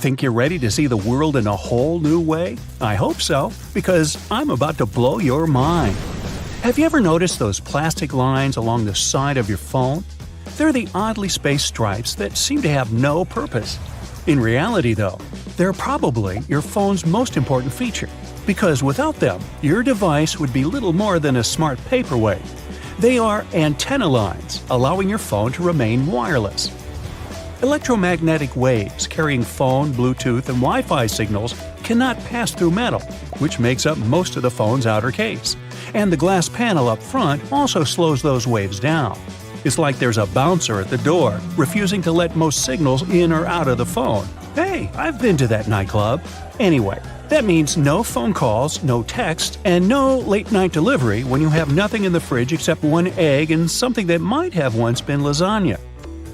Think you're ready to see the world in a whole new way? I hope so, because I'm about to blow your mind. Have you ever noticed those plastic lines along the side of your phone? They're the oddly spaced stripes that seem to have no purpose. In reality, though, they're probably your phone's most important feature, because without them, your device would be little more than a smart paperweight. They are antenna lines, allowing your phone to remain wireless. Electromagnetic waves carrying phone, Bluetooth, and Wi-Fi signals cannot pass through metal, which makes up most of the phone's outer case. And the glass panel up front also slows those waves down. It's like there's a bouncer at the door, refusing to let most signals in or out of the phone. Hey, I've been to that nightclub. Anyway, that means no phone calls, no text, and no late-night delivery when you have nothing in the fridge except one egg and something that might have once been lasagna.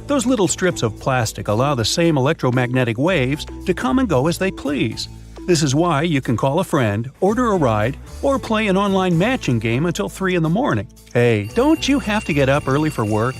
Those little strips of plastic allow the same electromagnetic waves to come and go as they please. This is why you can call a friend, order a ride, or play an online matching game until 3 in the morning. Hey, don't you have to get up early for work?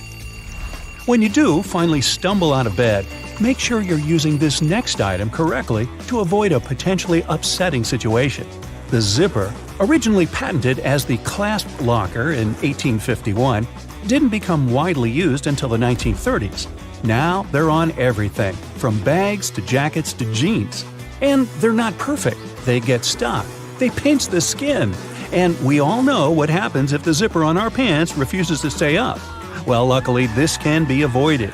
When you do finally stumble out of bed, make sure you're using this next item correctly to avoid a potentially upsetting situation. The zipper, originally patented as the clasp locker in 1851, didn't become widely used until the 1930s. Now they're on everything, from bags to jackets to jeans. And they're not perfect. They get stuck. They pinch the skin. And we all know what happens if the zipper on our pants refuses to stay up. Well, luckily, this can be avoided.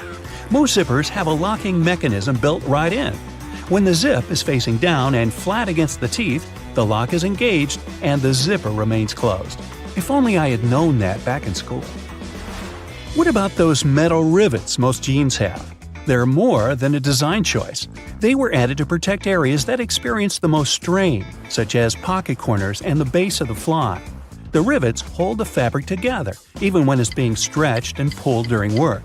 Most zippers have a locking mechanism built right in. When the zip is facing down and flat against the teeth, the lock is engaged and the zipper remains closed. If only I had known that back in school. What about those metal rivets most jeans have? They're more than a design choice. They were added to protect areas that experience the most strain, such as pocket corners and the base of the fly. The rivets hold the fabric together, even when it's being stretched and pulled during work.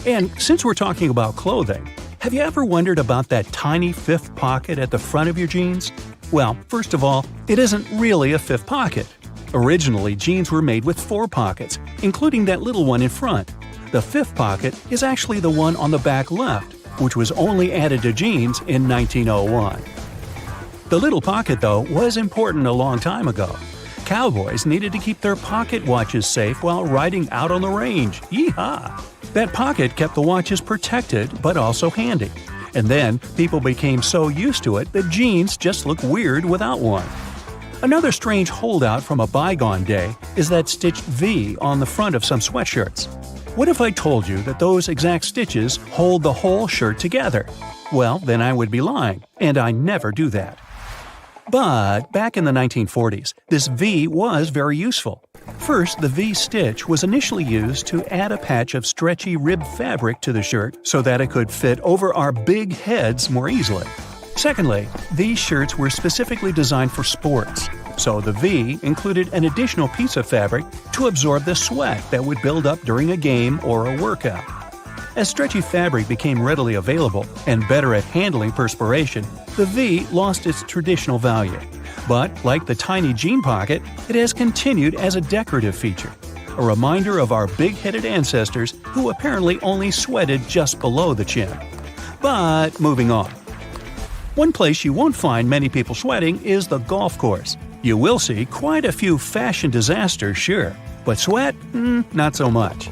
And since we're talking about clothing, have you ever wondered about that tiny fifth pocket at the front of your jeans? Well, first of all, it isn't really a fifth pocket. Originally, jeans were made with 4 pockets, including that little one in front. The fifth pocket is actually the one on the back left, which was only added to jeans in 1901. The little pocket, though, was important a long time ago. Cowboys needed to keep their pocket watches safe while riding out on the range. Yeehaw! That pocket kept the watches protected but also handy. And then, people became so used to it that jeans just look weird without one. Another strange holdout from a bygone day is that stitched V on the front of some sweatshirts. What if I told you that those exact stitches hold the whole shirt together? Well, then I would be lying, and I never do that. But back in the 1940s, this V was very useful. First, the V stitch was initially used to add a patch of stretchy rib fabric to the shirt so that it could fit over our big heads more easily. Secondly, these shirts were specifically designed for sports, so the V included an additional piece of fabric to absorb the sweat that would build up during a game or a workout. As stretchy fabric became readily available and better at handling perspiration, the V lost its traditional value. But, like the tiny jean pocket, it has continued as a decorative feature, a reminder of our big-headed ancestors who apparently only sweated just below the chin. But moving on. One place you won't find many people sweating is the golf course. You will see quite a few fashion disasters, sure, but sweat? Not so much.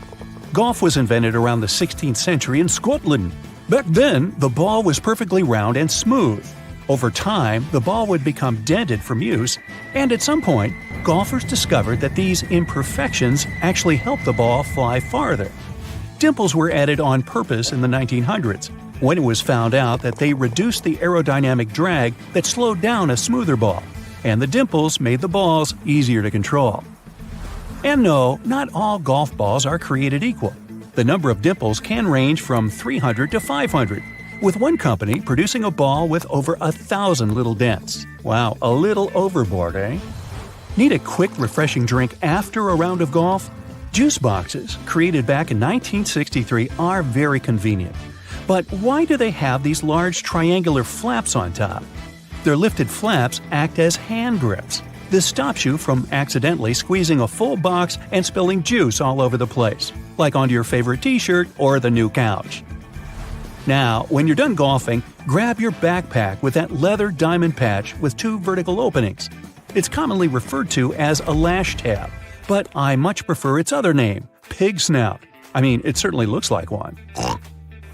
Golf was invented around the 16th century in Scotland. Back then, the ball was perfectly round and smooth. Over time, the ball would become dented from use, and at some point, golfers discovered that these imperfections actually helped the ball fly farther. Dimples were added on purpose in the 1900s, when it was found out that they reduced the aerodynamic drag that slowed down a smoother ball, and the dimples made the balls easier to control. And no, not all golf balls are created equal. The number of dimples can range from 300 to 500, with one company producing a ball with over 1,000 little dents. Wow, a little overboard, eh? Need a quick, refreshing drink after a round of golf? Juice boxes, created back in 1963, are very convenient. But why do they have these large triangular flaps on top? Their lifted flaps act as hand grips. This stops you from accidentally squeezing a full box and spilling juice all over the place, like onto your favorite t-shirt or the new couch. Now, when you're done golfing, grab your backpack with that leather diamond patch with 2 vertical openings. It's commonly referred to as a lash tab, but I much prefer its other name, pig snout. I mean, it certainly looks like one.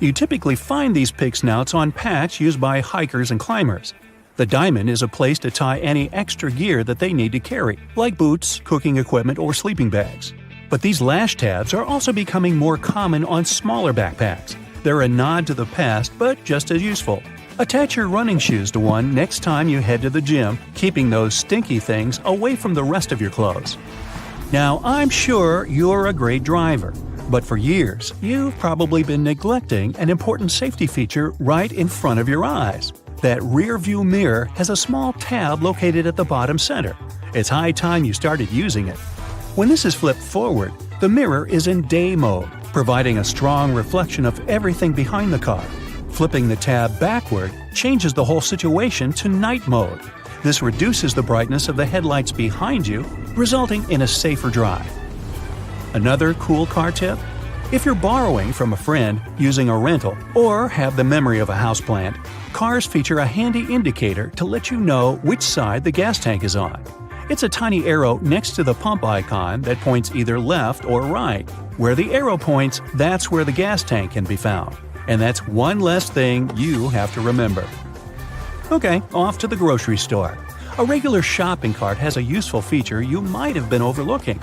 You typically find these pig snouts on packs used by hikers and climbers. The diamond is a place to tie any extra gear that they need to carry, like boots, cooking equipment, or sleeping bags. But these lash tabs are also becoming more common on smaller backpacks. They're a nod to the past, but just as useful. Attach your running shoes to one next time you head to the gym, keeping those stinky things away from the rest of your clothes. Now, I'm sure you're a great driver, but for years, you've probably been neglecting an important safety feature right in front of your eyes. That rear view mirror has a small tab located at the bottom center. It's high time you started using it. When this is flipped forward, the mirror is in day mode, providing a strong reflection of everything behind the car. Flipping the tab backward changes the whole situation to night mode. This reduces the brightness of the headlights behind you, resulting in a safer drive. Another cool car tip? If you're borrowing from a friend, using a rental, or have the memory of a houseplant, cars feature a handy indicator to let you know which side the gas tank is on. It's a tiny arrow next to the pump icon that points either left or right. Where the arrow points, that's where the gas tank can be found. And that's one less thing you have to remember. Okay, off to the grocery store. A regular shopping cart has a useful feature you might have been overlooking.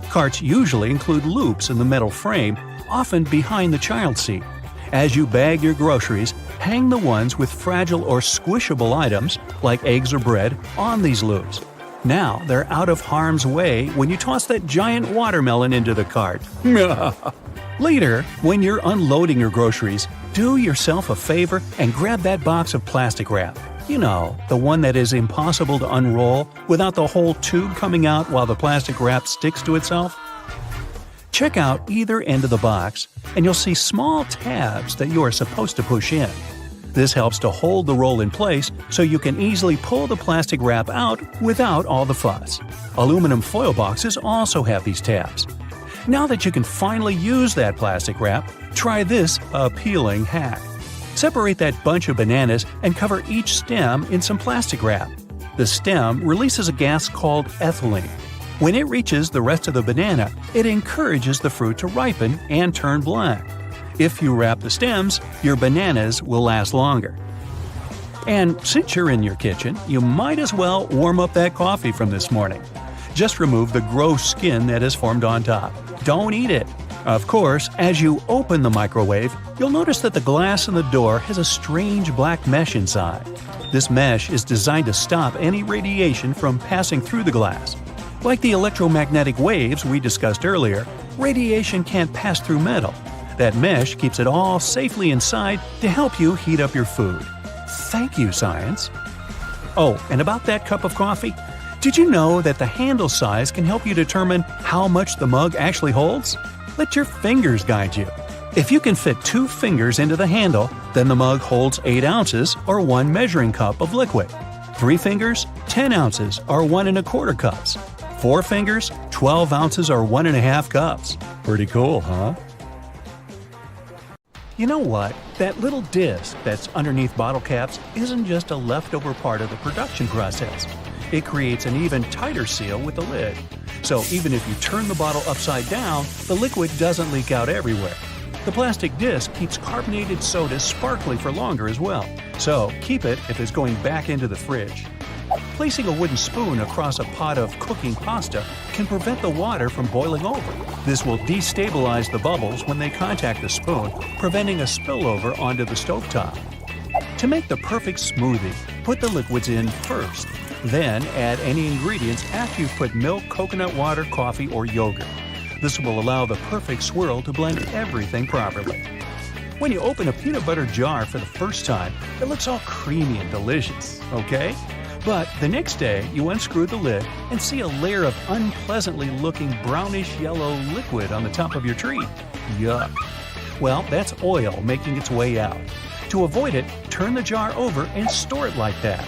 Carts usually include loops in the metal frame, often behind the child seat. As you bag your groceries, hang the ones with fragile or squishable items, like eggs or bread, on these loops. Now they're out of harm's way when you toss that giant watermelon into the cart. Later, when you're unloading your groceries, do yourself a favor and grab that box of plastic wrap. You know, the one that is impossible to unroll without the whole tube coming out while the plastic wrap sticks to itself. Check out either end of the box, and you'll see small tabs that you are supposed to push in. This helps to hold the roll in place so you can easily pull the plastic wrap out without all the fuss. Aluminum foil boxes also have these tabs. Now that you can finally use that plastic wrap, try this appealing hack. Separate that bunch of bananas and cover each stem in some plastic wrap. The stem releases a gas called ethylene. When it reaches the rest of the banana, it encourages the fruit to ripen and turn black. If you wrap the stems, your bananas will last longer. And since you're in your kitchen, you might as well warm up that coffee from this morning. Just remove the gross skin that has formed on top. Don't eat it. Of course, as you open the microwave, you'll notice that the glass in the door has a strange black mesh inside. This mesh is designed to stop any radiation from passing through the glass. Like the electromagnetic waves we discussed earlier, radiation can't pass through metal. That mesh keeps it all safely inside to help you heat up your food. Thank you, science. Oh, and about that cup of coffee, did you know that the handle size can help you determine how much the mug actually holds? Let your fingers guide you. If you can fit 2 fingers into the handle, then the mug holds 8 ounces or 1 measuring cup of liquid. 3 fingers, 10 ounces or 1 1/4 cups. 4 fingers, 12 ounces or 1 1/2 cups. Pretty cool, huh? You know what? That little disc that's underneath bottle caps isn't just a leftover part of the production process. It creates an even tighter seal with the lid. So even if you turn the bottle upside down, the liquid doesn't leak out everywhere. The plastic disc keeps carbonated soda sparkly for longer as well. So keep it if it's going back into the fridge. Placing a wooden spoon across a pot of cooking pasta can prevent the water from boiling over. This will destabilize the bubbles when they contact the spoon, preventing a spillover onto the stovetop. To make the perfect smoothie, put the liquids in first. Then add any ingredients after you've put milk, coconut water, coffee, or yogurt. This will allow the perfect swirl to blend everything properly. When you open a peanut butter jar for the first time, it looks all creamy and delicious, okay? But the next day, you unscrew the lid and see a layer of unpleasantly looking brownish yellow liquid on the top of your treat. Yuck. Well, that's oil making its way out. To avoid it, turn the jar over and store it like that.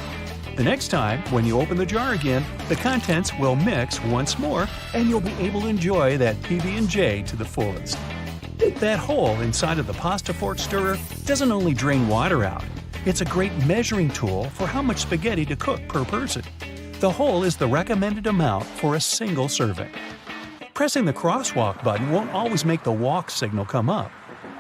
The next time, when you open the jar again, the contents will mix once more and you'll be able to enjoy that PB&J to the fullest. That hole inside of the pasta fork stirrer doesn't only drain water out, it's a great measuring tool for how much spaghetti to cook per person. The hole is the recommended amount for a single serving. Pressing the crosswalk button won't always make the walk signal come up.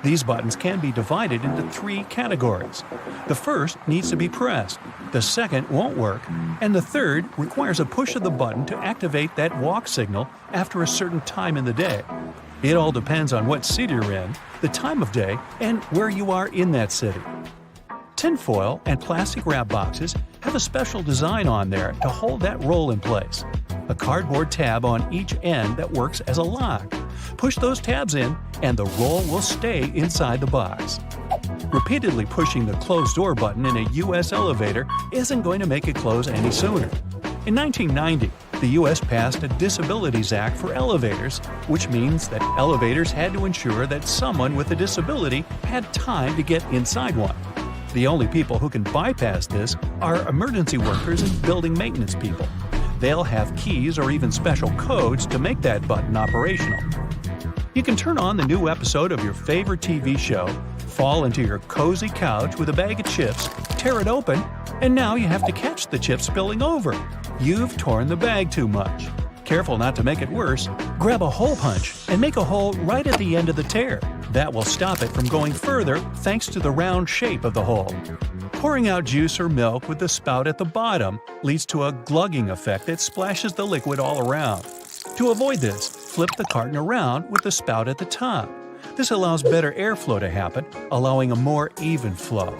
These buttons can be divided into 3 categories. The first needs to be pressed, the second won't work, and the third requires a push of the button to activate that walk signal after a certain time in the day. It all depends on what city you're in, the time of day, and where you are in that city. Tinfoil and plastic wrap boxes have a special design on there to hold that roll in place. A cardboard tab on each end that works as a lock. Push those tabs in, and the roll will stay inside the box. Repeatedly pushing the close door button in a U.S. elevator isn't going to make it close any sooner. In 1990, the U.S. passed a Disabilities Act for elevators, which means that elevators had to ensure that someone with a disability had time to get inside one. The only people who can bypass this are emergency workers and building maintenance people. They'll have keys or even special codes to make that button operational. You can turn on the new episode of your favorite TV show, fall into your cozy couch with a bag of chips, tear it open, and now you have to catch the chips spilling over. You've torn the bag too much. Careful not to make it worse, grab a hole punch and make a hole right at the end of the tear. That will stop it from going further thanks to the round shape of the hole. Pouring out juice or milk with the spout at the bottom leads to a glugging effect that splashes the liquid all around. To avoid this, flip the carton around with the spout at the top. This allows better airflow to happen, allowing a more even flow.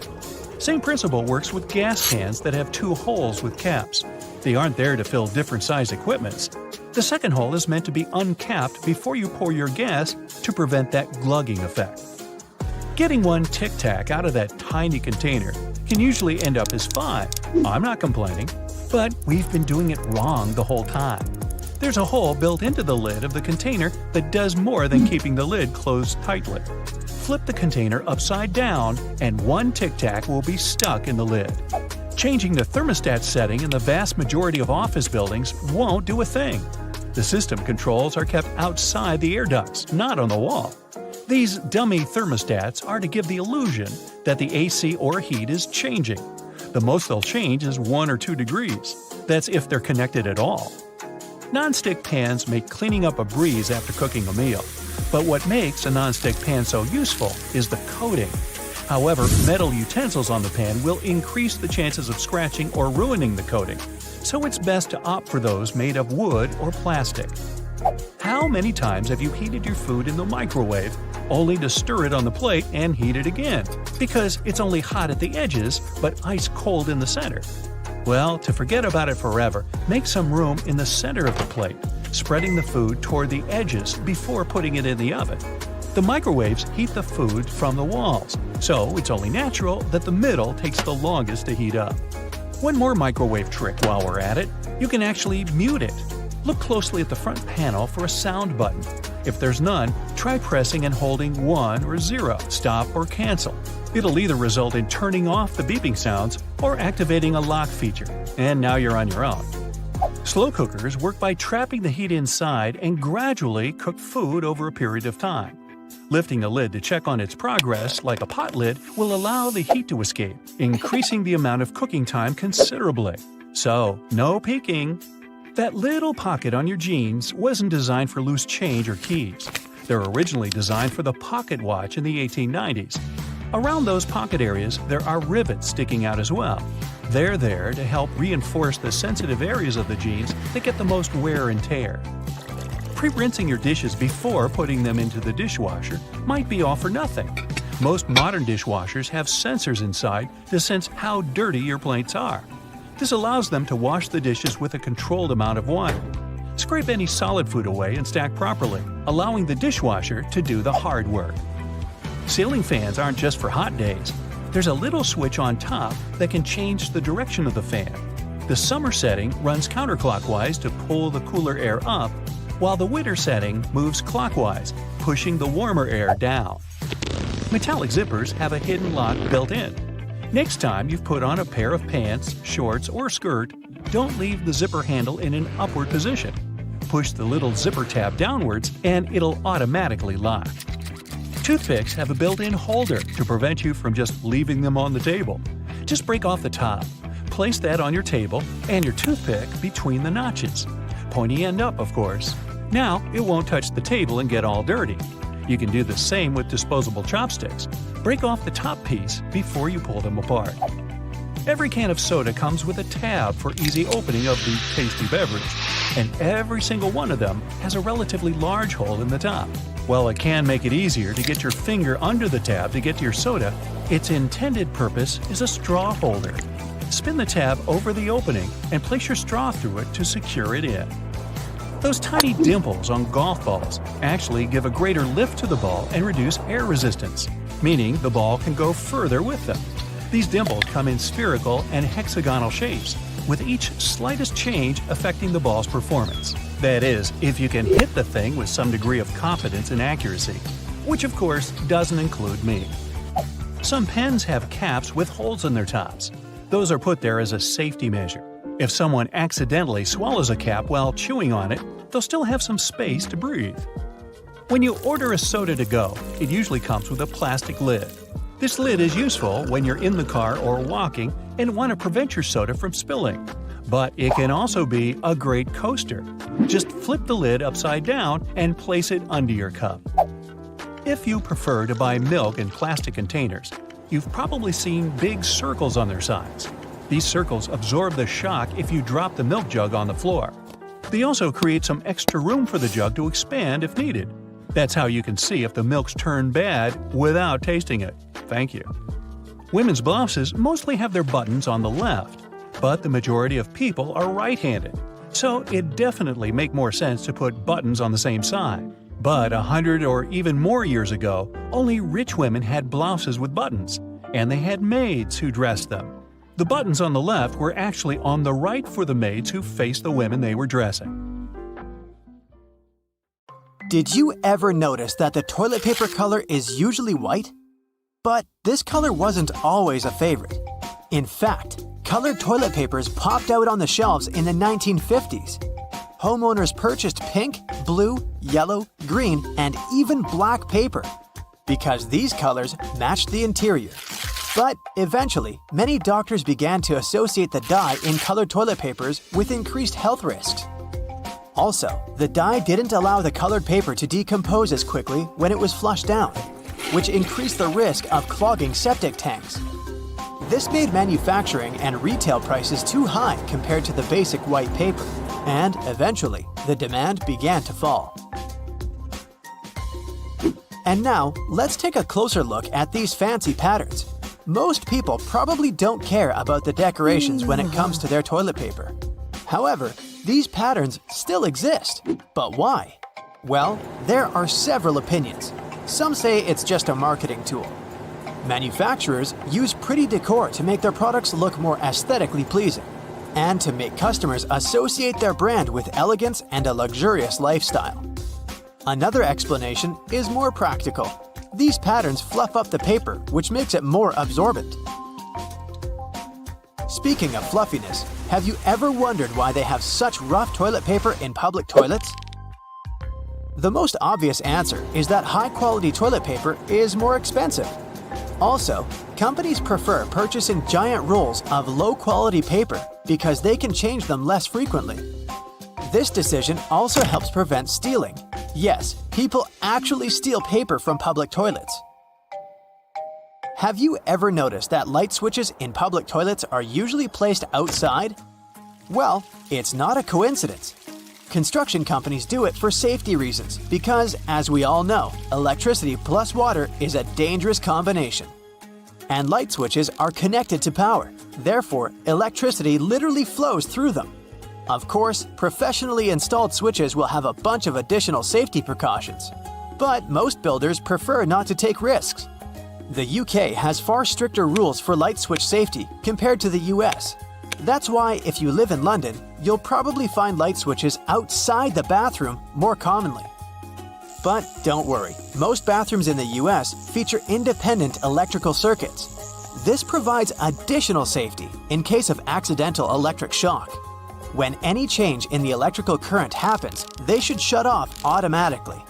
Same principle works with gas cans that have 2 holes with caps. They aren't there to fill different size equipments. The second hole is meant to be uncapped before you pour your gas to prevent that glugging effect. Getting one Tic Tac out of that tiny container can usually end up as fine. I'm not complaining, but we've been doing it wrong the whole time. There's a hole built into the lid of the container that does more than keeping the lid closed tightly. Flip the container upside down and one Tic Tac will be stuck in the lid. Changing the thermostat setting in the vast majority of office buildings won't do a thing. The system controls are kept outside the air ducts, not on the wall. These dummy thermostats are to give the illusion that the AC or heat is changing. The most they'll change is 1 or 2 degrees. That's if they're connected at all. Non-stick pans make cleaning up a breeze after cooking a meal. But what makes a non-stick pan so useful is the coating. However, metal utensils on the pan will increase the chances of scratching or ruining the coating, so it's best to opt for those made of wood or plastic. How many times have you heated your food in the microwave only to stir it on the plate and heat it again, because it's only hot at the edges but ice cold in the center? Well, to forget about it forever, make some room in the center of the plate, spreading the food toward the edges before putting it in the oven. The microwaves heat the food from the walls, so it's only natural that the middle takes the longest to heat up. One more microwave trick while we're at it, you can actually mute it. Look closely at the front panel for a sound button. If there's none, try pressing and holding 1 or 0, stop or cancel. It'll either result in turning off the beeping sounds or activating a lock feature, and now you're on your own. Slow cookers work by trapping the heat inside and gradually cook food over a period of time. Lifting the lid to check on its progress, like a pot lid, will allow the heat to escape, increasing the amount of cooking time considerably. So, no peeking. That little pocket on your jeans wasn't designed for loose change or keys. They're originally designed for the pocket watch in the 1890s. Around those pocket areas, there are rivets sticking out as well. They're there to help reinforce the sensitive areas of the jeans that get the most wear and tear. Pre-rinsing your dishes before putting them into the dishwasher might be all for nothing. Most modern dishwashers have sensors inside to sense how dirty your plates are. This allows them to wash the dishes with a controlled amount of water. Scrape any solid food away and stack properly, allowing the dishwasher to do the hard work. Ceiling fans aren't just for hot days. There's a little switch on top that can change the direction of the fan. The summer setting runs counterclockwise to pull the cooler air up, while the winter setting moves clockwise, pushing the warmer air down. Metallic zippers have a hidden lock built in. Next time you've put on a pair of pants, shorts, or skirt, don't leave the zipper handle in an upward position. Push the little zipper tab downwards and it'll automatically lock. Toothpicks have a built-in holder to prevent you from just leaving them on the table. Just break off the top. Place that on your table and your toothpick between the notches. Pointy end up, of course. Now, it won't touch the table and get all dirty. You can do the same with disposable chopsticks. Break off the top piece before you pull them apart. Every can of soda comes with a tab for easy opening of the tasty beverage, and every single one of them has a relatively large hole in the top. While it can make it easier to get your finger under the tab to get to your soda, its intended purpose is a straw holder. Spin the tab over the opening and place your straw through it to secure it in. Those tiny dimples on golf balls actually give a greater lift to the ball and reduce air resistance, meaning the ball can go further with them. These dimples come in spherical and hexagonal shapes, with each slightest change affecting the ball's performance. That is, if you can hit the thing with some degree of confidence and accuracy, which of course doesn't include me. Some pens have caps with holes in their tops. Those are put there as a safety measure. If someone accidentally swallows a cap while chewing on it, they'll still have some space to breathe. When you order a soda to go, it usually comes with a plastic lid. This lid is useful when you're in the car or walking and want to prevent your soda from spilling. But it can also be a great coaster. Just flip the lid upside down and place it under your cup. If you prefer to buy milk in plastic containers, you've probably seen big circles on their sides. These circles absorb the shock if you drop the milk jug on the floor. They also create some extra room for the jug to expand if needed. That's how you can see if the milk's turned bad without tasting it. Thank you. Women's blouses mostly have their buttons on the left, but the majority of people are right-handed, so it definitely makes more sense to put buttons on the same side. But 100 or even more years ago, only rich women had blouses with buttons, and they had maids who dressed them. The buttons on the left were actually on the right for the maids who faced the women they were dressing. Did you ever notice that the toilet paper color is usually white? But this color wasn't always a favorite. In fact, colored toilet papers popped out on the shelves in the 1950s. Homeowners purchased pink, blue, yellow, green, and even black paper because these colors matched the interior. But eventually, many doctors began to associate the dye in colored toilet papers with increased health risks. Also, the dye didn't allow the colored paper to decompose as quickly when it was flushed down, which increased the risk of clogging septic tanks. This made manufacturing and retail prices too high compared to the basic white paper, and eventually, the demand began to fall. And now, let's take a closer look at these fancy patterns. Most people probably don't care about the decorations when it comes to their toilet paper. However, these patterns still exist. But why? Well, there are several opinions. Some say it's just a marketing tool. Manufacturers use pretty decor to make their products look more aesthetically pleasing, and to make customers associate their brand with elegance and a luxurious lifestyle. Another explanation is more practical. These patterns fluff up the paper, which makes it more absorbent. Speaking of fluffiness, have you ever wondered why they have such rough toilet paper in public toilets? The most obvious answer is that high-quality toilet paper is more expensive. Also, companies prefer purchasing giant rolls of low-quality paper because they can change them less frequently. This decision also helps prevent stealing. Yes, people actually steal paper from public toilets. Have you ever noticed that light switches in public toilets are usually placed outside? Well, it's not a coincidence. Construction companies do it for safety reasons because, as we all know, electricity plus water is a dangerous combination. And light switches are connected to power. Therefore, electricity literally flows through them. Of course, professionally installed switches will have a bunch of additional safety precautions. But most builders prefer not to take risks. The UK has far stricter rules for light switch safety compared to the US. That's why if you live in London, you'll probably find light switches outside the bathroom more commonly. But don't worry, most bathrooms in the US feature independent electrical circuits. This provides additional safety in case of accidental electric shock. When any change in the electrical current happens, they should shut off automatically.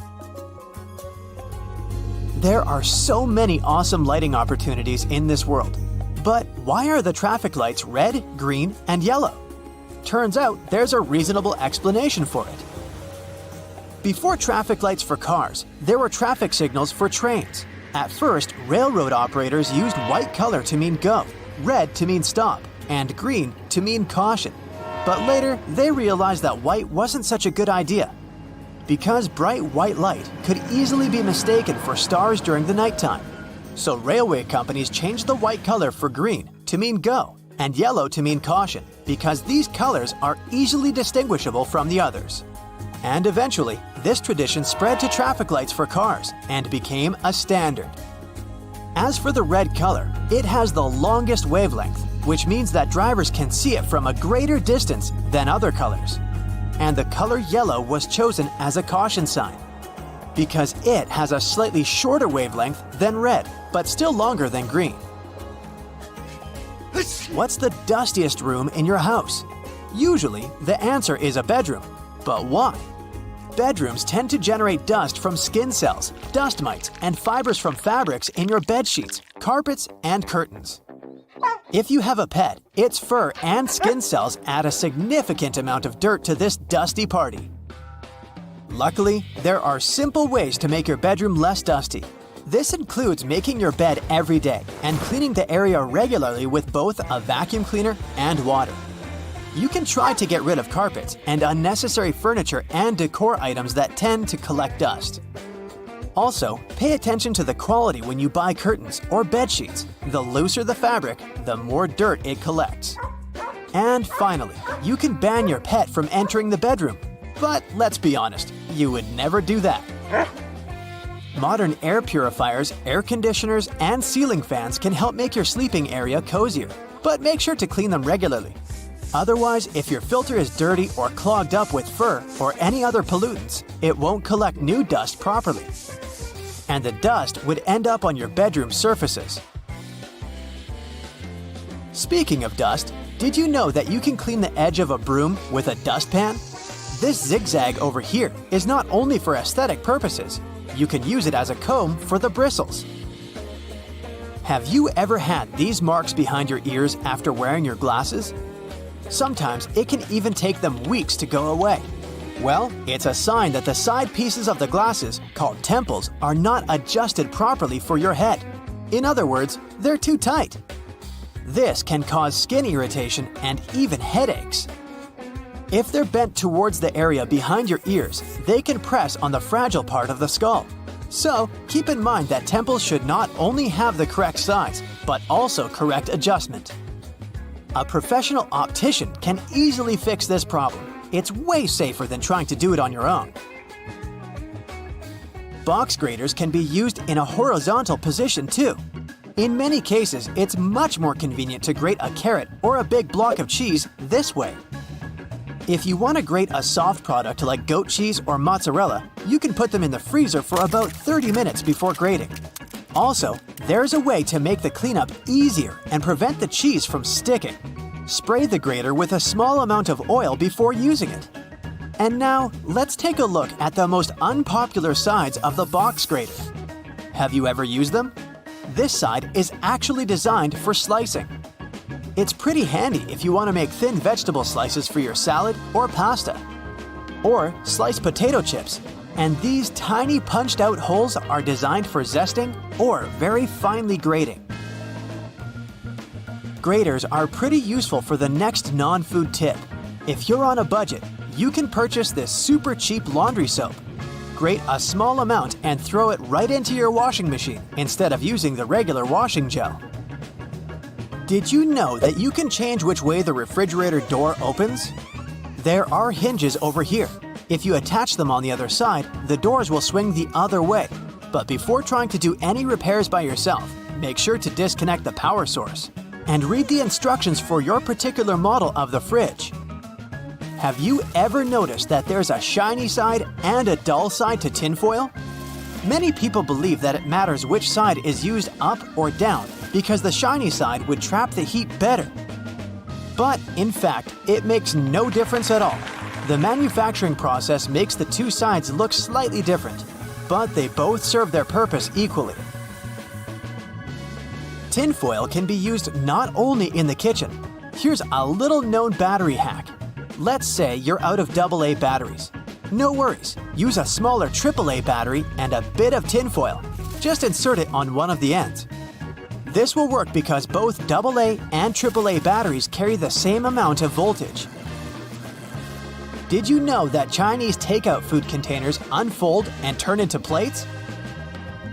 There are so many awesome lighting opportunities in this world. But why are the traffic lights red, green, and yellow? Turns out there's a reasonable explanation for it. Before traffic lights for cars, there were traffic signals for trains. At first, railroad operators used white color to mean go, red to mean stop, and green to mean caution. But later, they realized that white wasn't such a good idea, because bright white light could easily be mistaken for stars during the nighttime. So railway companies changed the white color for green to mean go and yellow to mean caution, because these colors are easily distinguishable from the others. And eventually, this tradition spread to traffic lights for cars and became a standard. As for the red color, it has the longest wavelength, which means that drivers can see it from a greater distance than other colors. And the color yellow was chosen as a caution sign, because it has a slightly shorter wavelength than red, but still longer than green. What's the dustiest room in your house? Usually, the answer is a bedroom. But why? Bedrooms tend to generate dust from skin cells, dust mites, and fibers from fabrics in your bed sheets, carpets, and curtains. If you have a pet, its fur and skin cells add a significant amount of dirt to this dusty party. Luckily, there are simple ways to make your bedroom less dusty. This includes making your bed every day and cleaning the area regularly with both a vacuum cleaner and water. You can try to get rid of carpets and unnecessary furniture and decor items that tend to collect dust. Also, pay attention to the quality when you buy curtains or bed sheets. The looser the fabric, the more dirt it collects. And finally, you can ban your pet from entering the bedroom. But let's be honest, you would never do that. Modern air purifiers, air conditioners, and ceiling fans can help make your sleeping area cozier, but make sure to clean them regularly. Otherwise, if your filter is dirty or clogged up with fur or any other pollutants, it won't collect new dust properly. And the dust would end up on your bedroom surfaces. Speaking of dust, did you know that you can clean the edge of a broom with a dustpan? This zigzag over here is not only for aesthetic purposes, you can use it as a comb for the bristles. Have you ever had these marks behind your ears after wearing your glasses? Sometimes it can even take them weeks to go away. Well, it's a sign that the side pieces of the glasses, called temples, are not adjusted properly for your head. In other words, they're too tight. This can cause skin irritation and even headaches. If they're bent towards the area behind your ears, they can press on the fragile part of the skull. So, keep in mind that temples should not only have the correct size, but also correct adjustment. A professional optician can easily fix this problem. It's way safer than trying to do it on your own. Box graters can be used in a horizontal position too. In many cases, it's much more convenient to grate a carrot or a big block of cheese this way. If you want to grate a soft product like goat cheese or mozzarella, you can put them in the freezer for about 30 minutes before grating. Also, there's a way to make the cleanup easier and prevent the cheese from sticking. Spray the grater with a small amount of oil before using it. And now, let's take a look at the most unpopular sides of the box grater. Have you ever used them? This side is actually designed for slicing. It's pretty handy if you want to make thin vegetable slices for your salad or pasta. Or slice potato chips. And these tiny punched-out holes are designed for zesting or very finely grating. Graters are pretty useful for the next non-food tip. If you're on a budget, you can purchase this super cheap laundry soap. Grate a small amount and throw it right into your washing machine instead of using the regular washing gel. Did you know that you can change which way the refrigerator door opens? There are hinges over here. If you attach them on the other side, the doors will swing the other way. But before trying to do any repairs by yourself, make sure to disconnect the power source. And read the instructions for your particular model of the fridge. Have you ever noticed that there's a shiny side and a dull side to tinfoil? Many people believe that it matters which side is used up or down because the shiny side would trap the heat better. But in fact, it makes no difference at all. The manufacturing process makes the two sides look slightly different. but they both serve their purpose equally. Tinfoil can be used not only in the kitchen. Here's a little known battery hack. Let's say you're out of AA batteries. No worries, use a smaller AAA battery and a bit of tinfoil. Just insert it on one of the ends. This will work because both AA and AAA batteries carry the same amount of voltage. Did you know that Chinese takeout food containers unfold and turn into plates?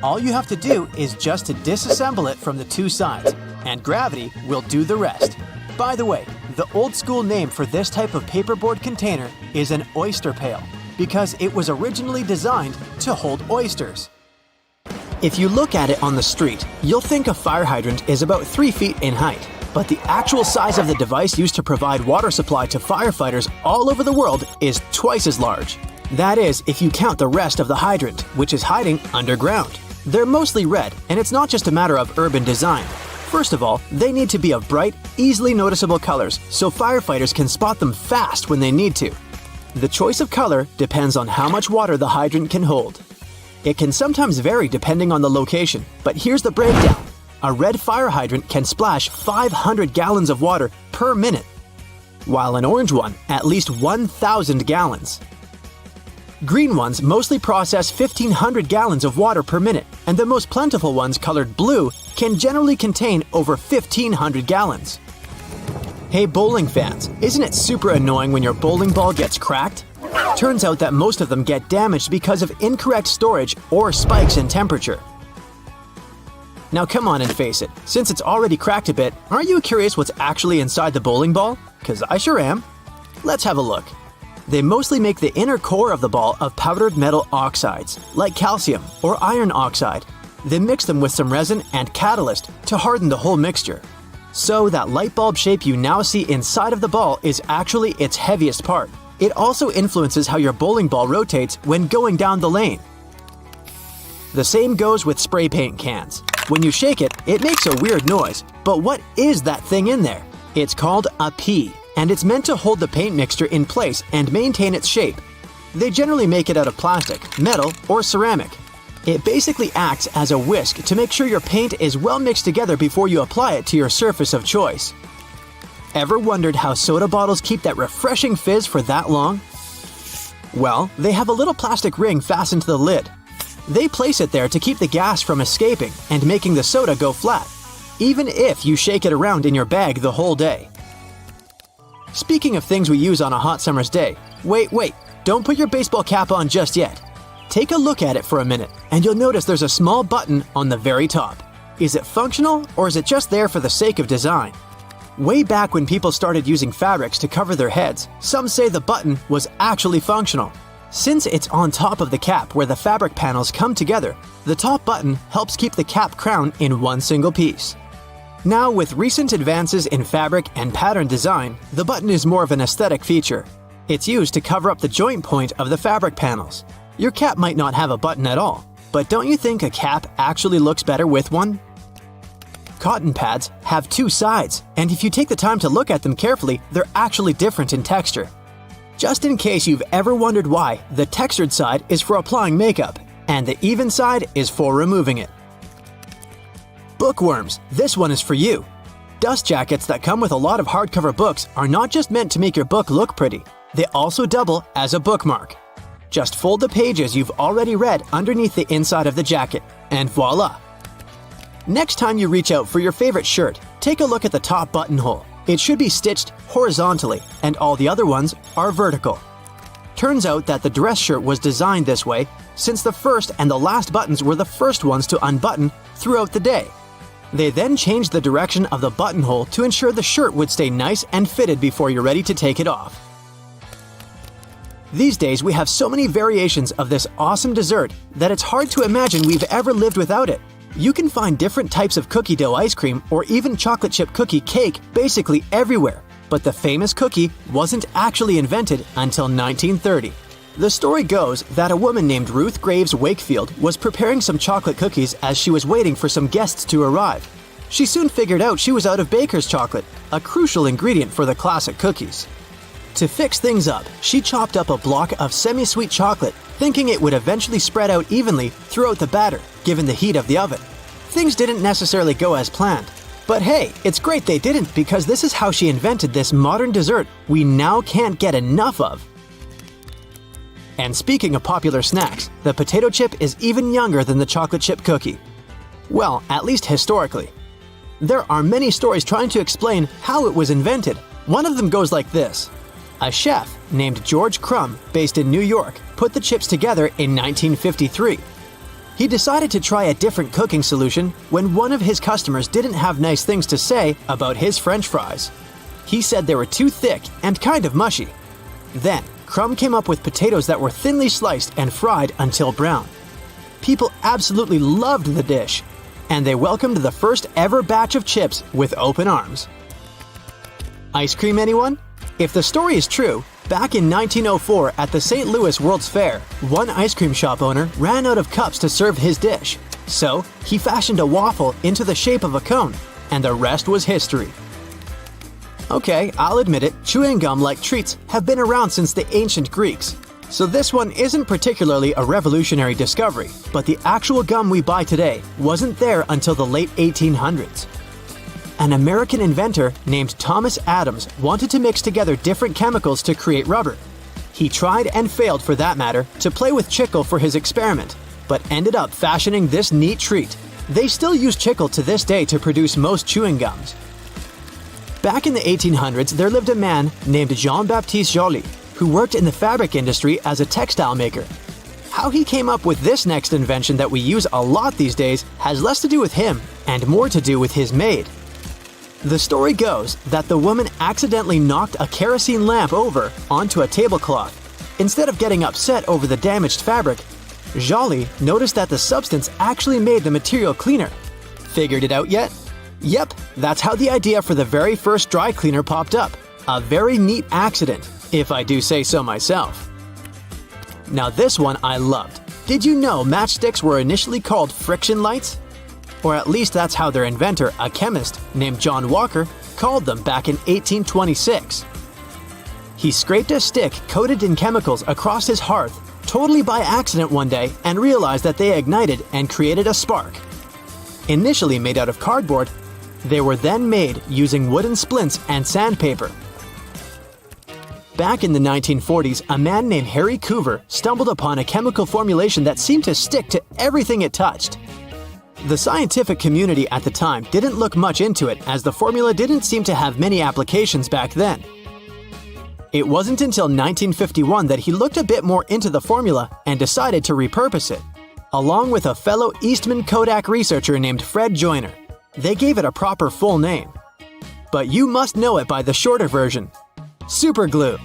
All you have to do is just to disassemble it from the two sides, and gravity will do the rest. By the way, the old school name for this type of paperboard container is an oyster pail, because it was originally designed to hold oysters. If you look at it on the street, you'll think a fire hydrant is about 3 feet in height, but the actual size of the device used to provide water supply to firefighters all over the world is twice as large. That is, if you count the rest of the hydrant, which is hiding underground. They're mostly red, and it's not just a matter of urban design. First of all, they need to be of bright, easily noticeable colors so firefighters can spot them fast when they need to. The choice of color depends on how much water the hydrant can hold. It can sometimes vary depending on the location, but here's the breakdown. A red fire hydrant can splash 500 gallons of water per minute, while an orange one at least 1,000 gallons. Green ones mostly process 1,500 gallons of water per minute, and the most plentiful ones colored blue can generally contain over 1,500 gallons. Hey bowling fans, isn't it super annoying when your bowling ball gets cracked? Turns out that most of them get damaged because of incorrect storage or spikes in temperature. Now come on and face it, since it's already cracked a bit, aren't you curious what's actually inside the bowling ball? 'Cause I sure am. Let's have a look. They mostly make the inner core of the ball of powdered metal oxides, like calcium or iron oxide. They mix them with some resin and catalyst to harden the whole mixture. So that light bulb shape you now see inside of the ball is actually its heaviest part. It also influences how your bowling ball rotates when going down the lane. The same goes with spray paint cans. When you shake it, it makes a weird noise. But what is that thing in there? It's called a pea, and it's meant to hold the paint mixture in place and maintain its shape. They generally make it out of plastic, metal, or ceramic. It basically acts as a whisk to make sure your paint is well mixed together before you apply it to your surface of choice. Ever wondered how soda bottles keep that refreshing fizz for that long? Well, they have a little plastic ring fastened to the lid. They place it there to keep the gas from escaping and making the soda go flat, even if you shake it around in your bag the whole day. Speaking of things we use on a hot summer's day, wait, don't put your baseball cap on just yet. Take a look at it for a minute, and you'll notice there's a small button on the very top. Is it functional, or is it just there for the sake of design? Way back when people started using fabrics to cover their heads, some say the button was actually functional. Since it's on top of the cap where the fabric panels come together, the top button helps keep the cap crown in one single piece. Now, with recent advances in fabric and pattern design, the button is more of an aesthetic feature. It's used to cover up the joint point of the fabric panels. Your cap might not have a button at all, but don't you think a cap actually looks better with one? Cotton pads have two sides, and if you take the time to look at them carefully, they're actually different in texture. Just in case you've ever wondered why, the textured side is for applying makeup, and the even side is for removing it. Bookworms, this one is for you. Dust jackets that come with a lot of hardcover books are not just meant to make your book look pretty, they also double as a bookmark. Just fold the pages you've already read underneath the inside of the jacket, and voila! Next time you reach out for your favorite shirt, take a look at the top buttonhole. It should be stitched horizontally, and all the other ones are vertical. Turns out that the dress shirt was designed this way since the first and the last buttons were the first ones to unbutton throughout the day. They then changed the direction of the buttonhole to ensure the shirt would stay nice and fitted before you're ready to take it off. These days we have so many variations of this awesome dessert that it's hard to imagine we've ever lived without it. You can find different types of cookie dough ice cream or even chocolate chip cookie cake basically everywhere, but the famous cookie wasn't actually invented until 1930. The story goes that a woman named Ruth Graves Wakefield was preparing some chocolate cookies as she was waiting for some guests to arrive. She soon figured out she was out of baker's chocolate, a crucial ingredient for the classic cookies. To fix things up, she chopped up a block of semi-sweet chocolate, thinking it would eventually spread out evenly throughout the batter, given the heat of the oven. Things didn't necessarily go as planned. But hey, it's great they didn't, because this is how she invented this modern dessert we now can't get enough of. And speaking of popular snacks, the potato chip is even younger than the chocolate chip cookie. Well, at least historically. There are many stories trying to explain how it was invented. One of them goes like this. A chef named George Crumb, based in New York, put the chips together in 1953. He decided to try a different cooking solution when one of his customers didn't have nice things to say about his French fries. He said they were too thick and kind of mushy. Then, Crumb came up with potatoes that were thinly sliced and fried until brown. People absolutely loved the dish, and they welcomed the first ever batch of chips with open arms. Ice cream, anyone? If the story is true, back in 1904 at the St. Louis World's Fair, one ice cream shop owner ran out of cups to serve his dish. So, he fashioned a waffle into the shape of a cone, and the rest was history. Okay, I'll admit it, chewing gum-like treats have been around since the ancient Greeks. So this one isn't particularly a revolutionary discovery, but the actual gum we buy today wasn't there until the late 1800s. An American inventor named Thomas Adams wanted to mix together different chemicals to create rubber. He tried and failed, for that matter, to play with chicle for his experiment, but ended up fashioning this neat treat. They still use chicle to this day to produce most chewing gums. Back in the 1800s, there lived a man named Jean-Baptiste Joly, who worked in the fabric industry as a textile maker. How he came up with this next invention that we use a lot these days has less to do with him and more to do with his maid. The story goes that the woman accidentally knocked a kerosene lamp over onto a tablecloth. Instead of getting upset over the damaged fabric, Joly noticed that the substance actually made the material cleaner. Figured it out yet? Yep, that's how the idea for the very first dry cleaner popped up. A very neat accident, if I do say so myself. Now this one I loved. Did you know matchsticks were initially called friction lights? Or at least that's how their inventor, a chemist named John Walker, called them back in 1826. He scraped a stick coated in chemicals across his hearth, totally by accident one day, and realized that they ignited and created a spark. Initially made out of cardboard, they were then made using wooden splints and sandpaper. Back in the 1940s, a man named Harry Coover stumbled upon a chemical formulation that seemed to stick to everything it touched. The scientific community at the time didn't look much into it, as the formula didn't seem to have many applications back then. It wasn't until 1951 that he looked a bit more into the formula and decided to repurpose it, along with a fellow Eastman Kodak researcher named Fred Joyner. They gave it a proper full name. But you must know it by the shorter version: super glue.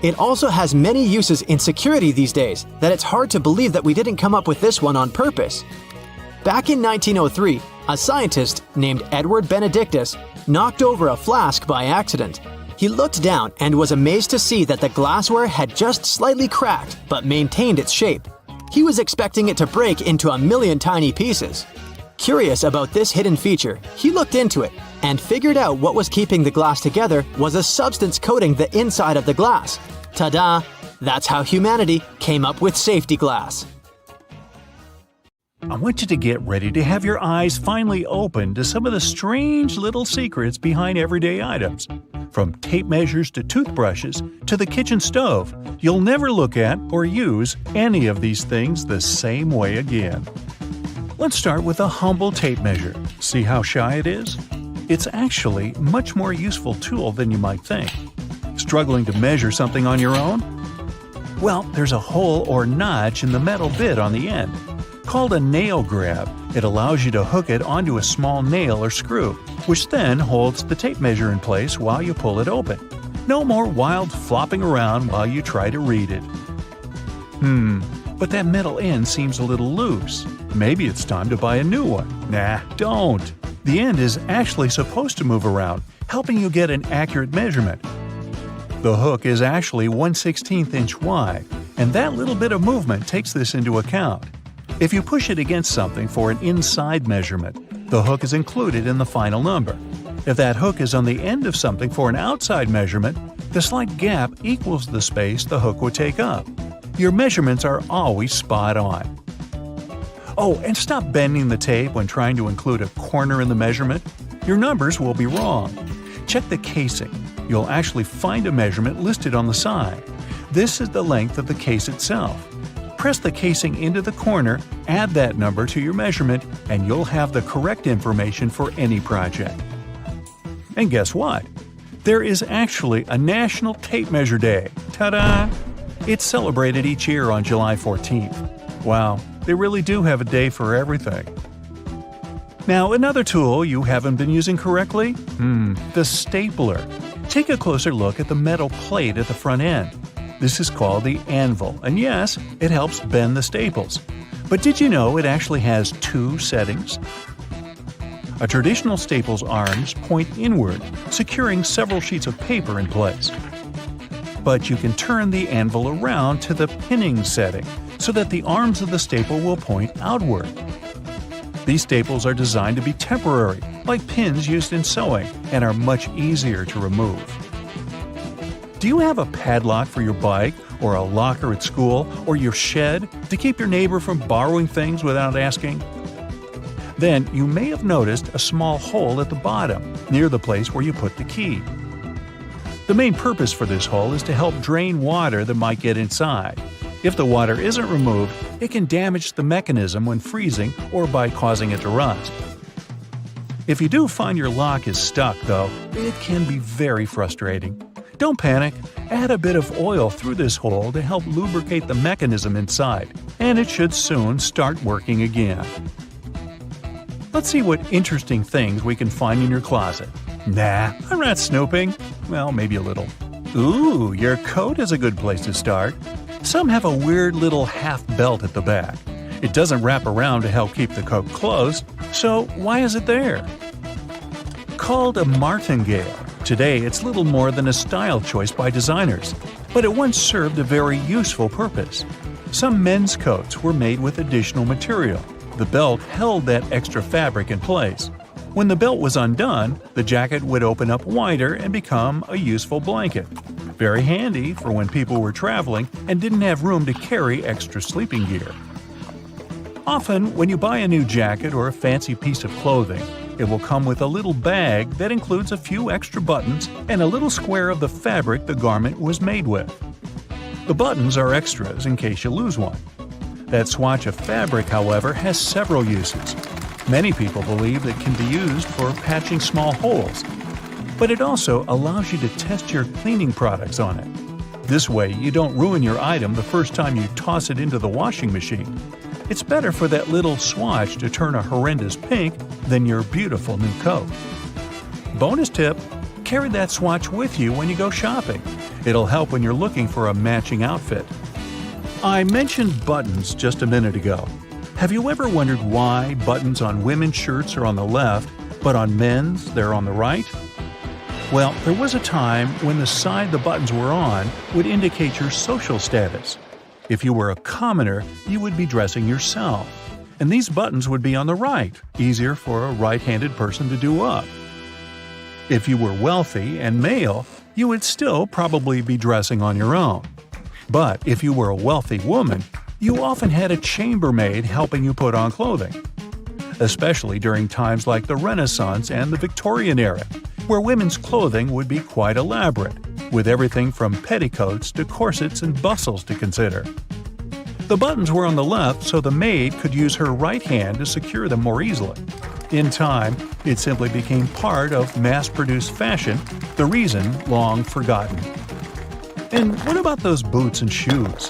It also has many uses in security these days that it's hard to believe that we didn't come up with this one on purpose. Back in 1903, a scientist named Edward Benedictus knocked over a flask by accident. He looked down and was amazed to see that the glassware had just slightly cracked but maintained its shape. He was expecting it to break into a million tiny pieces. Curious about this hidden feature, he looked into it and figured out what was keeping the glass together was a substance coating the inside of the glass. Ta-da! That's how humanity came up with safety glass. I want you to get ready to have your eyes finally open to some of the strange little secrets behind everyday items. From tape measures to toothbrushes to the kitchen stove, you'll never look at or use any of these things the same way again. Let's start with a humble tape measure. See how shy it is? It's actually a much more useful tool than you might think. Struggling to measure something on your own? Well, there's a hole or notch in the metal bit on the end. Called a nail grab, it allows you to hook it onto a small nail or screw, which then holds the tape measure in place while you pull it open. No more wild flopping around while you try to read it. But that metal end seems a little loose. Maybe it's time to buy a new one. Nah, don't. The end is actually supposed to move around, helping you get an accurate measurement. The hook is actually 1/16 inch wide, and that little bit of movement takes this into account. If you push it against something for an inside measurement, the hook is included in the final number. If that hook is on the end of something for an outside measurement, the slight gap equals the space the hook would take up. Your measurements are always spot on. Oh, and stop bending the tape when trying to include a corner in the measurement. Your numbers will be wrong. Check the casing. You'll actually find a measurement listed on the side. This is the length of the case itself. Press the casing into the corner, add that number to your measurement, and you'll have the correct information for any project. And guess what? There is actually a National Tape Measure Day. Ta-da! It's celebrated each year on July 14th. Wow, they really do have a day for everything. Now, another tool you haven't been using correctly? The stapler. Take a closer look at the metal plate at the front end. This is called the anvil, and yes, it helps bend the staples. But did you know it actually has two settings? A traditional staple's arms point inward, securing several sheets of paper in place. But you can turn the anvil around to the pinning setting so that the arms of the staple will point outward. These staples are designed to be temporary, like pins used in sewing, and are much easier to remove. Do you have a padlock for your bike, or a locker at school, or your shed to keep your neighbor from borrowing things without asking? Then you may have noticed a small hole at the bottom, near the place where you put the key. The main purpose for this hole is to help drain water that might get inside. If the water isn't removed, it can damage the mechanism when freezing or by causing it to rust. If you do find your lock is stuck, though, it can be very frustrating. Don't panic. Add a bit of oil through this hole to help lubricate the mechanism inside, and it should soon start working again. Let's see what interesting things we can find in your closet. Nah, I'm not snooping. Well, maybe a little. Ooh, your coat is a good place to start. Some have a weird little half belt at the back. It doesn't wrap around to help keep the coat closed, so why is it there? Called a martingale, today it's little more than a style choice by designers, but it once served a very useful purpose. Some men's coats were made with additional material. The belt held that extra fabric in place. When the belt was undone, the jacket would open up wider and become a useful blanket. Very handy for when people were traveling and didn't have room to carry extra sleeping gear. Often, when you buy a new jacket or a fancy piece of clothing, it will come with a little bag that includes a few extra buttons and a little square of the fabric the garment was made with. The buttons are extras in case you lose one. That swatch of fabric, however, has several uses. Many people believe it can be used for patching small holes, but it also allows you to test your cleaning products on it. This way, you don't ruin your item the first time you toss it into the washing machine. It's better for that little swatch to turn a horrendous pink than your beautiful new coat. Bonus tip: carry that swatch with you when you go shopping. It'll help when you're looking for a matching outfit. I mentioned buttons just a minute ago. Have you ever wondered why buttons on women's shirts are on the left, but on men's they're on the right? Well, there was a time when the side the buttons were on would indicate your social status. If you were a commoner, you would be dressing yourself, and these buttons would be on the right, easier for a right-handed person to do up. If you were wealthy and male, you would still probably be dressing on your own. But if you were a wealthy woman, you often had a chambermaid helping you put on clothing. Especially during times like the Renaissance and the Victorian era, where women's clothing would be quite elaborate, with everything from petticoats to corsets and bustles to consider. The buttons were on the left so the maid could use her right hand to secure them more easily. In time, it simply became part of mass-produced fashion, the reason long forgotten. And what about those boots and shoes?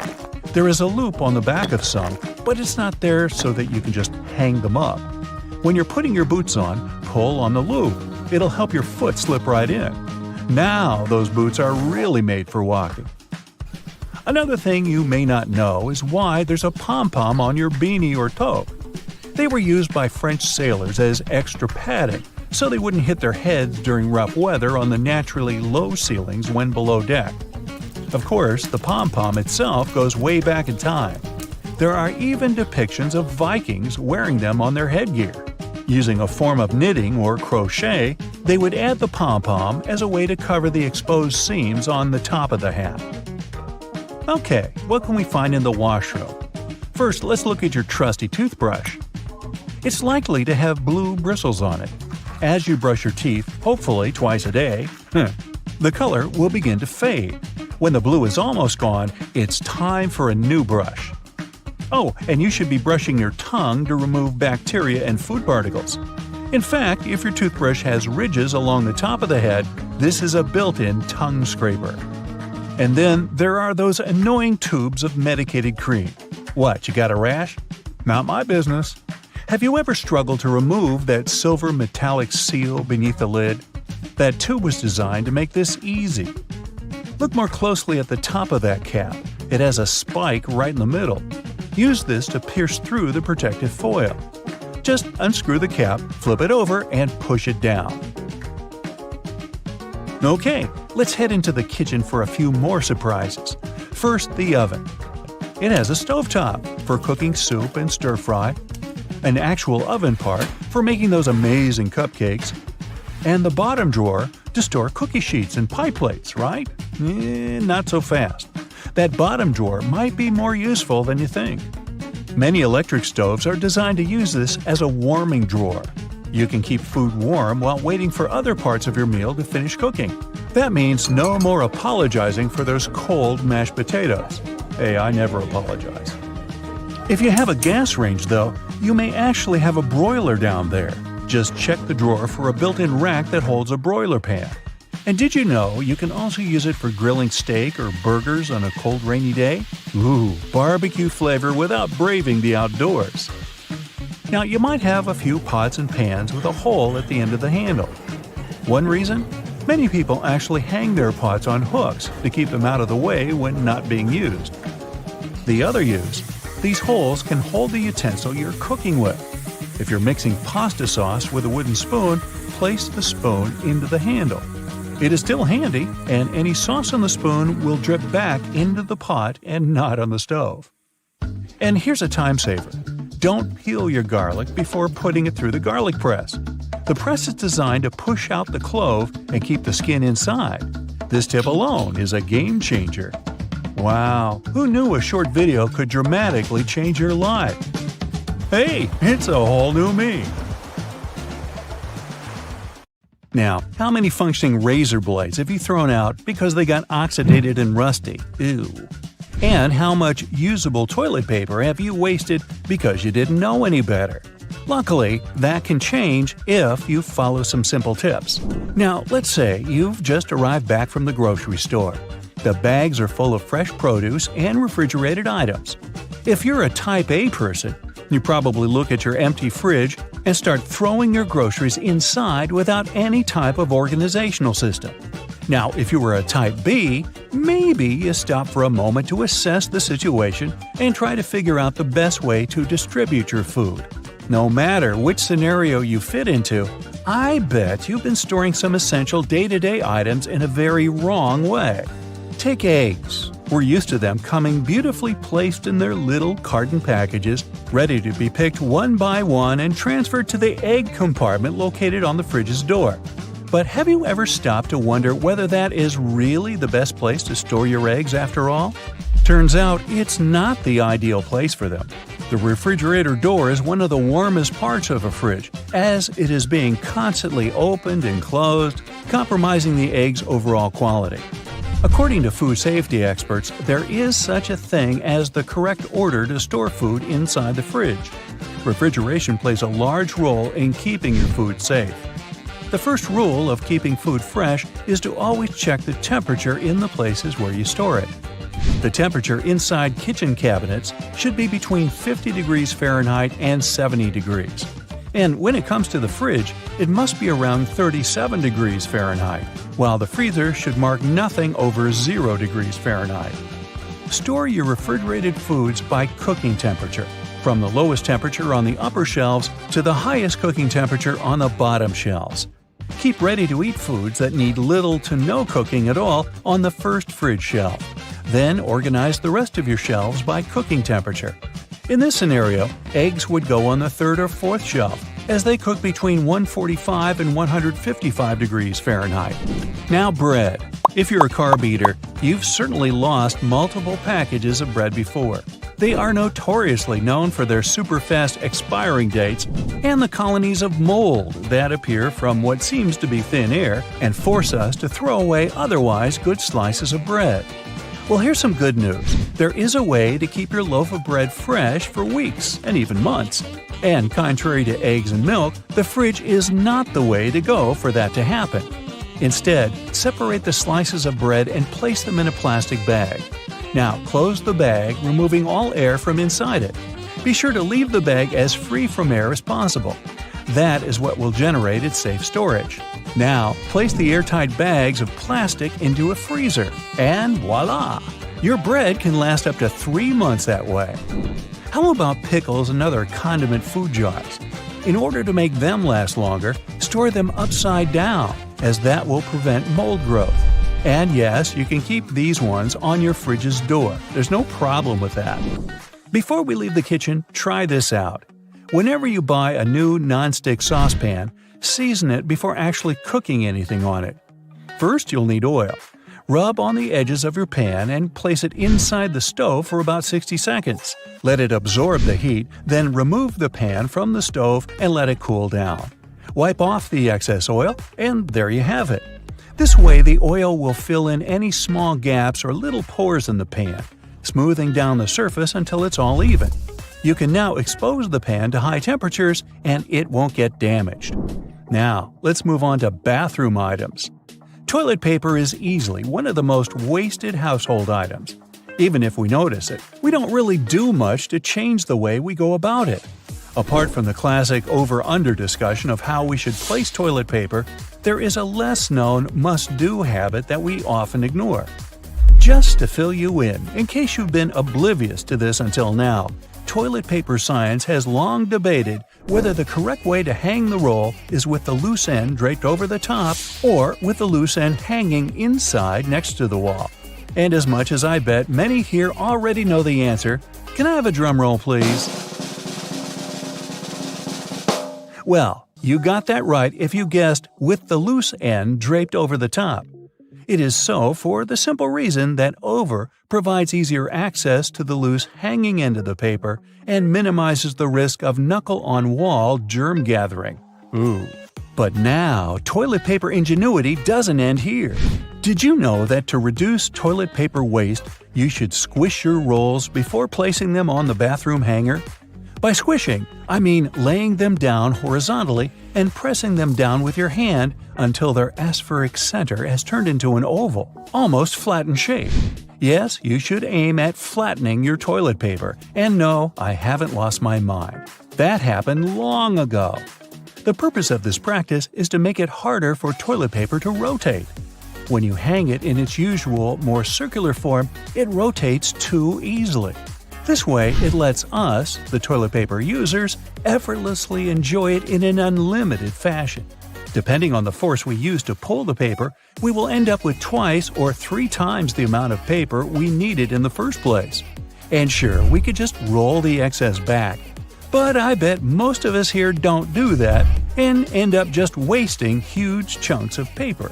There is a loop on the back of some, but it's not there so that you can just hang them up. When you're putting your boots on, pull on the loop. It'll help your foot slip right in. Now those boots are really made for walking. Another thing you may not know is why there's a pom-pom on your beanie or toque. They were used by French sailors as extra padding, so they wouldn't hit their heads during rough weather on the naturally low ceilings when below deck. Of course, the pom-pom itself goes way back in time. There are even depictions of Vikings wearing them on their headgear. Using a form of knitting or crochet, They would add the pom-pom as a way to cover the exposed seams on the top of the hat. Okay, what can we find in the washroom? First, let's look at your trusty toothbrush. It's likely to have blue bristles on it. As you brush your teeth, hopefully twice a day, the color will begin to fade. When the blue is almost gone, it's time for a new brush. Oh, and you should be brushing your tongue to remove bacteria and food particles. In fact, if your toothbrush has ridges along the top of the head, this is a built-in tongue scraper. And then there are those annoying tubes of medicated cream. What, you got a rash? Not my business. Have you ever struggled to remove that silver metallic seal beneath the lid? That tube was designed to make this easy. Look more closely at the top of that cap. It has a spike right in the middle. Use this to pierce through the protective foil. Just unscrew the cap, flip it over, and push it down. Okay, let's head into the kitchen for a few more surprises. First, the oven. It has a stovetop for cooking soup and stir-fry, an actual oven part for making those amazing cupcakes, and the bottom drawer to store cookie sheets and pie plates, right? Not so fast. That bottom drawer might be more useful than you think. Many electric stoves are designed to use this as a warming drawer. You can keep food warm while waiting for other parts of your meal to finish cooking. That means no more apologizing for those cold mashed potatoes. Hey, I never apologize. If you have a gas range, though, you may actually have a broiler down there. Just check the drawer for a built-in rack that holds a broiler pan. And did you know you can also use it for grilling steak or burgers on a cold rainy day? Ooh, barbecue flavor without braving the outdoors. Now, you might have a few pots and pans with a hole at the end of the handle. One reason? Many people actually hang their pots on hooks to keep them out of the way when not being used. The other use: these holes can hold the utensil you're cooking with. If you're mixing pasta sauce with a wooden spoon, place the spoon into the handle. It is still handy, and any sauce on the spoon will drip back into the pot and not on the stove. And here's a time saver. Don't peel your garlic before putting it through the garlic press. The press is designed to push out the clove and keep the skin inside. This tip alone is a game changer. Wow, who knew a short video could dramatically change your life? Hey, it's a whole new me! Now, how many functioning razor blades have you thrown out because they got oxidated and rusty? Ew. And how much usable toilet paper have you wasted because you didn't know any better? Luckily, that can change if you follow some simple tips. Now, let's say you've just arrived back from the grocery store. The bags are full of fresh produce and refrigerated items. If you're a Type A person, you probably look at your empty fridge and start throwing your groceries inside without any type of organizational system. Now, if you were a Type B, maybe you stop for a moment to assess the situation and try to figure out the best way to distribute your food. No matter which scenario you fit into, I bet you've been storing some essential day-to-day items in a very wrong way. Take eggs. We're used to them coming beautifully placed in their little carton packages, ready to be picked one by one and transferred to the egg compartment located on the fridge's door. But have you ever stopped to wonder whether that is really the best place to store your eggs after all? Turns out it's not the ideal place for them. The refrigerator door is one of the warmest parts of a fridge, as it is being constantly opened and closed, compromising the egg's overall quality. According to food safety experts, there is such a thing as the correct order to store food inside the fridge. Refrigeration plays a large role in keeping your food safe. The first rule of keeping food fresh is to always check the temperature in the places where you store it. The temperature inside kitchen cabinets should be between 50 degrees Fahrenheit and 70 degrees. And when it comes to the fridge, it must be around 37 degrees Fahrenheit, while the freezer should mark nothing over 0 degrees Fahrenheit. Store your refrigerated foods by cooking temperature, from the lowest temperature on the upper shelves to the highest cooking temperature on the bottom shelves. Keep ready-to-eat foods that need little to no cooking at all on the first fridge shelf. Then organize the rest of your shelves by cooking temperature. In this scenario, eggs would go on the third or fourth shelf, as they cook between 145 and 155 degrees Fahrenheit. Now bread. If you're a carb eater, you've certainly lost multiple packages of bread before. They are notoriously known for their super-fast expiring dates and the colonies of mold that appear from what seems to be thin air and force us to throw away otherwise good slices of bread. Well, here's some good news. There is a way to keep your loaf of bread fresh for weeks and even months. And contrary to eggs and milk, the fridge is not the way to go for that to happen. Instead, separate the slices of bread and place them in a plastic bag. Now, close the bag, removing all air from inside it. Be sure to leave the bag as free from air as possible. That is what will generate its safe storage. Now, place the airtight bags of plastic into a freezer, and voila! Your bread can last up to 3 months that way. How about pickles and other condiment food jars? In order to make them last longer, store them upside down, as that will prevent mold growth. And yes, you can keep these ones on your fridge's door. There's no problem with that. Before we leave the kitchen, try this out. Whenever you buy a new nonstick saucepan, season it before actually cooking anything on it. First, you'll need oil. Rub on the edges of your pan and place it inside the stove for about 60 seconds. Let it absorb the heat, then remove the pan from the stove and let it cool down. Wipe off the excess oil, and there you have it. This way, the oil will fill in any small gaps or little pores in the pan, smoothing down the surface until it's all even. You can now expose the pan to high temperatures and it won't get damaged. Now, let's move on to bathroom items. Toilet paper is easily one of the most wasted household items. Even if we notice it, we don't really do much to change the way we go about it. Apart from the classic over-under discussion of how we should place toilet paper, there is a less-known must-do habit that we often ignore. Just to fill you in case you've been oblivious to this until now, toilet paper science has long debated whether the correct way to hang the roll is with the loose end draped over the top or with the loose end hanging inside next to the wall. And as much as I bet many here already know the answer, can I have a drum roll, please? Well, you got that right if you guessed with the loose end draped over the top. It is so for the simple reason that over provides easier access to the loose hanging end of the paper and minimizes the risk of knuckle-on-wall germ gathering. Ooh. But now, toilet paper ingenuity doesn't end here. Did you know that to reduce toilet paper waste, you should squish your rolls before placing them on the bathroom hanger? By squishing, I mean laying them down horizontally and pressing them down with your hand until their aspheric center has turned into an oval, almost flattened shape. Yes, you should aim at flattening your toilet paper. And no, I haven't lost my mind. That happened long ago. The purpose of this practice is to make it harder for toilet paper to rotate. When you hang it in its usual, more circular form, it rotates too easily. This way, it lets us, the toilet paper users, effortlessly enjoy it in an unlimited fashion. Depending on the force we use to pull the paper, we will end up with twice or 3 times the amount of paper we needed in the first place. And sure, we could just roll the excess back. But I bet most of us here don't do that and end up just wasting huge chunks of paper.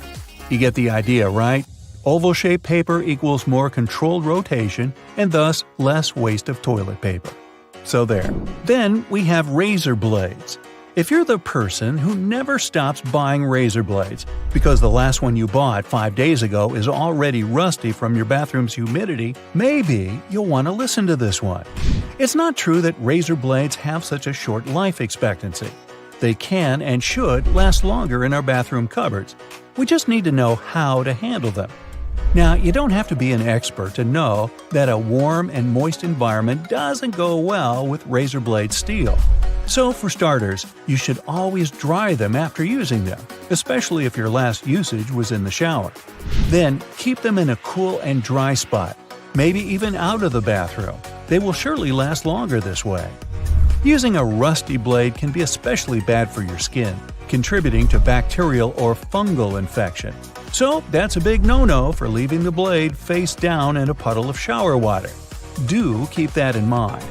You get the idea, right? Oval-shaped paper equals more controlled rotation and thus less waste of toilet paper. So there. Then we have razor blades. If you're the person who never stops buying razor blades because the last one you bought 5 days ago is already rusty from your bathroom's humidity, maybe you'll want to listen to this one. It's not true that razor blades have such a short life expectancy. They can and should last longer in our bathroom cupboards. We just need to know how to handle them. Now, you don't have to be an expert to know that a warm and moist environment doesn't go well with razor blade steel. So, for starters, you should always dry them after using them, especially if your last usage was in the shower. Then, keep them in a cool and dry spot, maybe even out of the bathroom. They will surely last longer this way. Using a rusty blade can be especially bad for your skin, contributing to bacterial or fungal infection. So that's a big no-no for leaving the blade face down in a puddle of shower water. Do keep that in mind.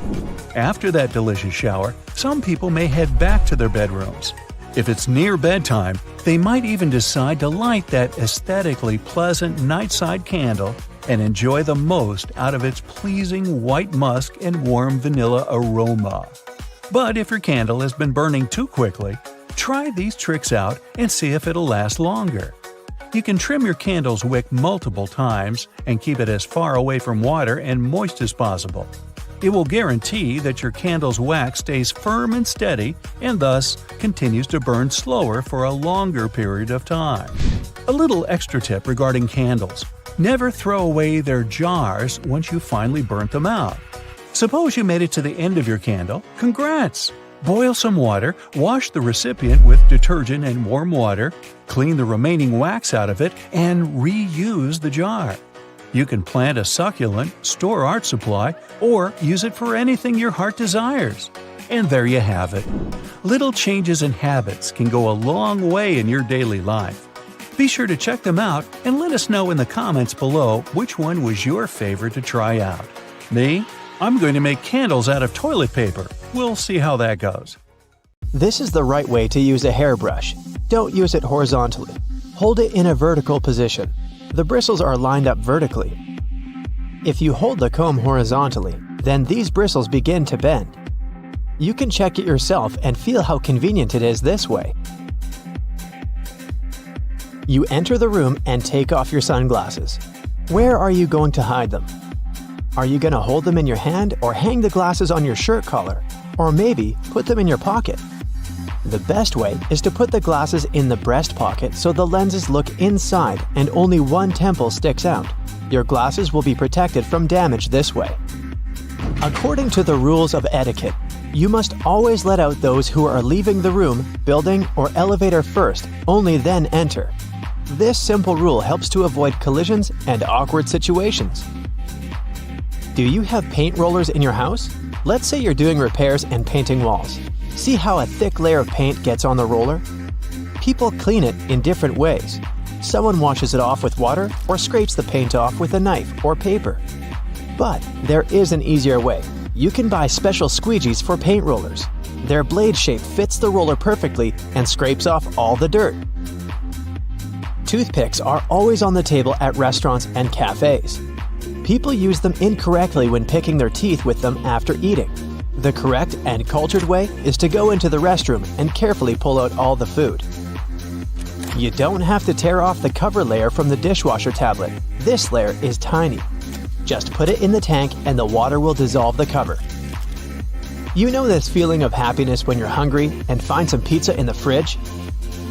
After that delicious shower, some people may head back to their bedrooms. If it's near bedtime, they might even decide to light that aesthetically pleasant nightside candle and enjoy the most out of its pleasing white musk and warm vanilla aroma. But if your candle has been burning too quickly, try these tricks out and see if it'll last longer. You can trim your candle's wick multiple times and keep it as far away from water and moist as possible. It will guarantee that your candle's wax stays firm and steady and thus continues to burn slower for a longer period of time. A little extra tip regarding candles: never throw away their jars once you finally burnt them out. Suppose you made it to the end of your candle. Congrats! Boil some water, wash the recipient with detergent and warm water, clean the remaining wax out of it, and reuse the jar. You can plant a succulent, store art supply, or use it for anything your heart desires. And there you have it. Little changes in habits can go a long way in your daily life. Be sure to check them out and let us know in the comments below which one was your favorite to try out. Me? I'm going to make candles out of toilet paper. We'll see how that goes. This is the right way to use a hairbrush. Don't use it horizontally. Hold it in a vertical position. The bristles are lined up vertically. If you hold the comb horizontally, then these bristles begin to bend. You can check it yourself and feel how convenient it is this way. You enter the room and take off your sunglasses. Where are you going to hide them? Are you going to hold them in your hand or hang the glasses on your shirt collar? Or maybe put them in your pocket? The best way is to put the glasses in the breast pocket so the lenses look inside and only one temple sticks out. Your glasses will be protected from damage this way. According to the rules of etiquette, you must always let out those who are leaving the room, building, or elevator first, only then enter. This simple rule helps to avoid collisions and awkward situations. Do you have paint rollers in your house? Let's say you're doing repairs and painting walls. See how a thick layer of paint gets on the roller? People clean it in different ways. Someone washes it off with water or scrapes the paint off with a knife or paper. But there is an easier way. You can buy special squeegees for paint rollers. Their blade shape fits the roller perfectly and scrapes off all the dirt. Toothpicks are always on the table at restaurants and cafes. People use them incorrectly when picking their teeth with them after eating. The correct and cultured way is to go into the restroom and carefully pull out all the food. You don't have to tear off the cover layer from the dishwasher tablet. This layer is tiny. Just put it in the tank and the water will dissolve the cover. You know this feeling of happiness when you're hungry and find some pizza in the fridge?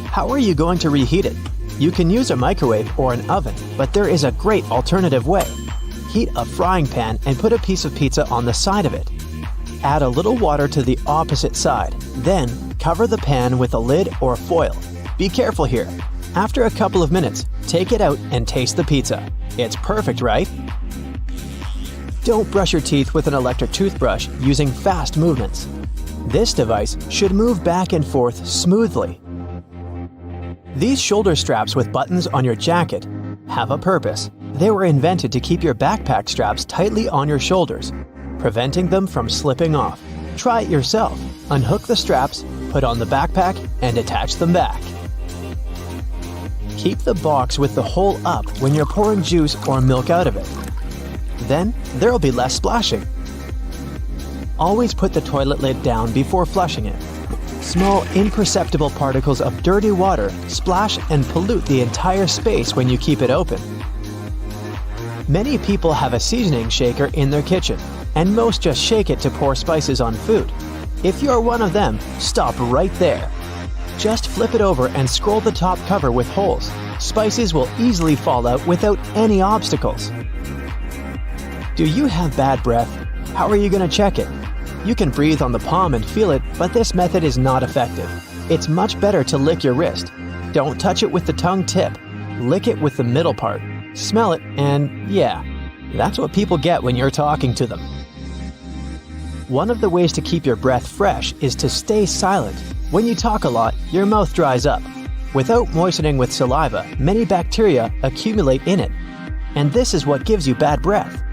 How are you going to reheat it? You can use a microwave or an oven, but there is a great alternative way. Heat a frying pan and put a piece of pizza on the side of it. Add a little water to the opposite side. Then, cover the pan with a lid or foil. Be careful here. After a couple of minutes, take it out and taste the pizza. It's perfect, right? Don't brush your teeth with an electric toothbrush using fast movements. This device should move back and forth smoothly. These shoulder straps with buttons on your jacket have a purpose. They were invented to keep your backpack straps tightly on your shoulders, preventing them from slipping off. Try it yourself. Unhook the straps, put on the backpack, and attach them back. Keep the box with the hole up when you're pouring juice or milk out of it. Then, there'll be less splashing. Always put the toilet lid down before flushing it. Small, imperceptible particles of dirty water splash and pollute the entire space when you keep it open. Many people have a seasoning shaker in their kitchen, and most just shake it to pour spices on food. If you're one of them, stop right there. Just flip it over and scroll the top cover with holes. Spices will easily fall out without any obstacles. Do you have bad breath? How are you going to check it? You can breathe on the palm and feel it, but this method is not effective. It's much better to lick your wrist. Don't touch it with the tongue tip. Lick it with the middle part. Smell it, and yeah, that's what people get when you're talking to them. One of the ways to keep your breath fresh is to stay silent. When you talk a lot, your mouth dries up. Without moistening with saliva, many bacteria accumulate in it, and this is what gives you bad breath.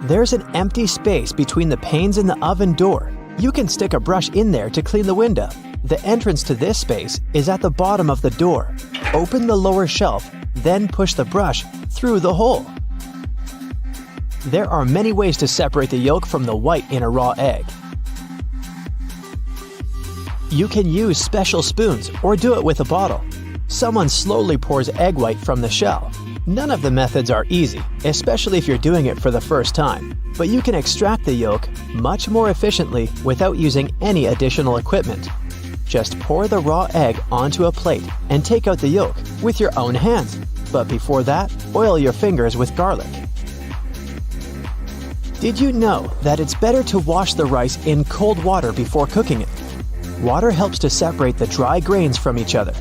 There's an empty space between the panes in the oven door. You can stick a brush in there to clean the window. The entrance to this space is at the bottom of the door. Open the lower shelf, then push the brush through the hole. There are many ways to separate the yolk from the white in a raw egg. You can use special spoons or do it with a bottle. Someone slowly pours egg white from the shell. None of the methods are easy, especially if you're doing it for the first time, but you can extract the yolk much more efficiently without using any additional equipment. Just pour the raw egg onto a plate and take out the yolk with your own hands, but before that, oil your fingers with garlic. Did you know that it's better to wash the rice in cold water before cooking it? Water helps to separate the dry grains from each other.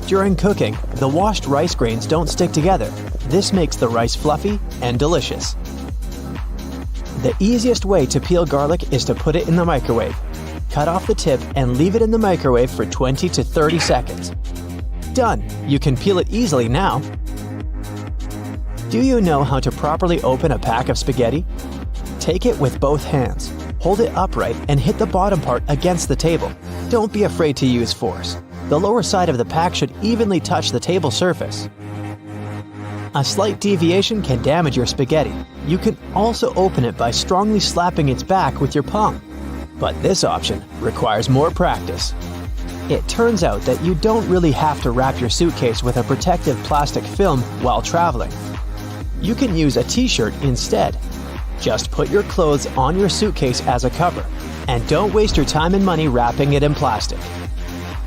During cooking, the washed rice grains don't stick together. This makes the rice fluffy and delicious. The easiest way to peel garlic is to put it in the microwave. Cut off the tip and leave it in the microwave for 20 to 30 seconds. Done! You can peel it easily now. Do you know how to properly open a pack of spaghetti? Take it with both hands. Hold it upright and hit the bottom part against the table. Don't be afraid to use force. The lower side of the pack should evenly touch the table surface. A slight deviation can damage your spaghetti. You can also open it by strongly slapping its back with your palm. But this option requires more practice. It turns out that you don't really have to wrap your suitcase with a protective plastic film while traveling. You can use a t-shirt instead. Just put your clothes on your suitcase as a cover, and don't waste your time and money wrapping it in plastic.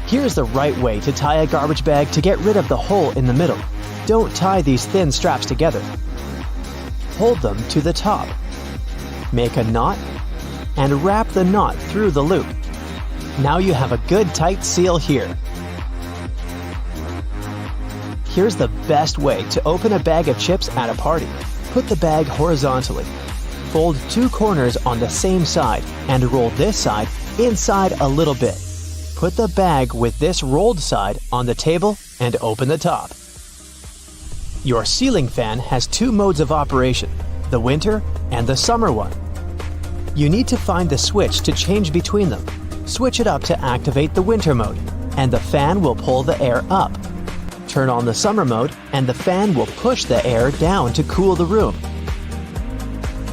Here's the right way to tie a garbage bag to get rid of the hole in the middle. Don't tie these thin straps together. Hold them to the top. Make a knot and wrap the knot through the loop. Now you have a good tight seal here. Here's the best way to open a bag of chips at a party. Put the bag horizontally. Fold two corners on the same side and roll this side inside a little bit. Put the bag with this rolled side on the table and open the top. Your ceiling fan has two modes of operation, the winter and the summer one. You need to find the switch to change between them. Switch it up to activate the winter mode, and the fan will pull the air up. Turn on the summer mode, and the fan will push the air down to cool the room.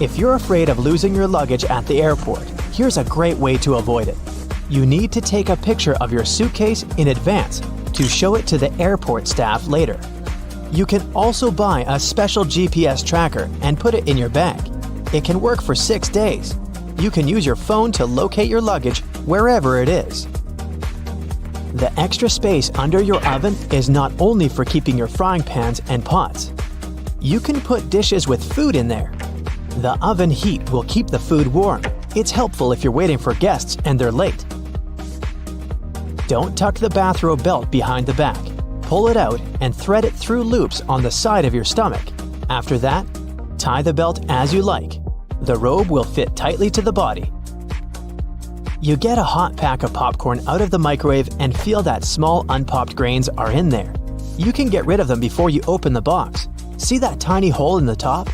If you're afraid of losing your luggage at the airport, here's a great way to avoid it. You need to take a picture of your suitcase in advance to show it to the airport staff later. You can also buy a special GPS tracker and put it in your bag. It can work for 6 days. You can use your phone to locate your luggage wherever it is. The extra space under your oven is not only for keeping your frying pans and pots. You can put dishes with food in there. The oven heat will keep the food warm. It's helpful if you're waiting for guests and they're late. Don't tuck the bathrobe belt behind the back. Pull it out and thread it through loops on the side of your stomach. After that, tie the belt as you like. The robe will fit tightly to the body. You get a hot pack of popcorn out of the microwave and feel that small unpopped grains are in there. You can get rid of them before you open the box. See that tiny hole in the top?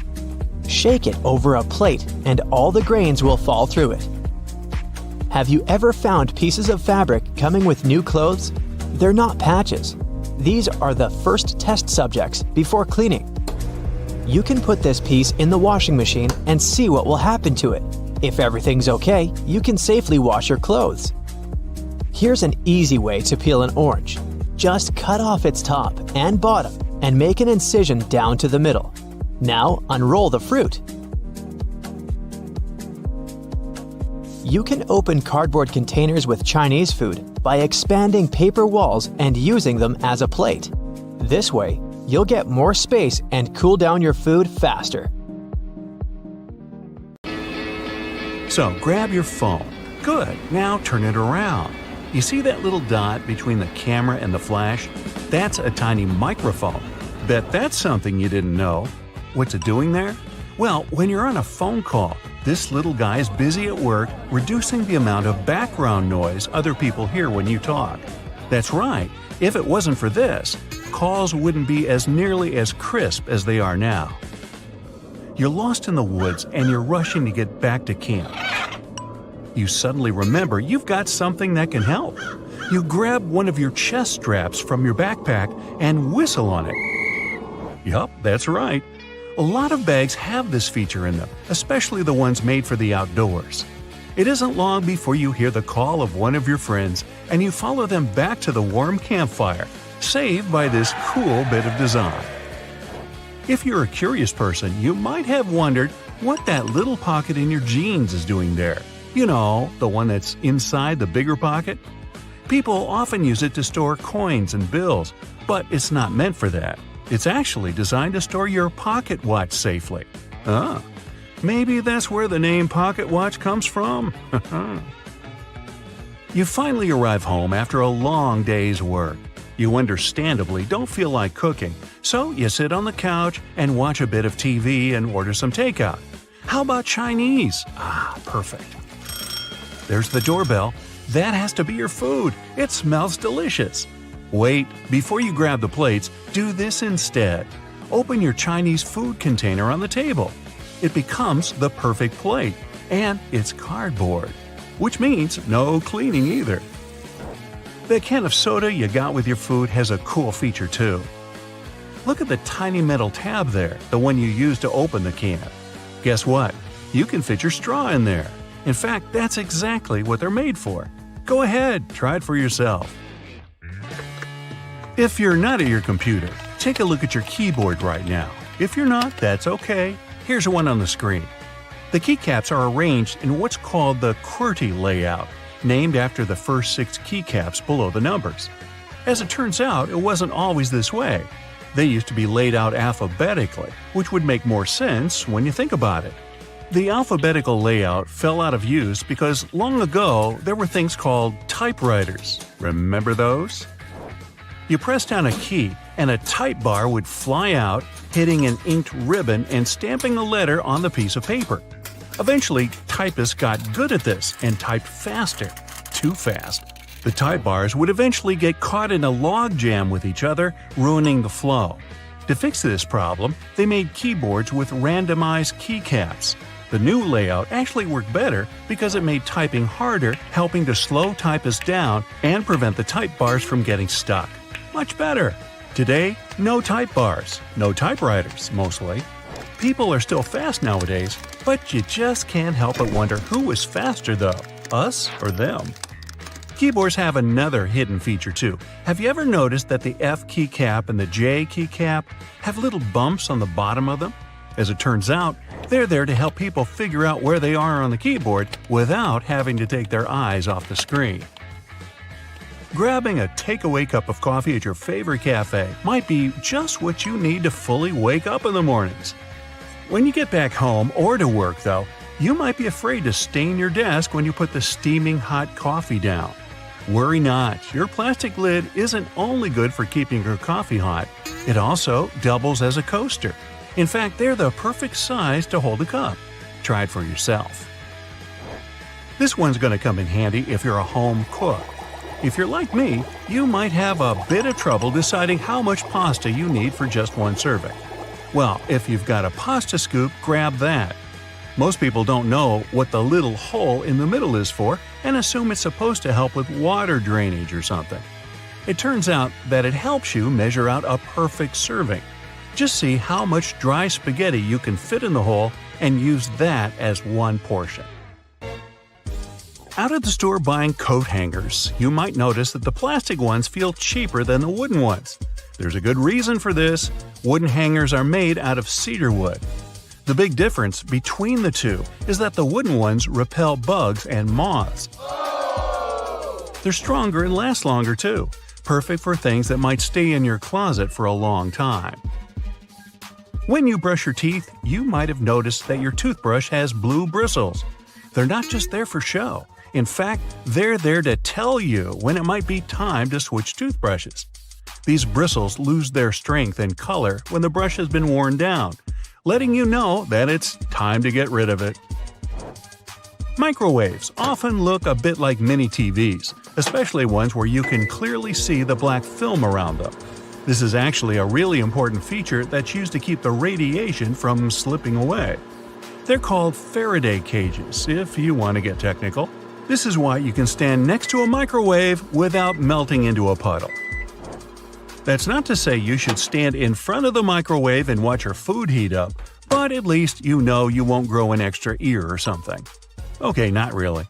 Shake it over a plate and all the grains will fall through it. Have you ever found pieces of fabric coming with new clothes? They're not patches. These are the first test subjects before cleaning. You can put this piece in the washing machine and see what will happen to it. If everything's okay, you can safely wash your clothes. Here's an easy way to peel an orange. Just cut off its top and bottom and make an incision down to the middle. Now unroll the fruit. You can open cardboard containers with Chinese food by expanding paper walls and using them as a plate. This way, you'll get more space and cool down your food faster. So grab your phone. Good, now turn it around. You see that little dot between the camera and the flash? That's a tiny microphone. Bet that's something you didn't know. What's it doing there? Well, when you're on a phone call, this little guy is busy at work reducing the amount of background noise other people hear when you talk. That's right, if it wasn't for this, calls wouldn't be as nearly as crisp as they are now. You're lost in the woods and you're rushing to get back to camp. You suddenly remember you've got something that can help. You grab one of your chest straps from your backpack and whistle on it. Yup, that's right. A lot of bags have this feature in them, especially the ones made for the outdoors. It isn't long before you hear the call of one of your friends and you follow them back to the warm campfire, saved by this cool bit of design. If you're a curious person, you might have wondered what that little pocket in your jeans is doing there. You know, the one that's inside the bigger pocket? People often use it to store coins and bills, but it's not meant for that. It's actually designed to store your pocket watch safely. Maybe that's where the name pocket watch comes from? You finally arrive home after a long day's work. You understandably don't feel like cooking, so you sit on the couch and watch a bit of TV and order some takeout. How about Chinese? Perfect. There's the doorbell. That has to be your food. It smells delicious. Wait, before you grab the plates, do this instead. Open your Chinese food container on the table. It becomes the perfect plate, and it's cardboard, which means no cleaning either. The can of soda you got with your food has a cool feature too. Look at the tiny metal tab there, the one you use to open the can. Guess what? You can fit your straw in there. In fact, that's exactly what they're made for. Go ahead, try it for yourself. If you're not at your computer, take a look at your keyboard right now. If you're not, that's okay. Here's one on the screen. The keycaps are arranged in what's called the QWERTY layout, named after the first 6 keycaps below the numbers. As it turns out, it wasn't always this way. They used to be laid out alphabetically, which would make more sense when you think about it. The alphabetical layout fell out of use because long ago there were things called typewriters. Remember those? You press down a key and a type bar would fly out, hitting an inked ribbon and stamping a letter on the piece of paper. Eventually, typists got good at this and typed faster. Too fast. The type bars would eventually get caught in a log jam with each other, ruining the flow. To fix this problem, they made keyboards with randomized keycaps. The new layout actually worked better because it made typing harder, helping to slow typists down and prevent the type bars from getting stuck. Much better. Today, no type bars, no typewriters, mostly. People are still fast nowadays, but you just can't help but wonder who is faster though, us or them. Keyboards have another hidden feature too. Have you ever noticed that the F keycap and the J keycap have little bumps on the bottom of them? As it turns out, they're there to help people figure out where they are on the keyboard without having to take their eyes off the screen. Grabbing a takeaway cup of coffee at your favorite cafe might be just what you need to fully wake up in the mornings. When you get back home or to work, though, you might be afraid to stain your desk when you put the steaming hot coffee down. Worry not, your plastic lid isn't only good for keeping your coffee hot, it also doubles as a coaster. In fact, they're the perfect size to hold a cup. Try it for yourself. This one's going to come in handy if you're a home cook. If you're like me, you might have a bit of trouble deciding how much pasta you need for just one serving. Well, if you've got a pasta scoop, grab that. Most people don't know what the little hole in the middle is for and assume it's supposed to help with water drainage or something. It turns out that it helps you measure out a perfect serving. Just see how much dry spaghetti you can fit in the hole and use that as one portion. Out at the store buying coat hangers, you might notice that the plastic ones feel cheaper than the wooden ones. There's a good reason for this. Wooden hangers are made out of cedar wood. The big difference between the two is that the wooden ones repel bugs and moths. They're stronger and last longer too, perfect for things that might stay in your closet for a long time. When you brush your teeth, you might have noticed that your toothbrush has blue bristles. They're not just there for show. In fact, they're there to tell you when it might be time to switch toothbrushes. These bristles lose their strength and color when the brush has been worn down, letting you know that it's time to get rid of it. Microwaves often look a bit like mini TVs, especially ones where you can clearly see the black film around them. This is actually a really important feature that's used to keep the radiation from slipping away. They're called Faraday cages, if you want to get technical. This is why you can stand next to a microwave without melting into a puddle. That's not to say you should stand in front of the microwave and watch your food heat up, but at least you know you won't grow an extra ear or something. Okay, not really.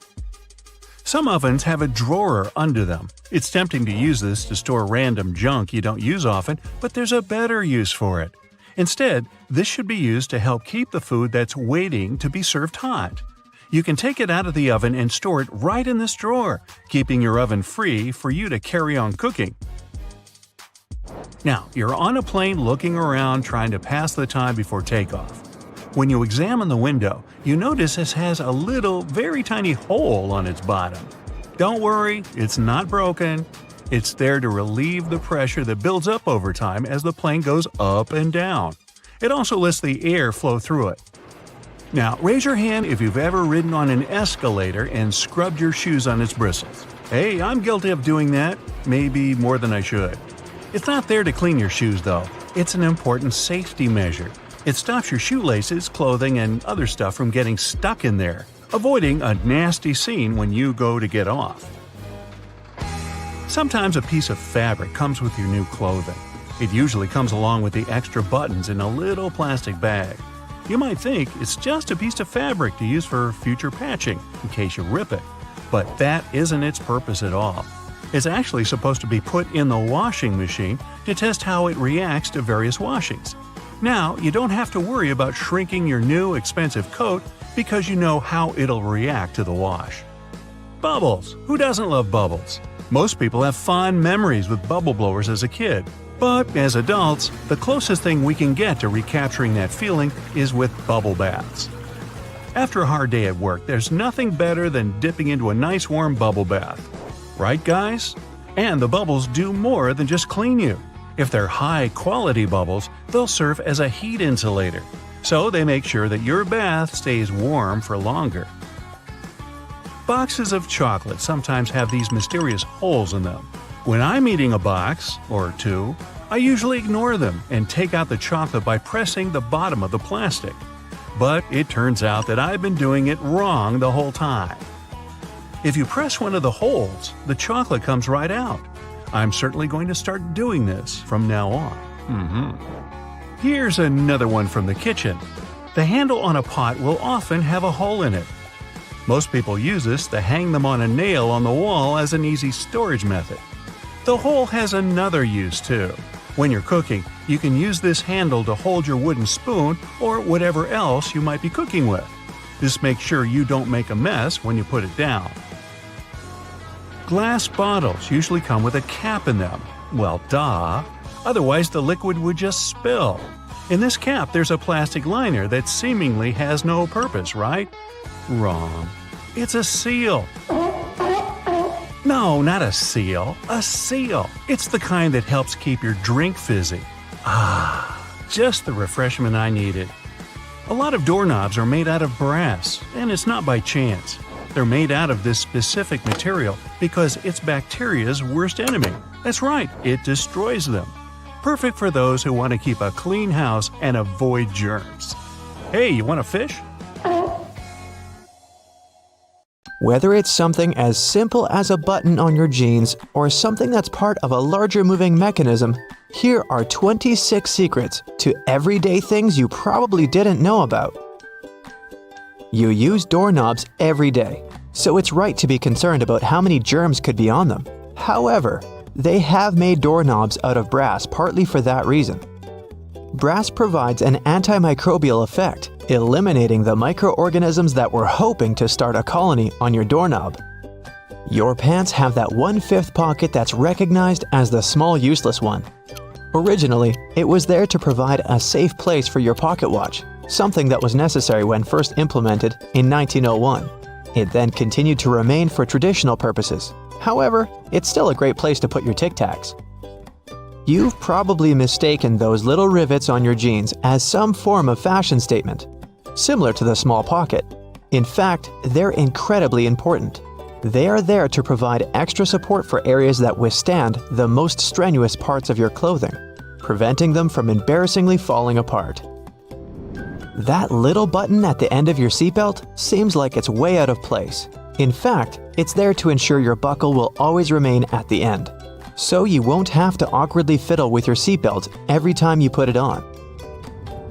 Some ovens have a drawer under them. It's tempting to use this to store random junk you don't use often, but there's a better use for it. Instead, this should be used to help keep the food that's waiting to be served hot. You can take it out of the oven and store it right in this drawer, keeping your oven free for you to carry on cooking. Now, you're on a plane looking around trying to pass the time before takeoff. When you examine the window, you notice this has a little, very tiny hole on its bottom. Don't worry, it's not broken. It's there to relieve the pressure that builds up over time as the plane goes up and down. It also lets the air flow through it. Now, raise your hand if you've ever ridden on an escalator and scrubbed your shoes on its bristles. Hey, I'm guilty of doing that, maybe more than I should. It's not there to clean your shoes, though. It's an important safety measure. It stops your shoelaces, clothing, and other stuff from getting stuck in there, avoiding a nasty scene when you go to get off. Sometimes a piece of fabric comes with your new clothing. It usually comes along with the extra buttons in a little plastic bag. You might think it's just a piece of fabric to use for future patching, in case you rip it. But that isn't its purpose at all. It's actually supposed to be put in the washing machine to test how it reacts to various washings. Now, you don't have to worry about shrinking your new expensive coat because you know how it'll react to the wash. Bubbles! Who doesn't love bubbles? Most people have fond memories with bubble blowers as a kid. But as adults, the closest thing we can get to recapturing that feeling is with bubble baths. After a hard day at work, there's nothing better than dipping into a nice warm bubble bath. Right, guys? And the bubbles do more than just clean you. If they're high-quality bubbles, they'll serve as a heat insulator. So they make sure that your bath stays warm for longer. Boxes of chocolate sometimes have these mysterious holes in them. When I'm eating a box, or two, I usually ignore them and take out the chocolate by pressing the bottom of the plastic. But it turns out that I've been doing it wrong the whole time. If you press one of the holes, the chocolate comes right out. I'm certainly going to start doing this from now on. Here's another one from the kitchen. The handle on a pot will often have a hole in it. Most people use this to hang them on a nail on the wall as an easy storage method. The hole has another use too. When you're cooking, you can use this handle to hold your wooden spoon or whatever else you might be cooking with. This makes sure you don't make a mess when you put it down. Glass bottles usually come with a cap in them. Well, duh. Otherwise, the liquid would just spill. In this cap, there's a plastic liner that seemingly has no purpose, right? Wrong. It's a seal. No, not a seal. A seal. It's the kind that helps keep your drink fizzy. Just the refreshment I needed. A lot of doorknobs are made out of brass, and it's not by chance. They're made out of this specific material because it's bacteria's worst enemy. That's right, it destroys them. Perfect for those who want to keep a clean house and avoid germs. Hey, you want a fish? Whether it's something as simple as a button on your jeans or something that's part of a larger moving mechanism, here are 26 secrets to everyday things you probably didn't know about. You use doorknobs every day, so it's right to be concerned about how many germs could be on them. However, they have made doorknobs out of brass partly for that reason. Brass provides an antimicrobial effect, eliminating the microorganisms that were hoping to start a colony on your doorknob. Your pants have that 1/5 pocket that's recognized as the small useless one. Originally, it was there to provide a safe place for your pocket watch, something that was necessary when first implemented in 1901. It then continued to remain for traditional purposes. However, it's still a great place to put your Tic Tacs. You've probably mistaken those little rivets on your jeans as some form of fashion statement, similar to the small pocket. In fact, they're incredibly important. They are there to provide extra support for areas that withstand the most strenuous parts of your clothing, preventing them from embarrassingly falling apart. That little button at the end of your seatbelt seems like it's way out of place. In fact, it's there to ensure your buckle will always remain at the end, so you won't have to awkwardly fiddle with your seatbelt every time you put it on.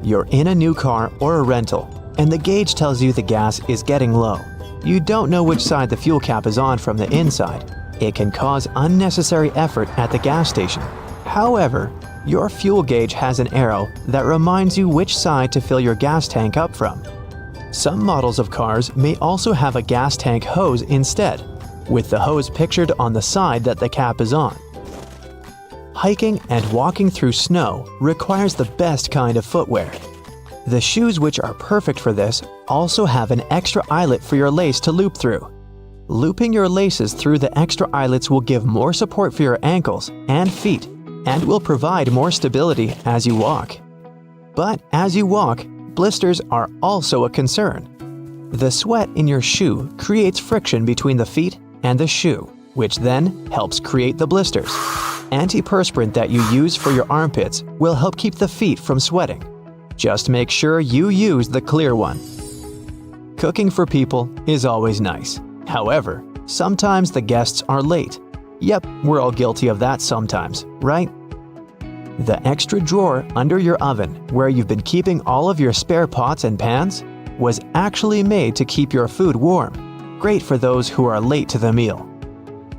You're in a new car or a rental, and the gauge tells you the gas is getting low. You don't know which side the fuel cap is on from the inside. It can cause unnecessary effort at the gas station. However, your fuel gauge has an arrow that reminds you which side to fill your gas tank up from. Some models of cars may also have a gas tank hose instead, with the hose pictured on the side that the cap is on. Hiking and walking through snow requires the best kind of footwear. The shoes which are perfect for this also have an extra eyelet for your lace to loop through. Looping your laces through the extra eyelets will give more support for your ankles and feet and will provide more stability as you walk. But as you walk, blisters are also a concern. The sweat in your shoe creates friction between the feet and the shoe, which then helps create the blisters. Antiperspirant that you use for your armpits will help keep the feet from sweating. Just make sure you use the clear one. Cooking for people is always nice. However, sometimes the guests are late. Yep, we're all guilty of that sometimes, right? The extra drawer under your oven, where you've been keeping all of your spare pots and pans, was actually made to keep your food warm. Great for those who are late to the meal.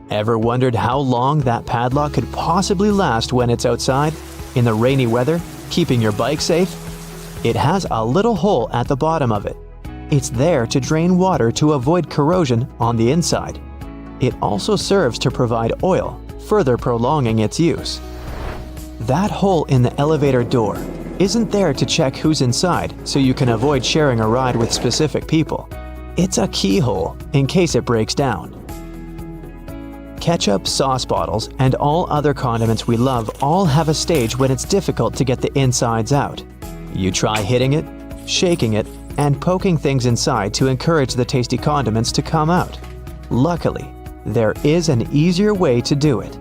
Ever wondered how long that padlock could possibly last when it's outside, in the rainy weather, keeping your bike safe? It has a little hole at the bottom of it. It's there to drain water to avoid corrosion on the inside. It also serves to provide oil, further prolonging its use. That hole in the elevator door isn't there to check who's inside so you can avoid sharing a ride with specific people. It's a keyhole in case it breaks down. Ketchup, sauce bottles, and all other condiments we love all have a stage when it's difficult to get the insides out. You try hitting it, shaking it, and poking things inside to encourage the tasty condiments to come out. Luckily, there is an easier way to do it.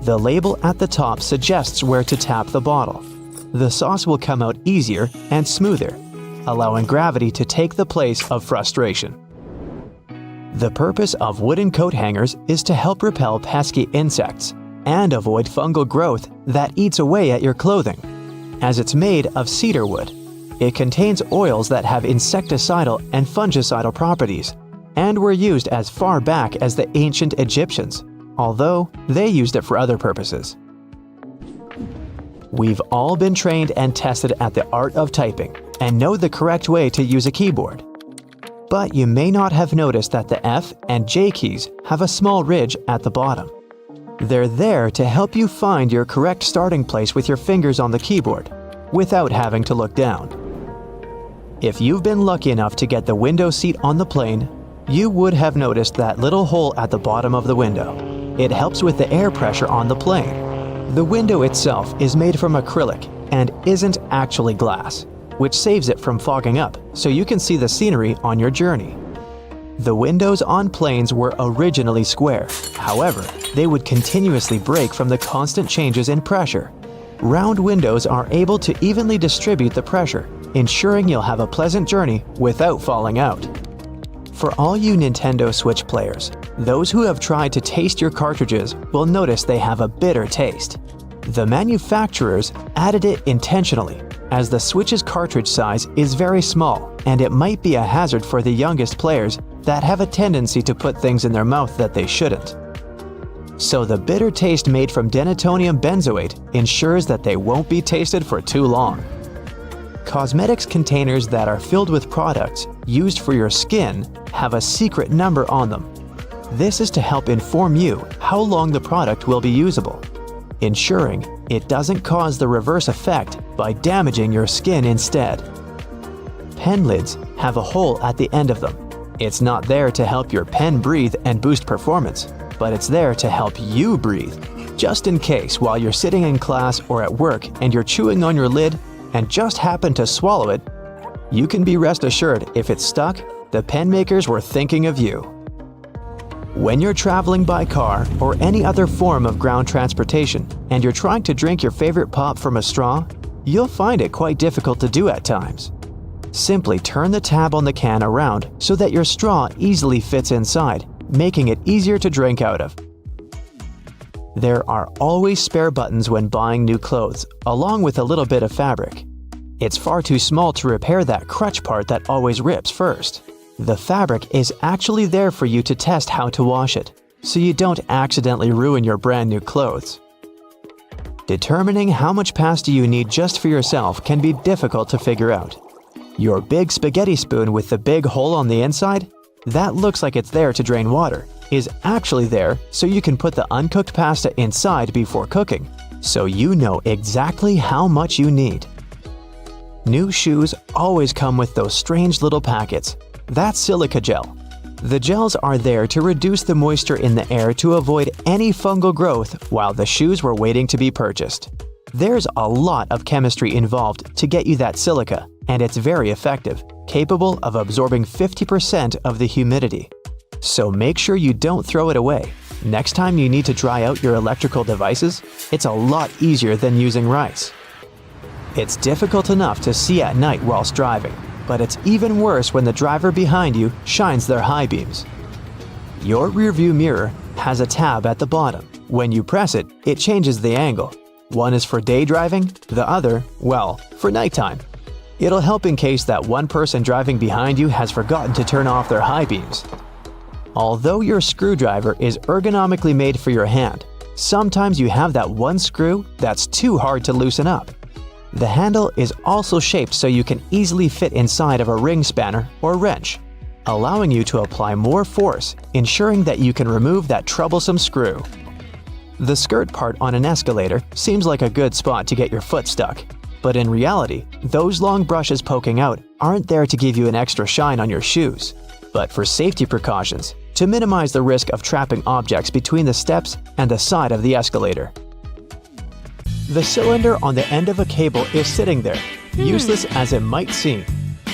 The label at the top suggests where to tap the bottle. The sauce will come out easier and smoother, allowing gravity to take the place of frustration. The purpose of wooden coat hangers is to help repel pesky insects and avoid fungal growth that eats away at your clothing. As it's made of cedar wood, it contains oils that have insecticidal and fungicidal properties and were used as far back as the ancient Egyptians, although they used it for other purposes. We've all been trained and tested at the art of typing and know the correct way to use a keyboard. But you may not have noticed that the F and J keys have a small ridge at the bottom. They're there to help you find your correct starting place with your fingers on the keyboard, without having to look down. If you've been lucky enough to get the window seat on the plane, you would have noticed that little hole at the bottom of the window. It helps with the air pressure on the plane. The window itself is made from acrylic and isn't actually glass, which saves it from fogging up so you can see the scenery on your journey. The windows on planes were originally square. However, they would continuously break from the constant changes in pressure. Round windows are able to evenly distribute the pressure, ensuring you'll have a pleasant journey without falling out. For all you Nintendo Switch players, those who have tried to taste your cartridges will notice they have a bitter taste. The manufacturers added it intentionally, as the Switch's cartridge size is very small and it might be a hazard for the youngest players that have a tendency to put things in their mouth that they shouldn't. So the bitter taste made from denatonium benzoate ensures that they won't be tasted for too long. Cosmetics containers that are filled with products used for your skin have a secret number on them. This is to help inform you how long the product will be usable, ensuring it doesn't cause the reverse effect by damaging your skin instead. Pen lids have a hole at the end of them. It's not there to help your pen breathe and boost performance, but it's there to help you breathe, just in case while you're sitting in class or at work and you're chewing on your lid and just happen to swallow it. You can be rest assured if it's stuck, the pen makers were thinking of you. When you're traveling by car or any other form of ground transportation and you're trying to drink your favorite pop from a straw, you'll find it quite difficult to do at times. Simply turn the tab on the can around so that your straw easily fits inside, making it easier to drink out of. There are always spare buttons when buying new clothes, along with a little bit of fabric. It's far too small to repair that crutch part that always rips first. The fabric is actually there for you to test how to wash it, so you don't accidentally ruin your brand new clothes. Determining how much pasta you need just for yourself can be difficult to figure out. Your big spaghetti spoon with the big hole on the inside, that looks like it's there to drain water, is actually there so you can put the uncooked pasta inside before cooking, so you know exactly how much you need. New shoes always come with those strange little packets. That's silica gel. The gels are there to reduce the moisture in the air to avoid any fungal growth while the shoes were waiting to be purchased. There's a lot of chemistry involved to get you that silica, and it's very effective, capable of absorbing 50% of the humidity. So make sure you don't throw it away. Next time you need to dry out your electrical devices, it's a lot easier than using rice. It's difficult enough to see at night whilst driving, but it's even worse when the driver behind you shines their high beams. Your rearview mirror has a tab at the bottom. When you press it, it changes the angle. One is for day driving, the other, well, for nighttime. It'll help in case that one person driving behind you has forgotten to turn off their high beams. Although your screwdriver is ergonomically made for your hand, sometimes you have that one screw that's too hard to loosen up. The handle is also shaped so you can easily fit inside of a ring spanner or wrench, allowing you to apply more force, ensuring that you can remove that troublesome screw. The skirt part on an escalator seems like a good spot to get your foot stuck, but in reality, those long brushes poking out aren't there to give you an extra shine on your shoes, but for safety precautions, to minimize the risk of trapping objects between the steps and the side of the escalator. The cylinder on the end of a cable is sitting there, useless as it might seem.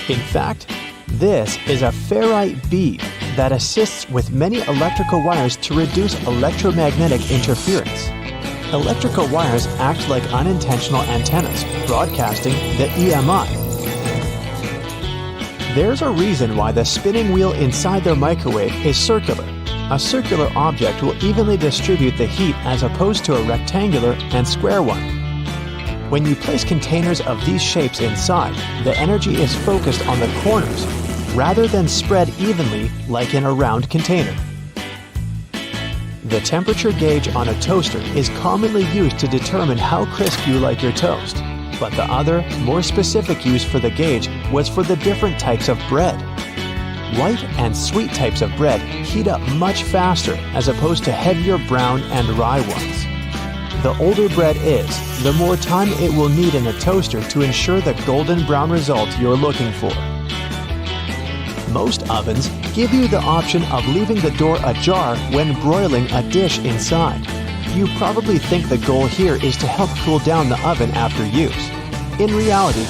In fact, this is a ferrite bead that assists with many electrical wires to reduce electromagnetic interference. Electrical wires act like unintentional antennas, broadcasting the EMI. There's a reason why the spinning wheel inside their microwave is circular. A circular object will evenly distribute the heat as opposed to a rectangular and square one. When you place containers of these shapes inside, the energy is focused on the corners rather than spread evenly like in a round container. The temperature gauge on a toaster is commonly used to determine how crisp you like your toast, but the other, more specific use for the gauge was for the different types of bread. White and sweet types of bread heat up much faster as opposed to heavier brown and rye ones. The older bread is, the more time it will need in the toaster to ensure the golden brown result you're looking for. Most ovens give you the option of leaving the door ajar when broiling a dish inside. You probably think the goal here is to help cool down the oven after use. In reality,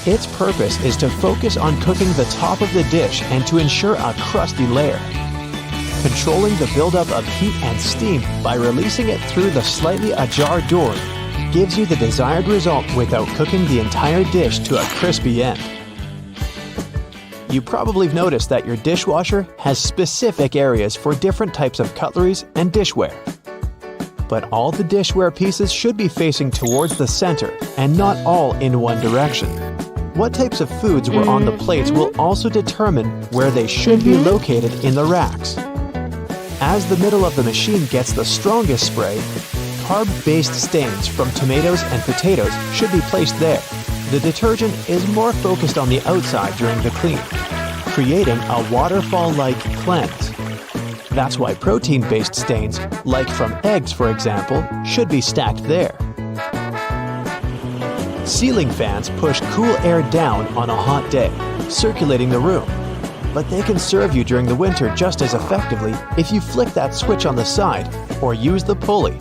its purpose is to focus on cooking the top of the dish and to ensure a crusty layer. Controlling the buildup of heat and steam by releasing it through the slightly ajar door gives you the desired result without cooking the entire dish to a crispy end. You probably have noticed that your dishwasher has specific areas for different types of cutleries and dishware. But all the dishware pieces should be facing towards the center and not all in one direction. What types of foods were on the plates will also determine where they should be located in the racks. As the middle of the machine gets the strongest spray, carb-based stains from tomatoes and potatoes should be placed there. The detergent is more focused on the outside during the clean, creating a waterfall-like cleanse. That's why protein-based stains, like from eggs for example, should be stacked there. Ceiling fans push cool air down on a hot day, circulating the room. But they can serve you during the winter just as effectively if you flick that switch on the side or use the pulley.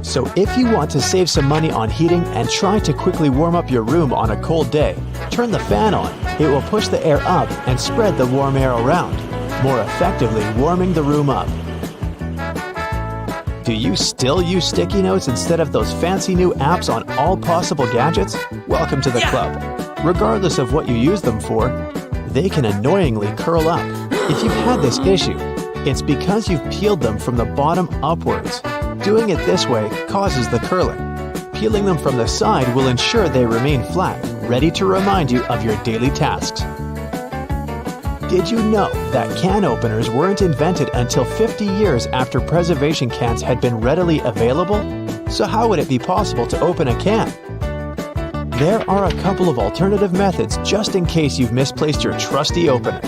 So if you want to save some money on heating and try to quickly warm up your room on a cold day, turn the fan on. It will push the air up and spread the warm air around, more effectively warming the room up. Do you still use sticky notes instead of those fancy new apps on all possible gadgets? Welcome to the club. Regardless of what you use them for, they can annoyingly curl up. If you've had this issue, it's because you've peeled them from the bottom upwards. Doing it this way causes the curling. Peeling them from the side will ensure they remain flat, ready to remind you of your daily tasks. Did you know that can openers weren't invented until 50 years after preservation cans had been readily available? So how would it be possible to open a can? There are a couple of alternative methods just in case you've misplaced your trusty opener.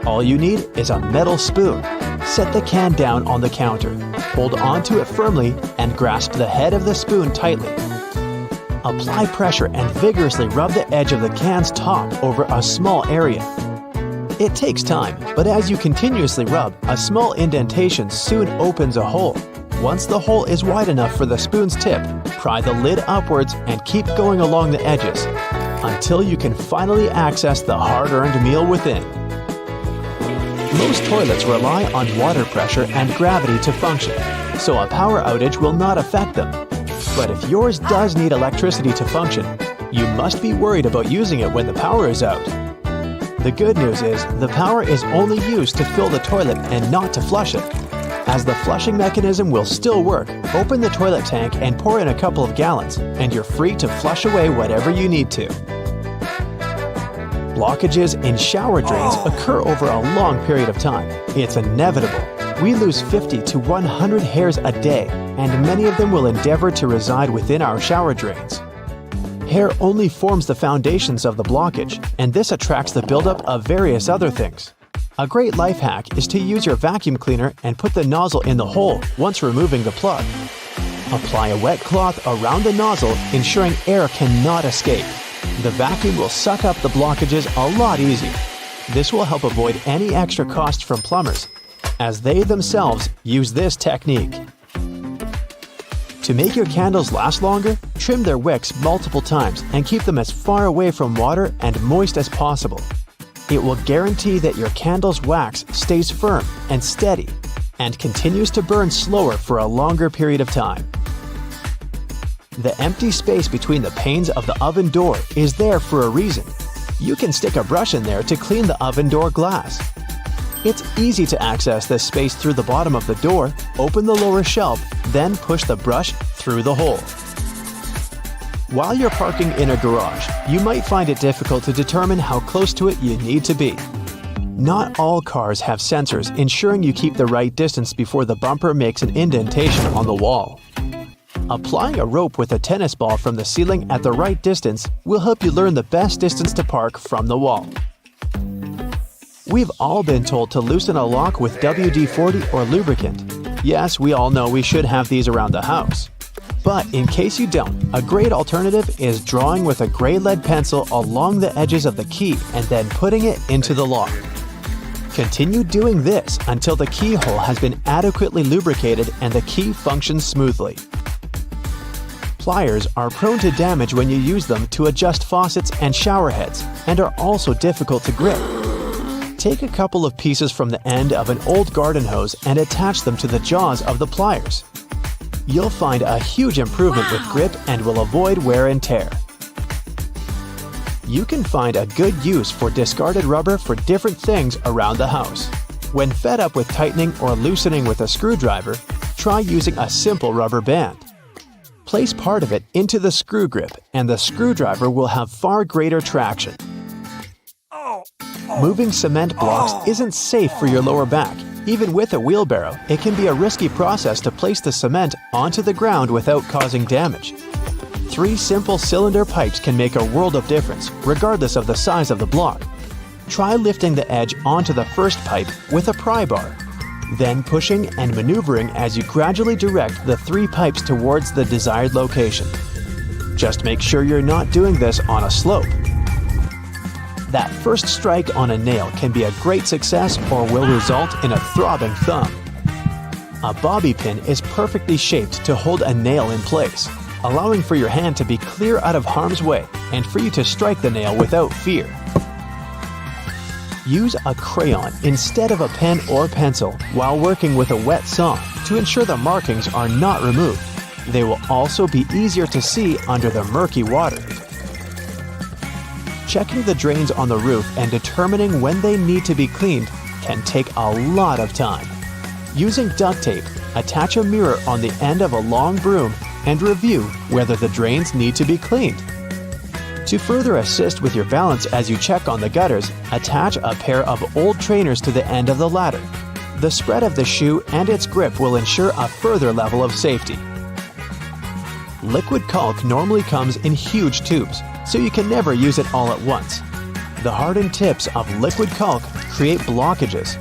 All you need is a metal spoon. Set the can down on the counter, hold onto it firmly, and grasp the head of the spoon tightly. Apply pressure and vigorously rub the edge of the can's top over a small area. It takes time, but as you continuously rub, a small indentation soon opens a hole. Once the hole is wide enough for the spoon's tip, pry the lid upwards and keep going along the edges until you can finally access the hard-earned meal within. Most toilets rely on water pressure and gravity to function, so a power outage will not affect them. But if yours does need electricity to function, you must be worried about using it when the power is out. The good news is the power is only used to fill the toilet and not to flush it. As the flushing mechanism will still work, open the toilet tank and pour in a couple of gallons, and you're free to flush away whatever you need to. Blockages in shower drains occur over a long period of time. It's inevitable. We lose 50 to 100 hairs a day, and many of them will endeavor to reside within our shower drains. Hair only forms the foundations of the blockage, and this attracts the buildup of various other things. A great life hack is to use your vacuum cleaner and put the nozzle in the hole once removing the plug. Apply a wet cloth around the nozzle, ensuring air cannot escape. The vacuum will suck up the blockages a lot easier. This will help avoid any extra cost from plumbers, as they themselves use this technique. To make your candles last longer, trim their wicks multiple times and keep them as far away from water and moist as possible. It will guarantee that your candle's wax stays firm and steady and continues to burn slower for a longer period of time. The empty space between the panes of the oven door is there for a reason. You can stick a brush in there to clean the oven door glass. It's easy to access this space through the bottom of the door, open the lower shelf, then push the brush through the hole. While you're parking in a garage, you might find it difficult to determine how close to it you need to be. Not all cars have sensors ensuring you keep the right distance before the bumper makes an indentation on the wall. Applying a rope with a tennis ball from the ceiling at the right distance will help you learn the best distance to park from the wall. We've all been told to loosen a lock with WD-40 or lubricant. Yes, we all know we should have these around the house. But in case you don't, a great alternative is drawing with a gray lead pencil along the edges of the key and then putting it into the lock. Continue doing this until the keyhole has been adequately lubricated and the key functions smoothly. Pliers are prone to damage when you use them to adjust faucets and shower heads and are also difficult to grip. Take a couple of pieces from the end of an old garden hose and attach them to the jaws of the pliers. You'll find a huge improvement with grip and will avoid wear and tear. You can find a good use for discarded rubber for different things around the house. When fed up with tightening or loosening with a screwdriver, try using a simple rubber band. Place part of it into the screw grip and the screwdriver will have far greater traction. Moving cement blocks isn't safe for your lower back. Even with a wheelbarrow, it can be a risky process to place the cement onto the ground without causing damage. 3 simple cylinder pipes can make a world of difference, regardless of the size of the block. Try lifting the edge onto the first pipe with a pry bar, then pushing and maneuvering as you gradually direct the 3 pipes towards the desired location. Just make sure you're not doing this on a slope. That first strike on a nail can be a great success or will result in a throbbing thumb. A bobby pin is perfectly shaped to hold a nail in place, allowing for your hand to be clear out of harm's way and for you to strike the nail without fear. Use a crayon instead of a pen or pencil while working with a wet saw to ensure the markings are not removed. They will also be easier to see under the murky water. Checking the drains on the roof and determining when they need to be cleaned can take a lot of time. Using duct tape, attach a mirror on the end of a long broom and review whether the drains need to be cleaned. To further assist with your balance as you check on the gutters, attach a pair of old trainers to the end of the ladder. The spread of the shoe and its grip will ensure a further level of safety. Liquid caulk normally comes in huge tubes, so you can never use it all at once. The hardened tips of liquid caulk create blockages.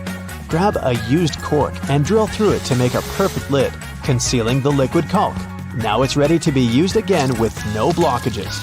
Grab a used cork and drill through it to make a perfect lid, concealing the liquid caulk. Now it's ready to be used again with no blockages.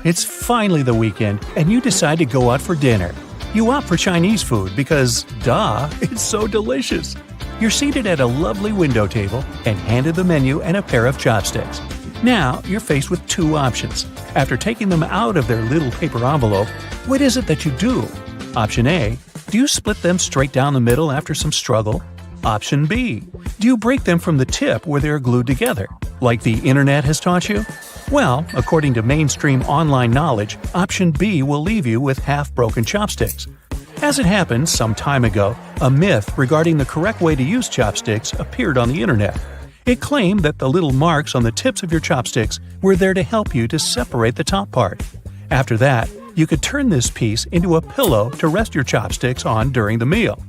It's finally the weekend, and you decide to go out for dinner. You opt for Chinese food because, duh, it's so delicious. You're seated at a lovely window table and handed the menu and a pair of chopsticks. Now you're faced with two options. After taking them out of their little paper envelope, what is it that you do? Option A. Do you split them straight down the middle after some struggle? Option B. Do you break them from the tip where they're glued together, like the internet has taught you? Well, according to mainstream online knowledge, option B will leave you with half-broken chopsticks. As it happened some time ago, a myth regarding the correct way to use chopsticks appeared on the internet. It claimed that the little marks on the tips of your chopsticks were there to help you to separate the top part. After that, you could turn this piece into a pillow to rest your chopsticks on during the meal.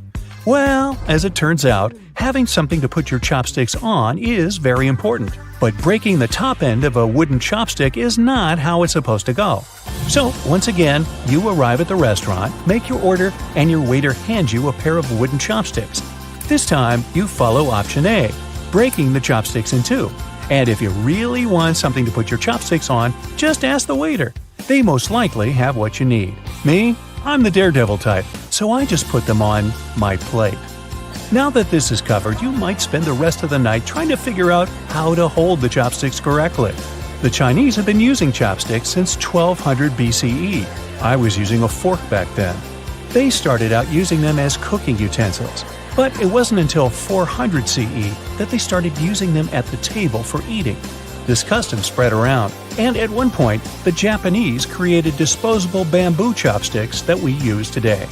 Well, as it turns out, having something to put your chopsticks on is very important. But breaking the top end of a wooden chopstick is not how it's supposed to go. So, once again, you arrive at the restaurant, make your order, and your waiter hands you a pair of wooden chopsticks. This time, you follow option A, breaking the chopsticks in two. And if you really want something to put your chopsticks on, just ask the waiter. They most likely have what you need. Me? I'm the daredevil type, so I just put them on my plate. Now that this is covered, you might spend the rest of the night trying to figure out how to hold the chopsticks correctly. The Chinese have been using chopsticks since 1200 BCE. I was using a fork back then. They started out using them as cooking utensils, but it wasn't until 400 CE that they started using them at the table for eating. This custom spread around, and at one point, the Japanese created disposable bamboo chopsticks that we use today.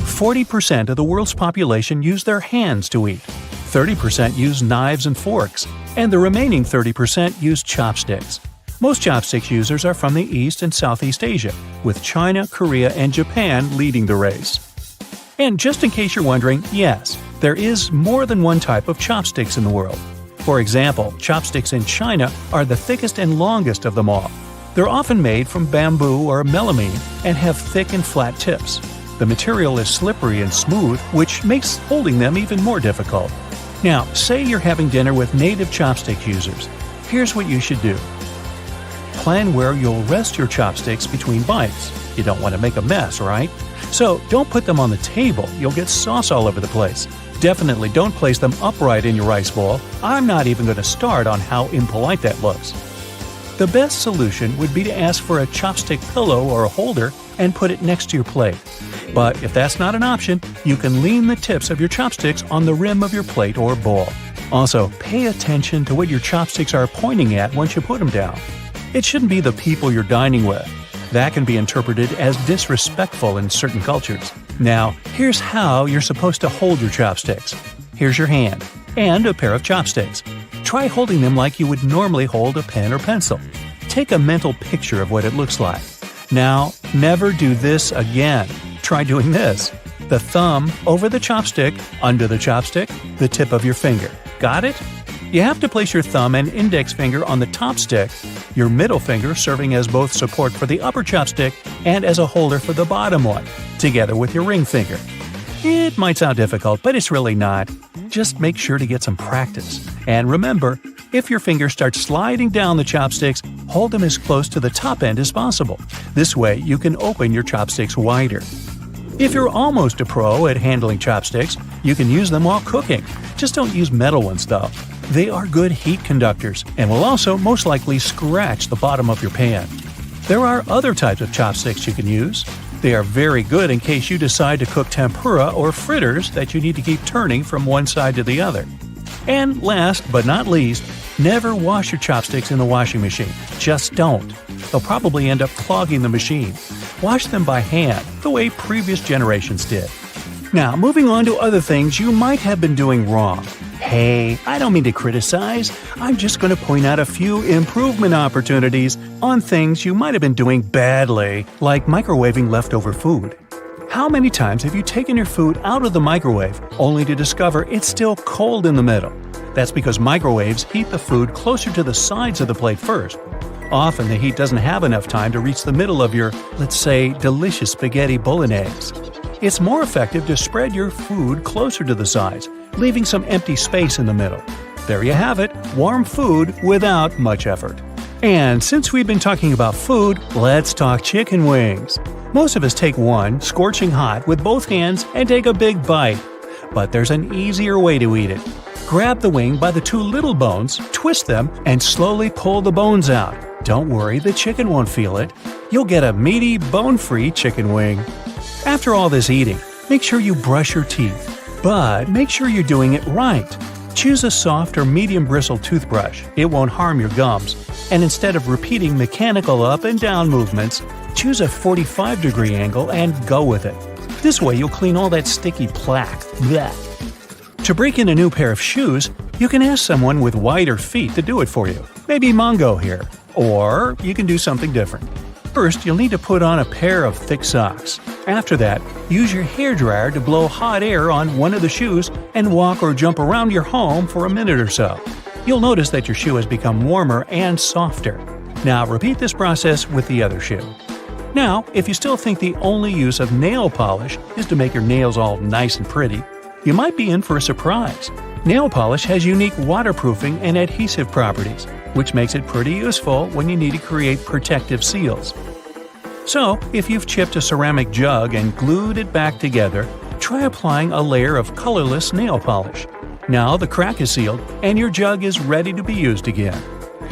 40% of the world's population use their hands to eat, 30% use knives and forks, and the remaining 30% use chopsticks. Most chopsticks users are from the East and Southeast Asia, with China, Korea, and Japan leading the race. And just in case you're wondering, yes, there is more than one type of chopsticks in the world. For example, chopsticks in China are the thickest and longest of them all. They're often made from bamboo or melamine and have thick and flat tips. The material is slippery and smooth, which makes holding them even more difficult. Now, say you're having dinner with native chopstick users. Here's what you should do. Plan where you'll rest your chopsticks between bites. You don't want to make a mess, right? So don't put them on the table. You'll get sauce all over the place. Definitely don't place them upright in your rice bowl. I'm not even going to start on how impolite that looks. The best solution would be to ask for a chopstick pillow or a holder and put it next to your plate. But if that's not an option, you can lean the tips of your chopsticks on the rim of your plate or bowl. Also, pay attention to what your chopsticks are pointing at once you put them down. It shouldn't be the people you're dining with. That can be interpreted as disrespectful in certain cultures. Now, here's how you're supposed to hold your chopsticks. Here's your hand and a pair of chopsticks. Try holding them like you would normally hold a pen or pencil. Take a mental picture of what it looks like. Now, never do this again. Try doing this. The thumb over the chopstick, under the chopstick, the tip of your finger. Got it? You have to place your thumb and index finger on the top stick, your middle finger serving as both support for the upper chopstick and as a holder for the bottom one, together with your ring finger. It might sound difficult, but it's really not. Just make sure to get some practice. And remember, if your finger starts sliding down the chopsticks, hold them as close to the top end as possible. This way, you can open your chopsticks wider. If you're almost a pro at handling chopsticks, you can use them while cooking. Just don't use metal ones, though. They are good heat conductors and will also most likely scratch the bottom of your pan. There are other types of chopsticks you can use. They are very good in case you decide to cook tempura or fritters that you need to keep turning from one side to the other. And last but not least, never wash your chopsticks in the washing machine. Just don't. They'll probably end up clogging the machine. Wash them by hand, the way previous generations did. Now, moving on to other things you might have been doing wrong. Hey, I don't mean to criticize. I'm just going to point out a few improvement opportunities on things you might have been doing badly, like microwaving leftover food. How many times have you taken your food out of the microwave only to discover it's still cold in the middle? That's because microwaves heat the food closer to the sides of the plate first. Often the heat doesn't have enough time to reach the middle of your, let's say, delicious spaghetti bolognese. It's more effective to spread your food closer to the sides, leaving some empty space in the middle. There you have it, warm food without much effort. And since we've been talking about food, let's talk chicken wings. Most of us take one, scorching hot, with both hands and take a big bite. But there's an easier way to eat it. Grab the wing by the two little bones, twist them, and slowly pull the bones out. Don't worry, the chicken won't feel it. You'll get a meaty, bone-free chicken wing. After all this eating, make sure you brush your teeth. But make sure you're doing it right. Choose a soft or medium bristle toothbrush. It won't harm your gums. And instead of repeating mechanical up and down movements, choose a 45-degree angle and go with it. This way you'll clean all that sticky plaque. Blech. To break in a new pair of shoes, you can ask someone with wider feet to do it for you. Maybe Mongo here. Or you can do something different. First, you'll need to put on a pair of thick socks. After that, use your hairdryer to blow hot air on one of the shoes and walk or jump around your home for a minute or so. You'll notice that your shoe has become warmer and softer. Now repeat this process with the other shoe. Now, if you still think the only use of nail polish is to make your nails all nice and pretty, you might be in for a surprise. Nail polish has unique waterproofing and adhesive properties, which makes it pretty useful when you need to create protective seals. So, if you've chipped a ceramic jug and glued it back together, try applying a layer of colorless nail polish. Now the crack is sealed and your jug is ready to be used again.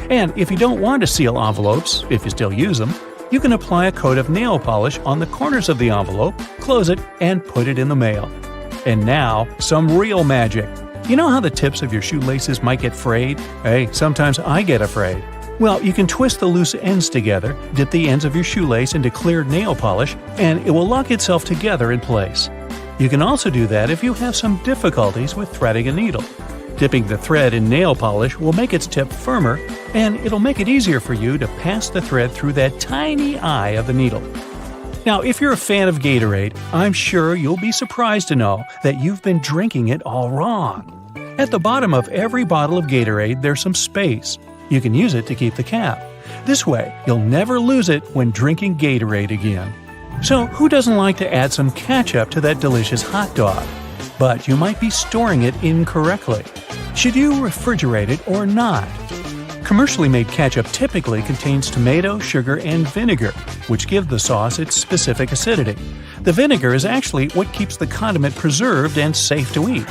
And if you don't want to seal envelopes, if you still use them, you can apply a coat of nail polish on the corners of the envelope, close it, and put it in the mail. And now, some real magic. You know how the tips of your shoelaces might get frayed? Hey, sometimes I get afraid. Well, you can twist the loose ends together, dip the ends of your shoelace into clear nail polish, and it will lock itself together in place. You can also do that if you have some difficulties with threading a needle. Dipping the thread in nail polish will make its tip firmer, and it'll make it easier for you to pass the thread through that tiny eye of the needle. Now, if you're a fan of Gatorade, I'm sure you'll be surprised to know that you've been drinking it all wrong. At the bottom of every bottle of Gatorade, there's some space. You can use it to keep the cap. This way, you'll never lose it when drinking Gatorade again. So, who doesn't like to add some ketchup to that delicious hot dog? But you might be storing it incorrectly. Should you refrigerate it or not? Commercially made ketchup typically contains tomato, sugar, and vinegar, which give the sauce its specific acidity. The vinegar is actually what keeps the condiment preserved and safe to eat.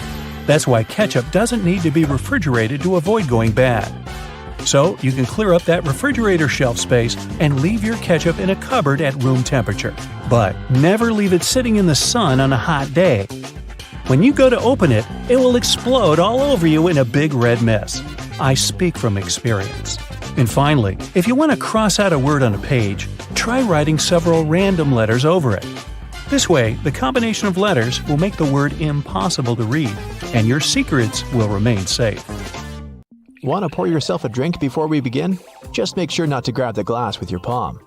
That's why ketchup doesn't need to be refrigerated to avoid going bad. So, you can clear up that refrigerator shelf space and leave your ketchup in a cupboard at room temperature. But never leave it sitting in the sun on a hot day. When you go to open it, it will explode all over you in a big red mess. I speak from experience. And finally, if you want to cross out a word on a page, try writing several random letters over it. This way, the combination of letters will make the word impossible to read, and your secrets will remain safe. Want to pour yourself a drink before we begin? Just make sure not to grab the glass with your palm.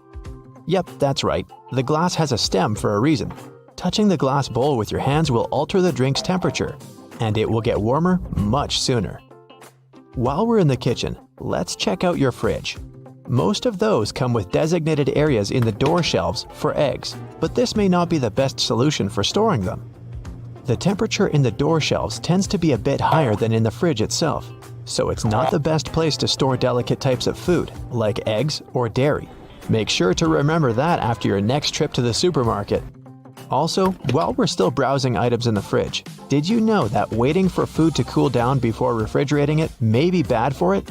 Yep, that's right. The glass has a stem for a reason. Touching the glass bowl with your hands will alter the drink's temperature, and it will get warmer much sooner. While we're in the kitchen, let's check out your fridge. Most of those come with designated areas in the door shelves for eggs, but this may not be the best solution for storing them. The temperature in the door shelves tends to be a bit higher than in the fridge itself, so it's not the best place to store delicate types of food, like eggs or dairy. Make sure to remember that after your next trip to the supermarket. Also, while we're still browsing items in the fridge, did you know that waiting for food to cool down before refrigerating it may be bad for it?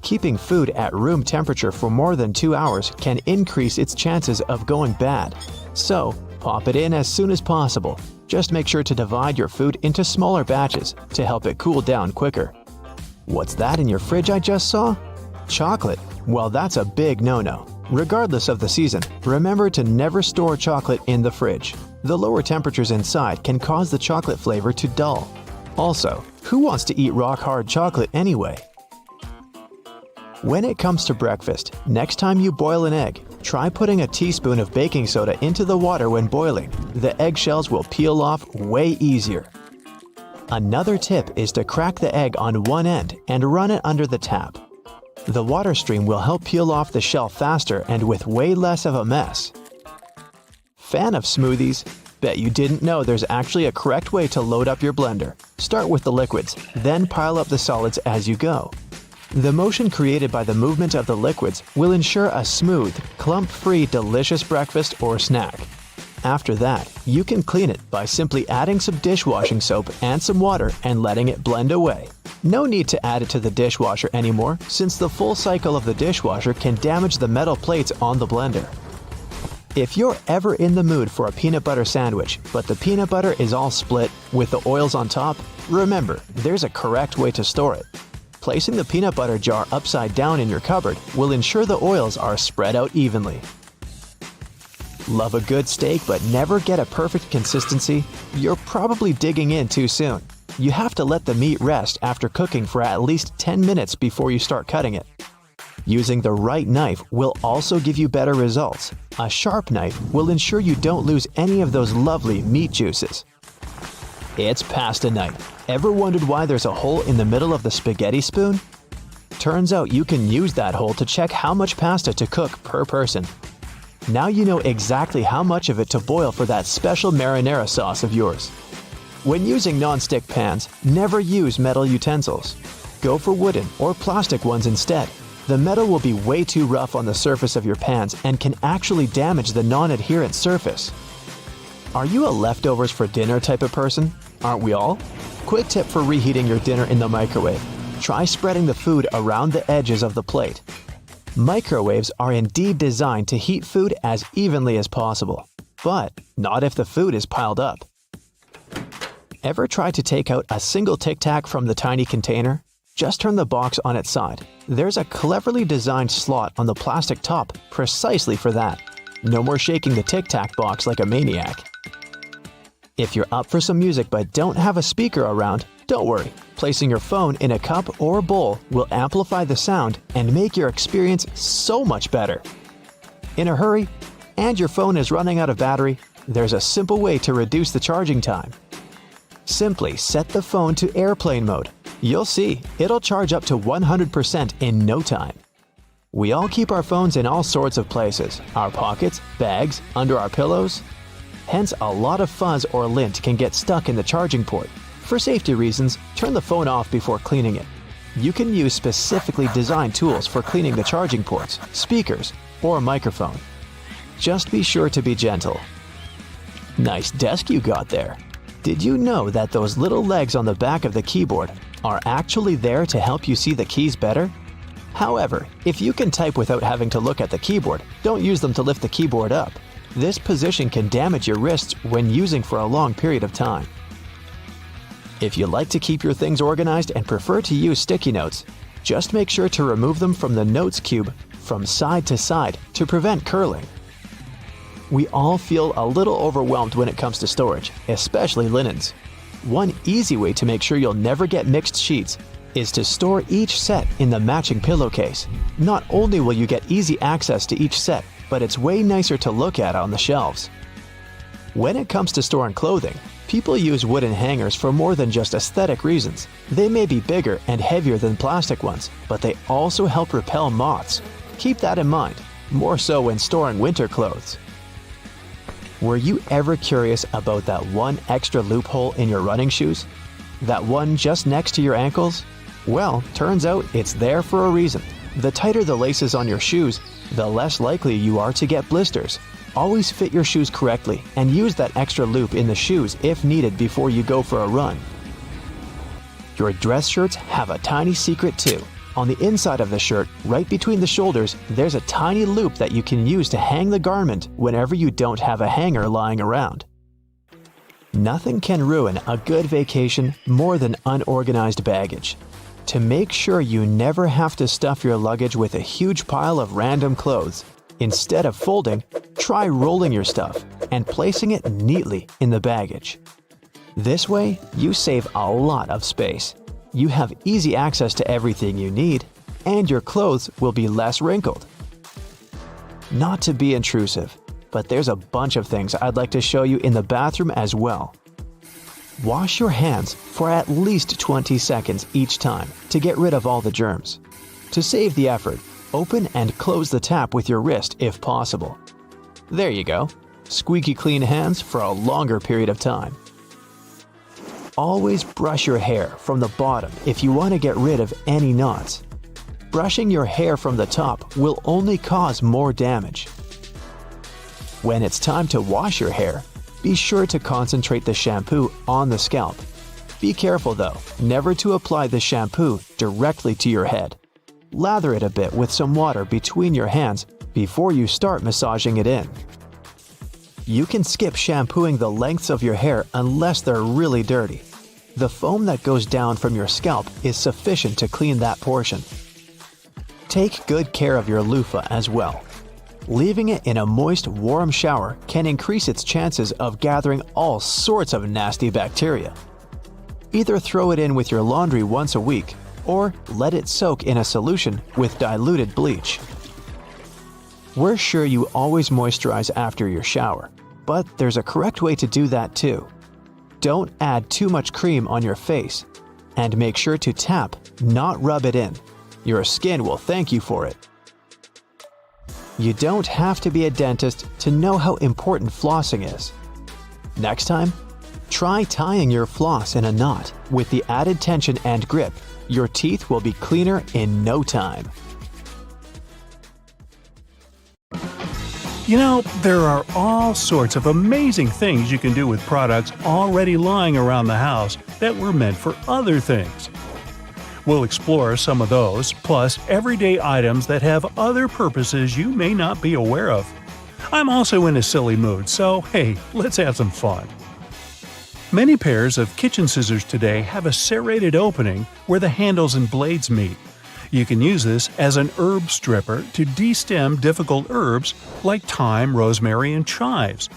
Keeping food at room temperature for more than 2 hours can increase its chances of going bad. So, pop it in as soon as possible. Just make sure to divide your food into smaller batches to help it cool down quicker. What's that in your fridge I just saw? Chocolate. Well, that's a big no-no. Regardless of the season, remember to never store chocolate in the fridge. The lower temperatures inside can cause the chocolate flavor to dull. Also, who wants to eat rock-hard chocolate anyway? When it comes to breakfast, next time you boil an egg, try putting a teaspoon of baking soda into the water when boiling. The eggshells will peel off way easier. Another tip is to crack the egg on one end and run it under the tap. The water stream will help peel off the shell faster and with way less of a mess. Fan of smoothies? Bet you didn't know there's actually a correct way to load up your blender. Start with the liquids, then pile up the solids as you go. The motion created by the movement of the liquids will ensure a smooth, clump-free, delicious breakfast or snack. After that, you can clean it by simply adding some dishwashing soap and some water and letting it blend away. No need to add it to the dishwasher anymore, since the full cycle of the dishwasher can damage the metal plates on the blender. If you're ever in the mood for a peanut butter sandwich, but the peanut butter is all split with the oils on top, remember, there's a correct way to store it. Placing the peanut butter jar upside down in your cupboard will ensure the oils are spread out evenly. Love a good steak but never get a perfect consistency? You're probably digging in too soon. You have to let the meat rest after cooking for at least 10 minutes before you start cutting it. Using the right knife will also give you better results. A sharp knife will ensure you don't lose any of those lovely meat juices. It's pasta night. Ever wondered why there's a hole in the middle of the spaghetti spoon? Turns out you can use that hole to check how much pasta to cook per person. Now you know exactly how much of it to boil for that special marinara sauce of yours. When using non-stick pans, never use metal utensils. Go for wooden or plastic ones instead. The metal will be way too rough on the surface of your pans and can actually damage the non-adherent surface. Are you a leftovers for dinner type of person? Aren't we all? Quick tip for reheating your dinner in the microwave. Try spreading the food around the edges of the plate. Microwaves are indeed designed to heat food as evenly as possible, but not if the food is piled up. Ever try to take out a single Tic Tac from the tiny container? Just turn the box on its side. There's a cleverly designed slot on the plastic top precisely for that. No more shaking the Tic Tac box like a maniac. If you're up for some music but don't have a speaker around, don't worry. Placing your phone in a cup or bowl will amplify the sound and make your experience so much better. In a hurry, and your phone is running out of battery, there's a simple way to reduce the charging time. Simply set the phone to airplane mode. You'll see, it'll charge up to 100% in no time. We all keep our phones in all sorts of places, our pockets, bags, under our pillows. Hence, a lot of fuzz or lint can get stuck in the charging port. For safety reasons, turn the phone off before cleaning it. You can use specifically designed tools for cleaning the charging ports, speakers, or microphone. Just be sure to be gentle. Nice desk you got there. Did you know that those little legs on the back of the keyboard are actually there to help you see the keys better? However, if you can type without having to look at the keyboard, don't use them to lift the keyboard up. This position can damage your wrists when using for a long period of time. If you like to keep your things organized and prefer to use sticky notes, just make sure to remove them from the notes cube from side to side to prevent curling. We all feel a little overwhelmed when it comes to storage, especially linens. One easy way to make sure you'll never get mixed sheets is to store each set in the matching pillowcase. Not only will you get easy access to each set, but it's way nicer to look at on the shelves. When it comes to storing clothing, people use wooden hangers for more than just aesthetic reasons. They may be bigger and heavier than plastic ones, but they also help repel moths. Keep that in mind, more so when storing winter clothes. Were you ever curious about that one extra loophole in your running shoes? That one just next to your ankles? Well, turns out it's there for a reason. The tighter the laces on your shoes, the less likely you are to get blisters. Always fit your shoes correctly and use that extra loop in the shoes if needed before you go for a run. Your dress shirts have a tiny secret too. On the inside of the shirt, right between the shoulders, there's a tiny loop that you can use to hang the garment whenever you don't have a hanger lying around. Nothing can ruin a good vacation more than unorganized baggage. To make sure you never have to stuff your luggage with a huge pile of random clothes, instead of folding, try rolling your stuff and placing it neatly in the baggage. This way, you save a lot of space. You have easy access to everything you need, and your clothes will be less wrinkled. Not to be intrusive, but there's a bunch of things I'd like to show you in the bathroom as well. Wash your hands for at least 20 seconds each time to get rid of all the germs. To save the effort, open and close the tap with your wrist if possible. There you go. Squeaky clean hands for a longer period of time. Always brush your hair from the bottom if you want to get rid of any knots. Brushing your hair from the top will only cause more damage. When it's time to wash your hair, be sure to concentrate the shampoo on the scalp. Be careful though, never to apply the shampoo directly to your head. Lather it a bit with some water between your hands before you start massaging it in. You can skip shampooing the lengths of your hair unless they're really dirty. The foam that goes down from your scalp is sufficient to clean that portion. Take good care of your loofah as well. Leaving it in a moist, warm shower can increase its chances of gathering all sorts of nasty bacteria. Either throw it in with your laundry once a week, or let it soak in a solution with diluted bleach. We're sure you always moisturize after your shower, but there's a correct way to do that too. Don't add too much cream on your face, and make sure to tap, not rub it in. Your skin will thank you for it. You don't have to be a dentist to know how important flossing is. Next time, try tying your floss in a knot. With the added tension and grip, your teeth will be cleaner in no time. You know, there are all sorts of amazing things you can do with products already lying around the house that were meant for other things. We'll explore some of those, plus everyday items that have other purposes you may not be aware of. I'm also in a silly mood, so hey, let's have some fun. Many pairs of kitchen scissors today have a serrated opening where the handles and blades meet. You can use this as an herb stripper to de-stem difficult herbs like thyme, rosemary, and chives.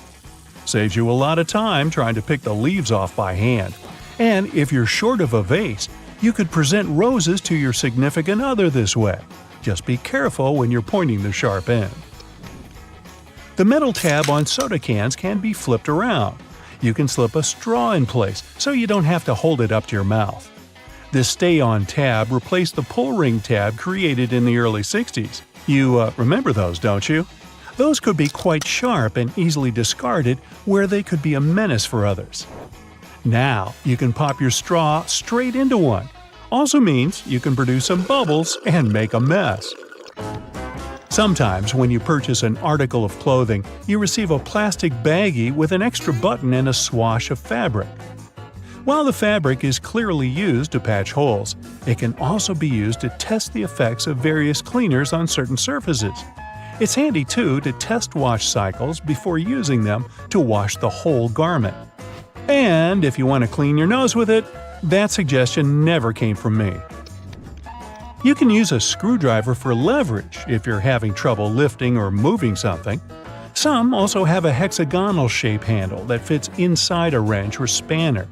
Saves you a lot of time trying to pick the leaves off by hand. And if you're short of a vase, you could present roses to your significant other this way. Just be careful when you're pointing the sharp end. The metal tab on soda cans can be flipped around. You can slip a straw in place so you don't have to hold it up to your mouth. This stay-on tab replaced the pull ring tab created in the early 60s. You remember those, don't you? Those could be quite sharp and easily discarded where they could be a menace for others. Now, you can pop your straw straight into one. Also means you can produce some bubbles and make a mess. Sometimes when you purchase an article of clothing, you receive a plastic baggie with an extra button and a swash of fabric. While the fabric is clearly used to patch holes, it can also be used to test the effects of various cleaners on certain surfaces. It's handy too to test wash cycles before using them to wash the whole garment. And if you want to clean your nose with it, that suggestion never came from me. You can use a screwdriver for leverage if you're having trouble lifting or moving something. Some also have a hexagonal shape handle that fits inside a wrench or spanner.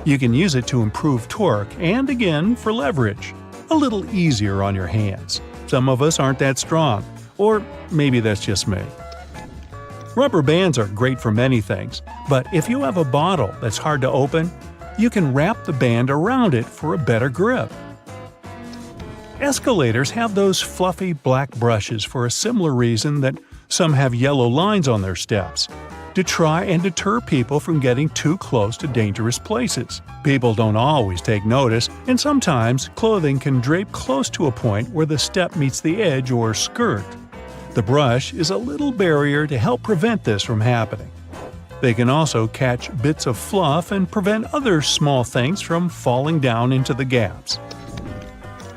You can use it to improve torque and, again, for leverage. A little easier on your hands. Some of us aren't that strong, or maybe that's just me. Rubber bands are great for many things, but if you have a bottle that's hard to open, you can wrap the band around it for a better grip. Escalators have those fluffy black brushes for a similar reason that some have yellow lines on their steps, to try and deter people from getting too close to dangerous places. People don't always take notice, and sometimes clothing can drape close to a point where the step meets the edge or skirt. The brush is a little barrier to help prevent this from happening. They can also catch bits of fluff and prevent other small things from falling down into the gaps.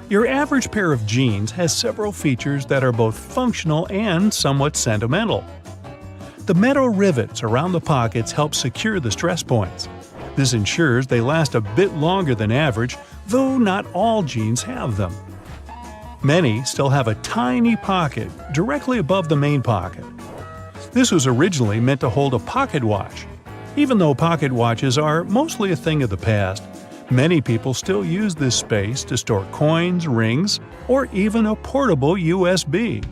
Your average pair of jeans has several features that are both functional and somewhat sentimental. The metal rivets around the pockets help secure the stress points. This ensures they last a bit longer than average, though not all jeans have them. Many still have a tiny pocket directly above the main pocket. This was originally meant to hold a pocket watch. Even though pocket watches are mostly a thing of the past, many people still use this space to store coins, rings, or even a portable USB.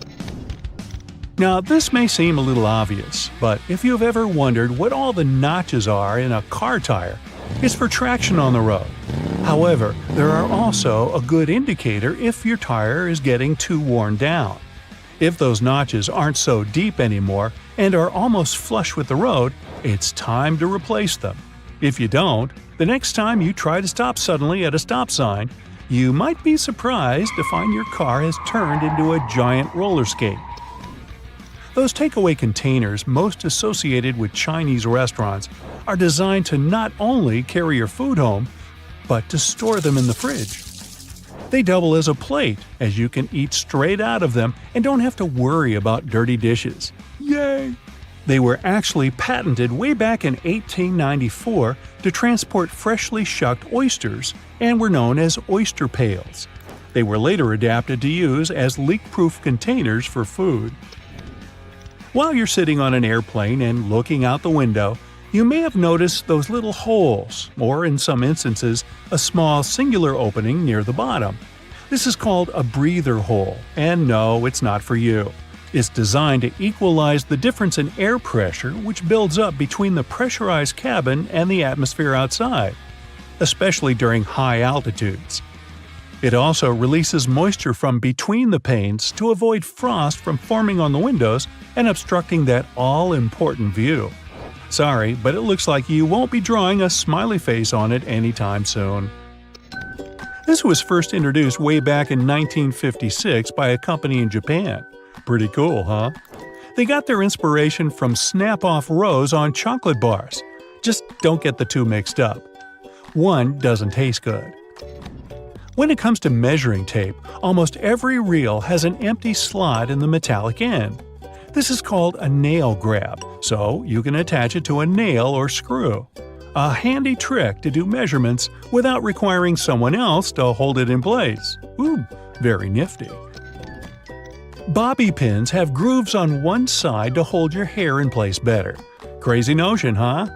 Now, this may seem a little obvious, but if you've ever wondered what all the notches are in a car tire, it's for traction on the road. However, there are also a good indicator if your tire is getting too worn down. If those notches aren't so deep anymore and are almost flush with the road, it's time to replace them. If you don't, the next time you try to stop suddenly at a stop sign, you might be surprised to find your car has turned into a giant roller skate. Those takeaway containers most associated with Chinese restaurants are designed to not only carry your food home, but to store them in the fridge. They double as a plate, as you can eat straight out of them and don't have to worry about dirty dishes. Yay! They were actually patented way back in 1894 to transport freshly shucked oysters and were known as oyster pails. They were later adapted to use as leak-proof containers for food. While you're sitting on an airplane and looking out the window, you may have noticed those little holes, or in some instances, a small singular opening near the bottom. This is called a breather hole, and no, it's not for you. It's designed to equalize the difference in air pressure which builds up between the pressurized cabin and the atmosphere outside, especially during high altitudes. It also releases moisture from between the panes to avoid frost from forming on the windows and obstructing that all-important view. Sorry, but it looks like you won't be drawing a smiley face on it anytime soon. This was first introduced way back in 1956 by a company in Japan. Pretty cool, huh? They got their inspiration from snap-off rows on chocolate bars. Just don't get the two mixed up. One doesn't taste good. When it comes to measuring tape, almost every reel has an empty slot in the metallic end. This is called a nail grab, so you can attach it to a nail or screw. A handy trick to do measurements without requiring someone else to hold it in place. Ooh, very nifty. Bobby pins have grooves on one side to hold your hair in place better. Crazy notion, huh?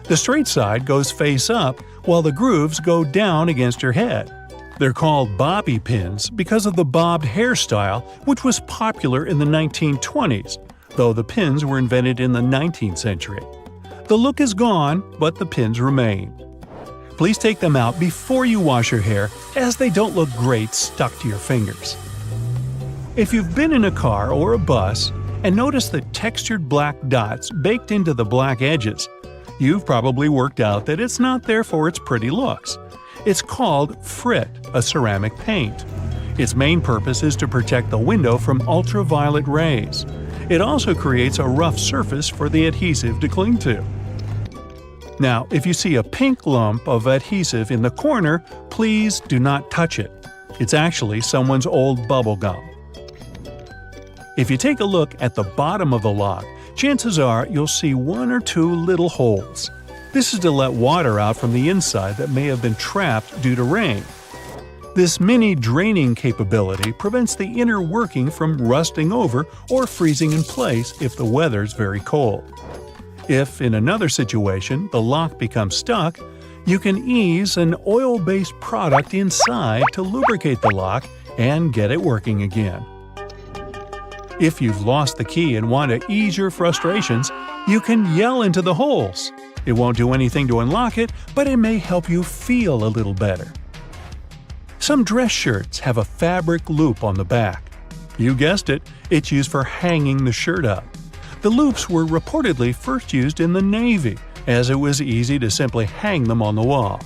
The straight side goes face up, while the grooves go down against your head. They're called bobby pins because of the bobbed hairstyle, which was popular in the 1920s, though the pins were invented in the 19th century. The look is gone, but the pins remain. Please take them out before you wash your hair, as they don't look great stuck to your fingers. If you've been in a car or a bus and noticed the textured black dots baked into the black edges, you've probably worked out that it's not there for its pretty looks. It's called frit, a ceramic paint. Its main purpose is to protect the window from ultraviolet rays. It also creates a rough surface for the adhesive to cling to. Now, if you see a pink lump of adhesive in the corner, please do not touch it. It's actually someone's old bubble gum. If you take a look at the bottom of the lock, chances are you'll see one or two little holes. This is to let water out from the inside that may have been trapped due to rain. This mini draining capability prevents the inner working from rusting over or freezing in place if the weather's very cold. If, in another situation, the lock becomes stuck, you can ease an oil-based product inside to lubricate the lock and get it working again. If you've lost the key and want to ease your frustrations, you can yell into the holes. It won't do anything to unlock it, but it may help you feel a little better. Some dress shirts have a fabric loop on the back. You guessed it, it's used for hanging the shirt up. The loops were reportedly first used in the Navy, as it was easy to simply hang them on the wall.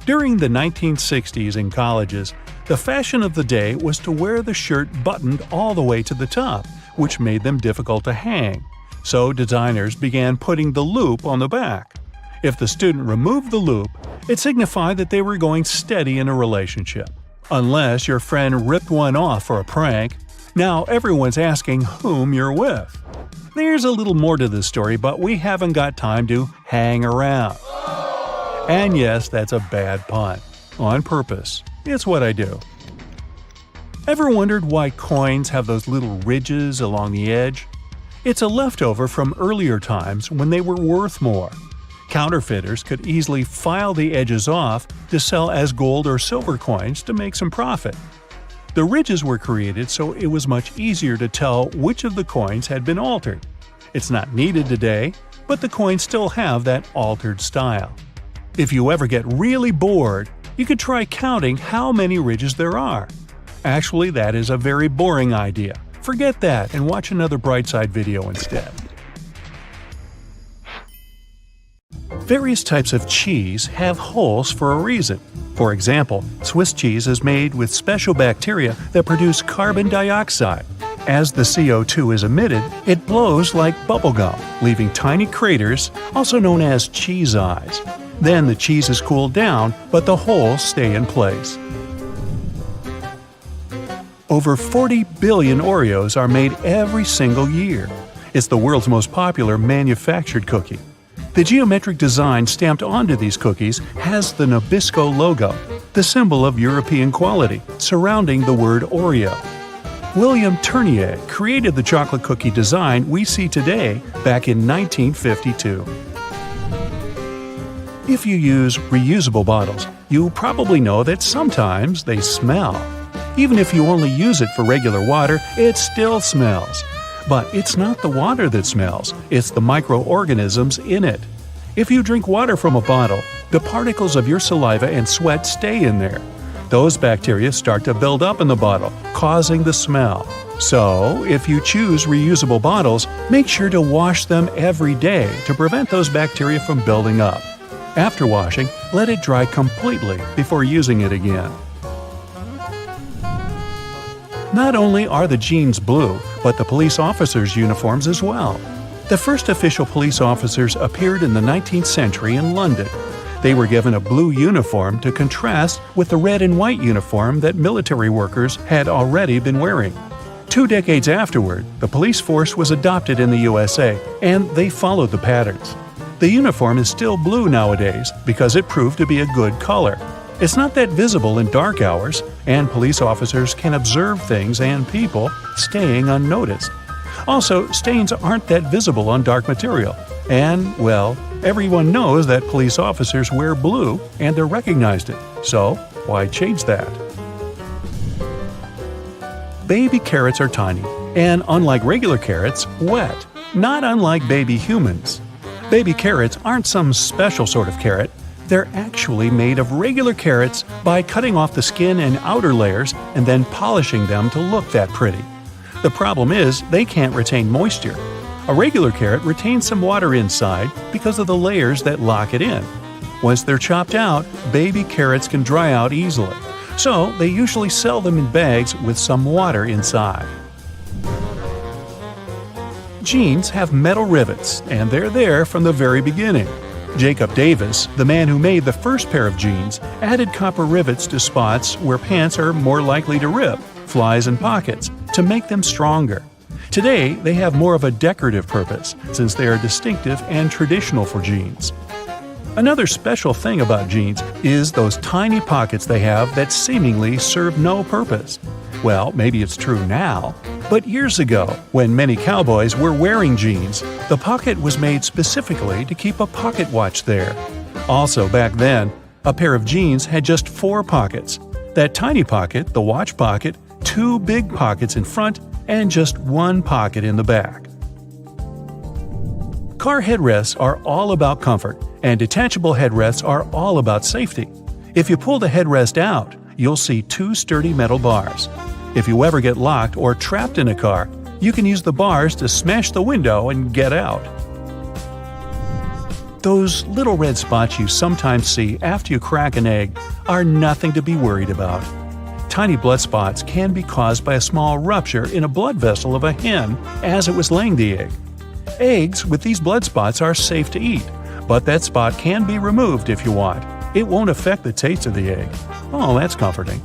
During the 1960s in colleges, the fashion of the day was to wear the shirt buttoned all the way to the top, which made them difficult to hang. So designers began putting the loop on the back. If the student removed the loop, it signified that they were going steady in a relationship. Unless your friend ripped one off for a prank. Now everyone's asking whom you're with. There's a little more to this story, but we haven't got time to hang around. And yes, that's a bad pun. On purpose. It's what I do. Ever wondered why coins have those little ridges along the edge? It's a leftover from earlier times when they were worth more. Counterfeiters could easily file the edges off to sell as gold or silver coins to make some profit. The ridges were created so it was much easier to tell which of the coins had been altered. It's not needed today, but the coins still have that altered style. If you ever get really bored, you could try counting how many ridges there are. Actually, that is a very boring idea. Forget that and watch another Brightside video instead. Various types of cheese have holes for a reason. For example, Swiss cheese is made with special bacteria that produce carbon dioxide. As the CO2 is emitted, it blows like bubblegum, leaving tiny craters, also known as cheese eyes. Then the cheese is cooled down, but the holes stay in place. Over 40 billion Oreos are made every single year. It's the world's most popular manufactured cookie. The geometric design stamped onto these cookies has the Nabisco logo, the symbol of European quality, surrounding the word Oreo. William Tournier created the chocolate cookie design we see today back in 1952. If you use reusable bottles, you probably know that sometimes they smell. Even if you only use it for regular water, it still smells. But it's not the water that smells, it's the microorganisms in it. If you drink water from a bottle, the particles of your saliva and sweat stay in there. Those bacteria start to build up in the bottle, causing the smell. So, if you choose reusable bottles, make sure to wash them every day to prevent those bacteria from building up. After washing, let it dry completely before using it again. Not only are the jeans blue, but the police officers' uniforms as well. The first official police officers appeared in the 19th century in London. They were given a blue uniform to contrast with the red and white uniform that military workers had already been wearing. 2 decades afterward, the police force was adopted in the USA, and they followed the patterns. The uniform is still blue nowadays because it proved to be a good color. It's not that visible in dark hours, and police officers can observe things and people staying unnoticed. Also, stains aren't that visible on dark material. And, well, everyone knows that police officers wear blue and they're recognized it. So, why change that? Baby carrots are tiny, and unlike regular carrots, wet, not unlike baby humans. Baby carrots aren't some special sort of carrot. They're actually made of regular carrots by cutting off the skin and outer layers and then polishing them to look that pretty. The problem is they can't retain moisture. A regular carrot retains some water inside because of the layers that lock it in. Once they're chopped out, baby carrots can dry out easily. So they usually sell them in bags with some water inside. Jeans have metal rivets, and they're there from the very beginning. Jacob Davis, the man who made the first pair of jeans, added copper rivets to spots where pants are more likely to rip, flies and pockets, to make them stronger. Today, they have more of a decorative purpose, since they are distinctive and traditional for jeans. Another special thing about jeans is those tiny pockets they have that seemingly serve no purpose. Well, maybe it's true now, but years ago, when many cowboys were wearing jeans, the pocket was made specifically to keep a pocket watch there. Also, back then, a pair of jeans had just 4 pockets. That tiny pocket, the watch pocket, 2 big pockets in front, and just 1 pocket in the back. Car headrests are all about comfort, and detachable headrests are all about safety. If you pull the headrest out, you'll see 2 sturdy metal bars. If you ever get locked or trapped in a car, you can use the bars to smash the window and get out. Those little red spots you sometimes see after you crack an egg are nothing to be worried about. Tiny blood spots can be caused by a small rupture in a blood vessel of a hen as it was laying the egg. Eggs with these blood spots are safe to eat, but that spot can be removed if you want. It won't affect the taste of the egg. Oh, that's comforting.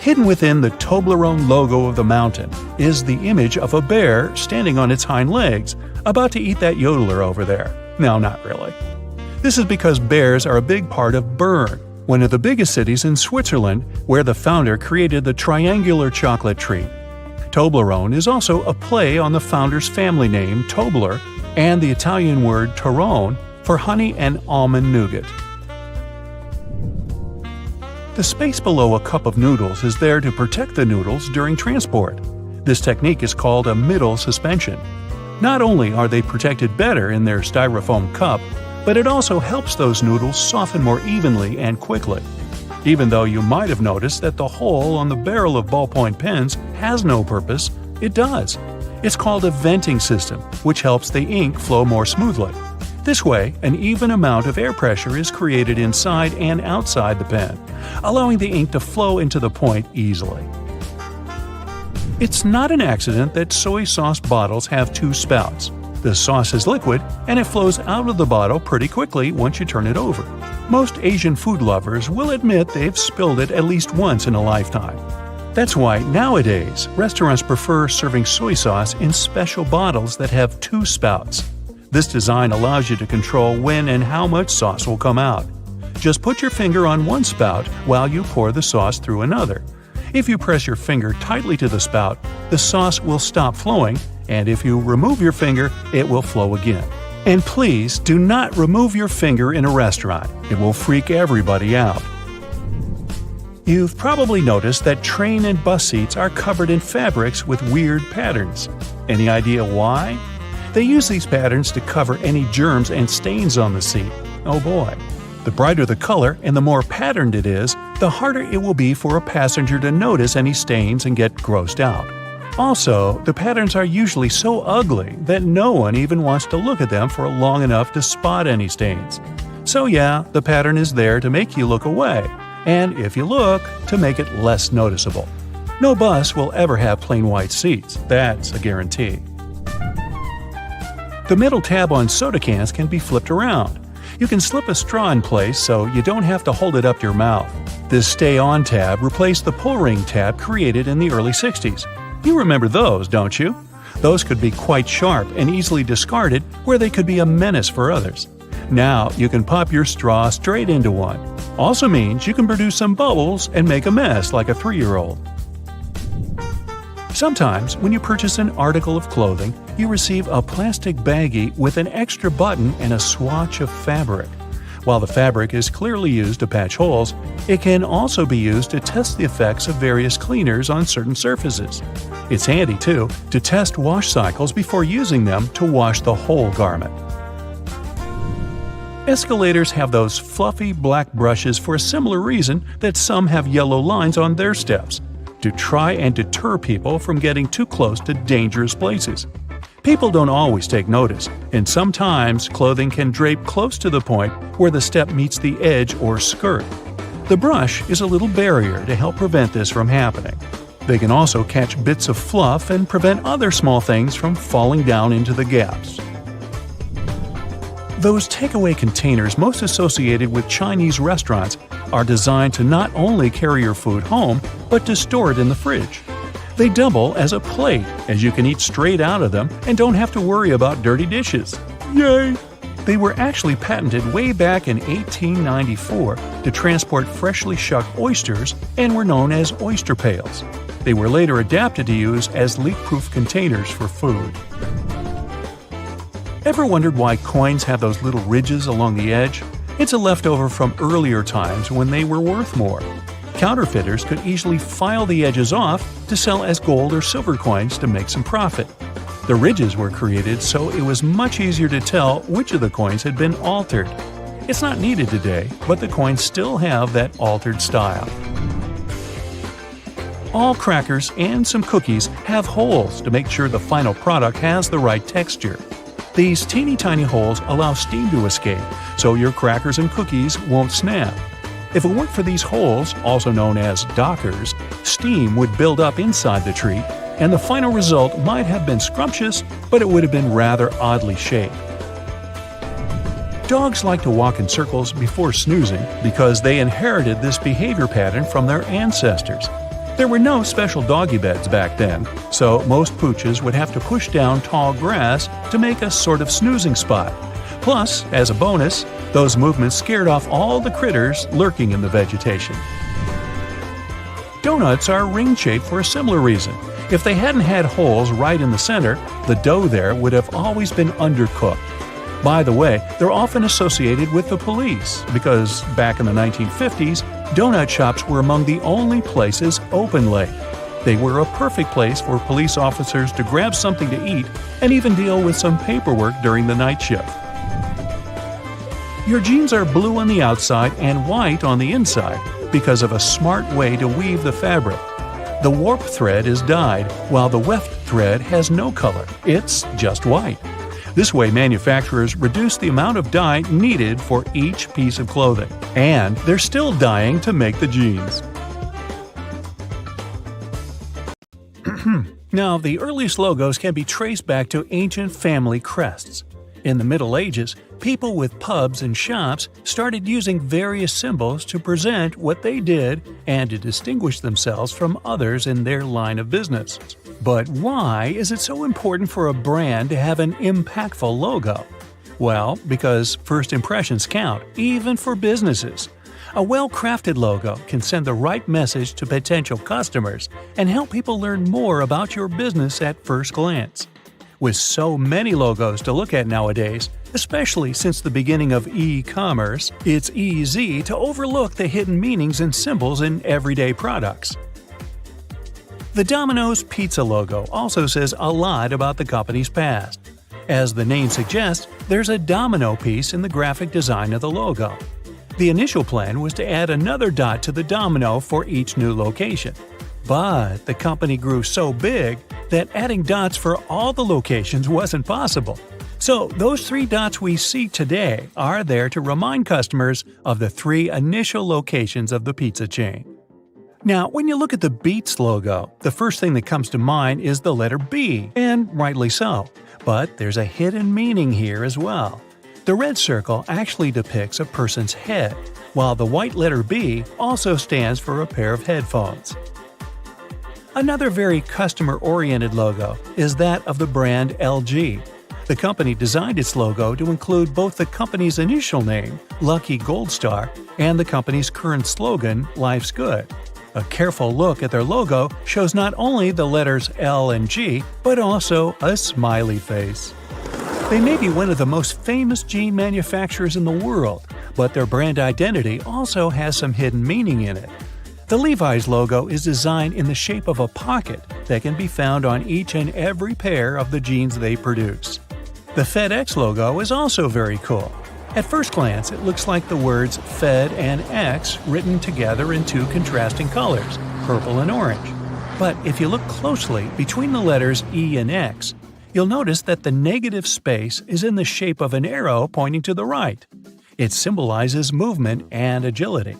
Hidden within the Toblerone logo of the mountain is the image of a bear standing on its hind legs, about to eat that yodeler over there. No, not really. This is because bears are a big part of Bern, one of the biggest cities in Switzerland, where the founder created the triangular chocolate treat. Toblerone is also a play on the founder's family name Tobler and the Italian word Torrone for honey and almond nougat. The space below a cup of noodles is there to protect the noodles during transport. This technique is called a middle suspension. Not only are they protected better in their styrofoam cup, but it also helps those noodles soften more evenly and quickly. Even though you might have noticed that the hole on the barrel of ballpoint pens has no purpose, it does. It's called a venting system, which helps the ink flow more smoothly. This way, an even amount of air pressure is created inside and outside the pen, allowing the ink to flow into the point easily. It's not an accident that soy sauce bottles have two spouts. The sauce is liquid, and it flows out of the bottle pretty quickly once you turn it over. Most Asian food lovers will admit they've spilled it at least once in a lifetime. That's why nowadays, restaurants prefer serving soy sauce in special bottles that have two spouts. This design allows you to control when and how much sauce will come out. Just put your finger on one spout while you pour the sauce through another. If you press your finger tightly to the spout, the sauce will stop flowing, and if you remove your finger, it will flow again. And please do not remove your finger in a restaurant. It will freak everybody out. You've probably noticed that train and bus seats are covered in fabrics with weird patterns. Any idea why? They use these patterns to cover any germs and stains on the seat. Oh boy. The brighter the color and the more patterned it is, the harder it will be for a passenger to notice any stains and get grossed out. Also, the patterns are usually so ugly that no one even wants to look at them for long enough to spot any stains. So yeah, the pattern is there to make you look away, and if you look, to make it less noticeable. No bus will ever have plain white seats, that's a guarantee. The middle tab on soda cans can be flipped around. You can slip a straw in place so you don't have to hold it up your mouth. This stay-on tab replaced the pull ring tab created in the early 60s. You remember those, don't you? Those could be quite sharp and easily discarded where they could be a menace for others. Now you can pop your straw straight into one. Also means you can produce some bubbles and make a mess like a 3-year-old. Sometimes, when you purchase an article of clothing, you receive a plastic baggie with an extra button and a swatch of fabric. While the fabric is clearly used to patch holes, it can also be used to test the effects of various cleaners on certain surfaces. It's handy, too, to test wash cycles before using them to wash the whole garment. Escalators have those fluffy black brushes for a similar reason that some have yellow lines on their steps, to try and deter people from getting too close to dangerous places. People don't always take notice, and sometimes clothing can drape close to the point where the step meets the edge or skirt. The brush is a little barrier to help prevent this from happening. They can also catch bits of fluff and prevent other small things from falling down into the gaps. Those takeaway containers most associated with Chinese restaurants are designed to not only carry your food home, but to store it in the fridge. They double as a plate, as you can eat straight out of them and don't have to worry about dirty dishes. Yay! They were actually patented way back in 1894 to transport freshly shucked oysters and were known as oyster pails. They were later adapted to use as leak-proof containers for food. Ever wondered why coins have those little ridges along the edge? It's a leftover from earlier times when they were worth more. Counterfeiters could easily file the edges off to sell as gold or silver coins to make some profit. The ridges were created so it was much easier to tell which of the coins had been altered. It's not needed today, but the coins still have that altered style. All crackers and some cookies have holes to make sure the final product has the right texture. These teeny tiny holes allow steam to escape, so your crackers and cookies won't snap. If it weren't for these holes, also known as dockers, steam would build up inside the treat, and the final result might have been scrumptious, but it would have been rather oddly shaped. Dogs like to walk in circles before snoozing because they inherited this behavior pattern from their ancestors. There were no special doggy beds back then, so most pooches would have to push down tall grass to make a sort of snoozing spot. Plus, as a bonus, those movements scared off all the critters lurking in the vegetation. Donuts are ring-shaped for a similar reason. If they hadn't had holes right in the center, the dough there would have always been undercooked. By the way, they're often associated with the police because back in the 1950s, donut shops were among the only places open late. They were a perfect place for police officers to grab something to eat and even deal with some paperwork during the night shift. Your jeans are blue on the outside and white on the inside because of a smart way to weave the fabric. The warp thread is dyed, while the weft thread has no color. It's just white. This way, manufacturers reduce the amount of dye needed for each piece of clothing. And they're still dyeing to make the jeans. Now, the earliest logos can be traced back to ancient family crests. In the Middle Ages, people with pubs and shops started using various symbols to present what they did and to distinguish themselves from others in their line of business. But why is it so important for a brand to have an impactful logo? Well, because first impressions count, even for businesses. A well-crafted logo can send the right message to potential customers and help people learn more about your business at first glance. With so many logos to look at nowadays, especially since the beginning of e-commerce, it's easy to overlook the hidden meanings and symbols in everyday products. The Domino's Pizza logo also says a lot about the company's past. As the name suggests, there's a domino piece in the graphic design of the logo. The initial plan was to add another dot to the domino for each new location. But the company grew so big that adding dots for all the locations wasn't possible. So those 3 dots we see today are there to remind customers of the 3 initial locations of the pizza chain. Now, when you look at the Beats logo, the first thing that comes to mind is the letter B, and rightly so. But there's a hidden meaning here as well. The red circle actually depicts a person's head, while the white letter B also stands for a pair of headphones. Another very customer-oriented logo is that of the brand LG. The company designed its logo to include both the company's initial name, Lucky Gold Star, and the company's current slogan, Life's Good. A careful look at their logo shows not only the letters L and G, but also a smiley face. They may be one of the most famous jean manufacturers in the world, but their brand identity also has some hidden meaning in it. The Levi's logo is designed in the shape of a pocket that can be found on each and every pair of the jeans they produce. The FedEx logo is also very cool. At first glance, it looks like the words Fed and X written together in 2 contrasting colors, purple and orange. But if you look closely between the letters E and X, you'll notice that the negative space is in the shape of an arrow pointing to the right. It symbolizes movement and agility.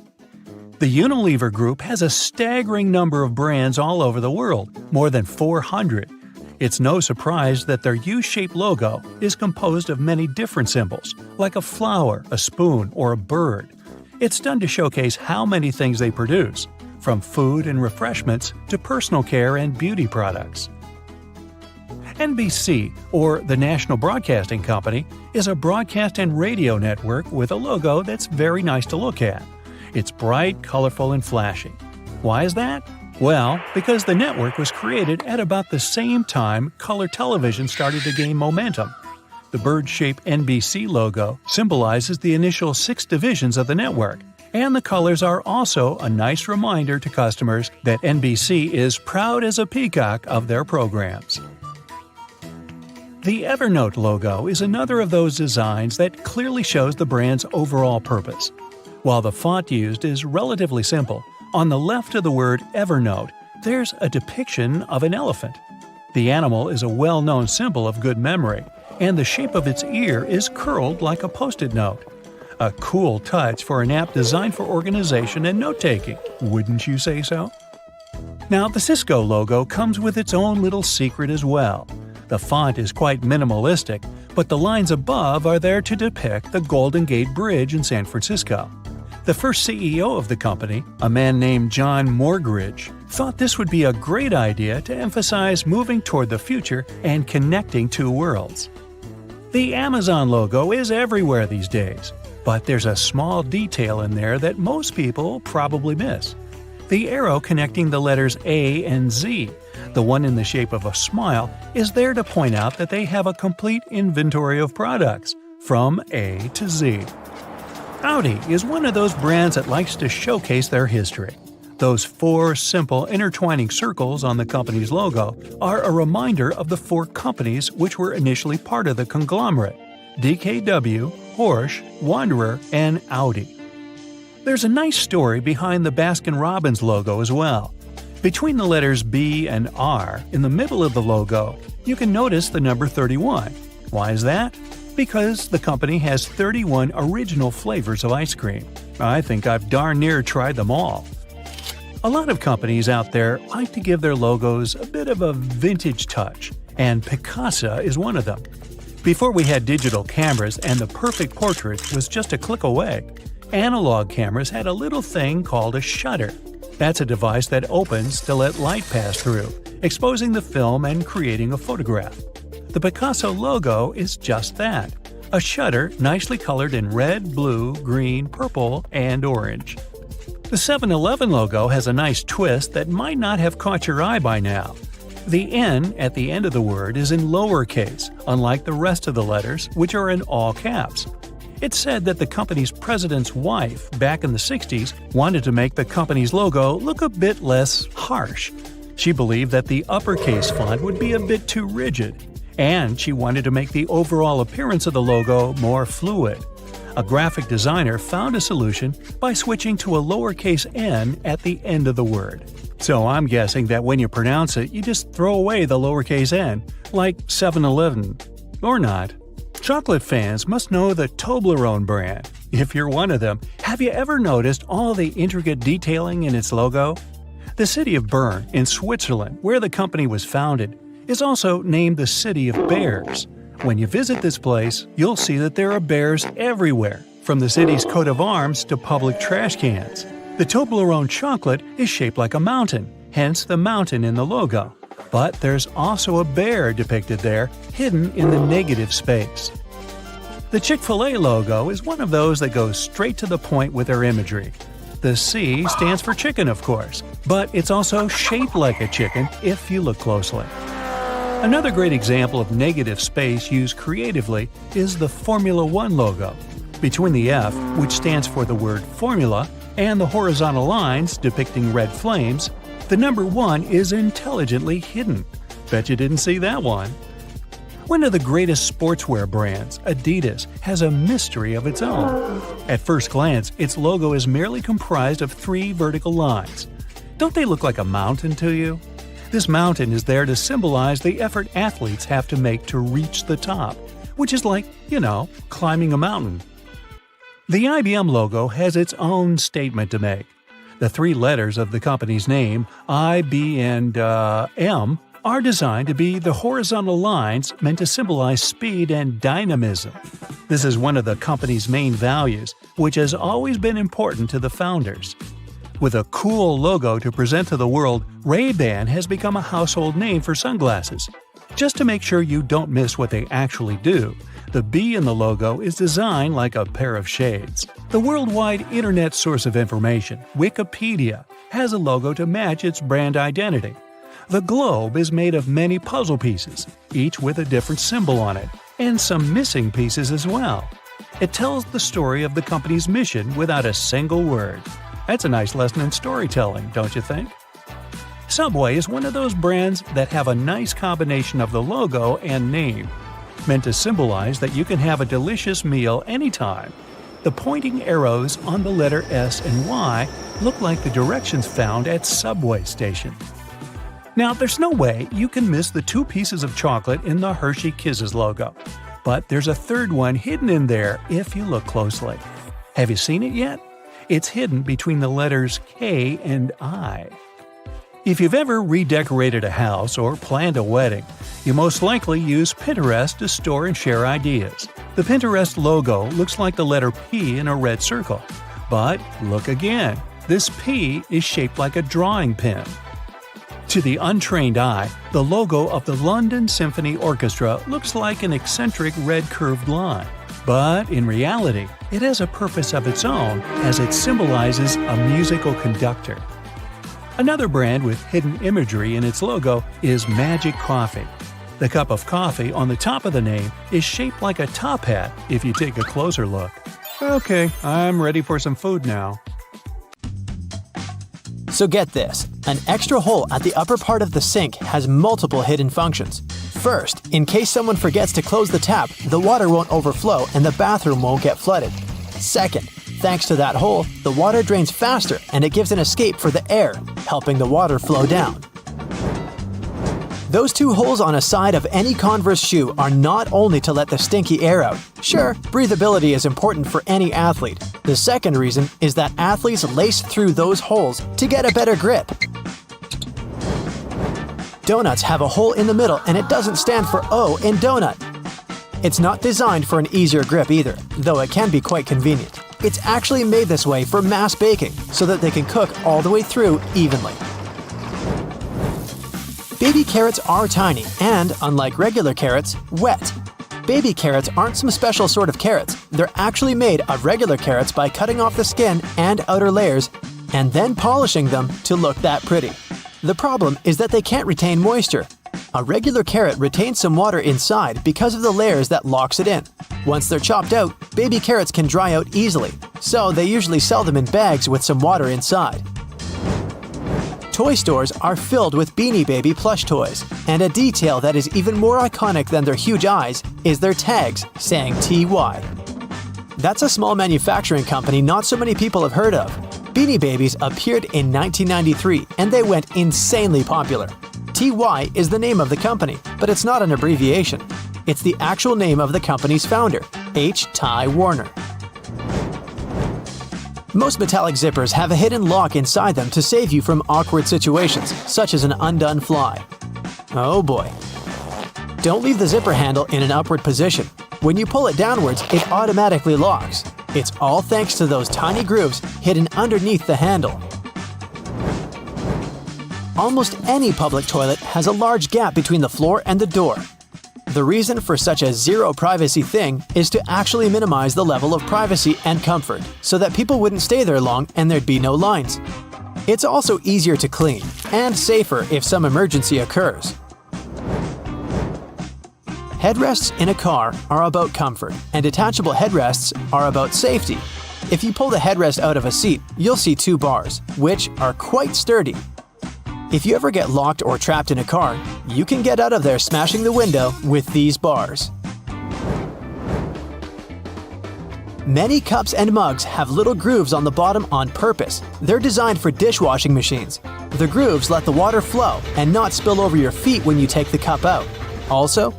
The Unilever Group has a staggering number of brands all over the world, more than 400. It's no surprise that their U-shaped logo is composed of many different symbols, like a flower, a spoon, or a bird. It's done to showcase how many things they produce, from food and refreshments to personal care and beauty products. NBC, or the National Broadcasting Company, is a broadcast and radio network with a logo that's very nice to look at. It's bright, colorful, and flashy. Why is that? Well, because the network was created at about the same time color television started to gain momentum. The bird-shaped NBC logo symbolizes the initial 6 divisions of the network, and the colors are also a nice reminder to customers that NBC is proud as a peacock of their programs. The Evernote logo is another of those designs that clearly shows the brand's overall purpose. While the font used is relatively simple, on the left of the word Evernote, there's a depiction of an elephant. The animal is a well-known symbol of good memory, and the shape of its ear is curled like a Post-it note. A cool touch for an app designed for organization and note-taking, wouldn't you say so? Now, the Cisco logo comes with its own little secret as well. The font is quite minimalistic, but the lines above are there to depict the Golden Gate Bridge in San Francisco. The first CEO of the company, a man named John Morgridge, thought this would be a great idea to emphasize moving toward the future and connecting two worlds. The Amazon logo is everywhere these days, but there's a small detail in there that most people probably miss. The arrow connecting the letters A and Z, the one in the shape of a smile, is there to point out that they have a complete inventory of products, from A to Z. Audi is one of those brands that likes to showcase their history. Those 4 simple intertwining circles on the company's logo are a reminder of the 4 companies which were initially part of the conglomerate: DKW, Porsche, Wanderer, and Audi. There's a nice story behind the Baskin-Robbins logo as well. Between the letters B and R in the middle of the logo, you can notice the number 31. Why is that? Because the company has 31 original flavors of ice cream. I think I've darn near tried them all. A lot of companies out there like to give their logos a bit of a vintage touch, and Picasa is one of them. Before we had digital cameras and the perfect portrait was just a click away, analog cameras had a little thing called a shutter. That's a device that opens to let light pass through, exposing the film and creating a photograph. The Picasso logo is just that, a shutter nicely colored in red, blue, green, purple, and orange. The 7-Eleven logo has a nice twist that might not have caught your eye by now. The N at the end of the word is in lowercase, unlike the rest of the letters, which are in all caps. It's said that the company's president's wife, back in the 60s, wanted to make the company's logo look a bit less harsh. She believed that the uppercase font would be a bit too rigid, and she wanted to make the overall appearance of the logo more fluid. A graphic designer found a solution by switching to a lowercase n at the end of the word. So I'm guessing that when you pronounce it, you just throw away the lowercase n, like 7-Eleven. Or not. Chocolate fans must know the Toblerone brand. If you're one of them, have you ever noticed all the intricate detailing in its logo? The city of Bern, in Switzerland, where the company was founded, is also named the City of Bears. When you visit this place, you'll see that there are bears everywhere, from the city's coat of arms to public trash cans. The Toblerone chocolate is shaped like a mountain, hence the mountain in the logo. But there's also a bear depicted there, hidden in the negative space. The Chick-fil-A logo is one of those that goes straight to the point with their imagery. The C stands for chicken, of course, but it's also shaped like a chicken if you look closely. Another great example of negative space used creatively is the Formula One logo. Between the F, which stands for the word formula, and the horizontal lines depicting red flames, the number 1 is intelligently hidden. Bet you didn't see that one. One of the greatest sportswear brands, Adidas, has a mystery of its own. At first glance, its logo is merely comprised of 3 vertical lines. Don't they look like a mountain to you? This mountain is there to symbolize the effort athletes have to make to reach the top, which is like, climbing a mountain. The IBM logo has its own statement to make. The 3 letters of the company's name, I, B, and M, are designed to be the horizontal lines meant to symbolize speed and dynamism. This is one of the company's main values, which has always been important to the founders. With a cool logo to present to the world, Ray-Ban has become a household name for sunglasses. Just to make sure you don't miss what they actually do, the B in the logo is designed like a pair of shades. The worldwide internet source of information, Wikipedia, has a logo to match its brand identity. The globe is made of many puzzle pieces, each with a different symbol on it, and some missing pieces as well. It tells the story of the company's mission without a single word. That's a nice lesson in storytelling, don't you think? Subway is one of those brands that have a nice combination of the logo and name, meant to symbolize that you can have a delicious meal anytime. The pointing arrows on the letter S and Y look like the directions found at subway station. Now, there's no way you can miss the 2 pieces of chocolate in the Hershey Kisses logo, but there's a third one hidden in there if you look closely. Have you seen it yet? It's hidden between the letters K and I. If you've ever redecorated a house or planned a wedding, you most likely use Pinterest to store and share ideas. The Pinterest logo looks like the letter P in a red circle, But look again. This P is shaped like a drawing pin. To the untrained eye, the logo of the London Symphony Orchestra looks like an eccentric red curved line. But in reality, it has a purpose of its own as it symbolizes a musical conductor. Another brand with hidden imagery in its logo is Magic Coffee. The cup of coffee on the top of the name is shaped like a top hat if you take a closer look. Okay, I'm ready for some food now. So get this, an extra hole at the upper part of the sink has multiple hidden functions. First, in case someone forgets to close the tap, the water won't overflow and the bathroom won't get flooded. Second, thanks to that hole, the water drains faster and it gives an escape for the air, helping the water flow down. Those two holes on a side of any Converse shoe are not only to let the stinky air out. Sure, breathability is important for any athlete. The second reason is that athletes lace through those holes to get a better grip. Donuts have a hole in the middle and it doesn't stand for O in donut. It's not designed for an easier grip either, though it can be quite convenient. It's actually made this way for mass baking, so that they can cook all the way through evenly. Baby carrots are tiny and, unlike regular carrots, wet. Baby carrots aren't some special sort of carrots. They're actually made of regular carrots by cutting off the skin and outer layers and then polishing them to look that pretty. The problem is that they can't retain moisture. A regular carrot retains some water inside because of the layers that locks it in. Once they're chopped out, baby carrots can dry out easily, so they usually sell them in bags with some water inside. Toy stores are filled with Beanie Baby plush toys, and a detail that is even more iconic than their huge eyes is their tags saying TY. That's a small manufacturing company not so many people have heard of. Beanie Babies appeared in 1993 and they went insanely popular. TY is the name of the company, but it's not an abbreviation. It's the actual name of the company's founder, H. Ty Warner. Most metallic zippers have a hidden lock inside them to save you from awkward situations, such as an undone fly. Oh boy. Don't leave the zipper handle in an upward position. When you pull it downwards, it automatically locks. It's all thanks to those tiny grooves hidden underneath the handle. Almost any public toilet has a large gap between the floor and the door. The reason for such a zero privacy thing is to actually minimize the level of privacy and comfort, so that people wouldn't stay there long and there'd be no lines. It's also easier to clean, and safer if some emergency occurs. Headrests in a car are about comfort, and detachable headrests are about safety. If you pull the headrest out of a seat, you'll see two bars, which are quite sturdy. If you ever get locked or trapped in a car, you can get out of there smashing the window with these bars. Many cups and mugs have little grooves on the bottom on purpose. They're designed for dishwashing machines. The grooves let the water flow and not spill over your feet when you take the cup out. Also,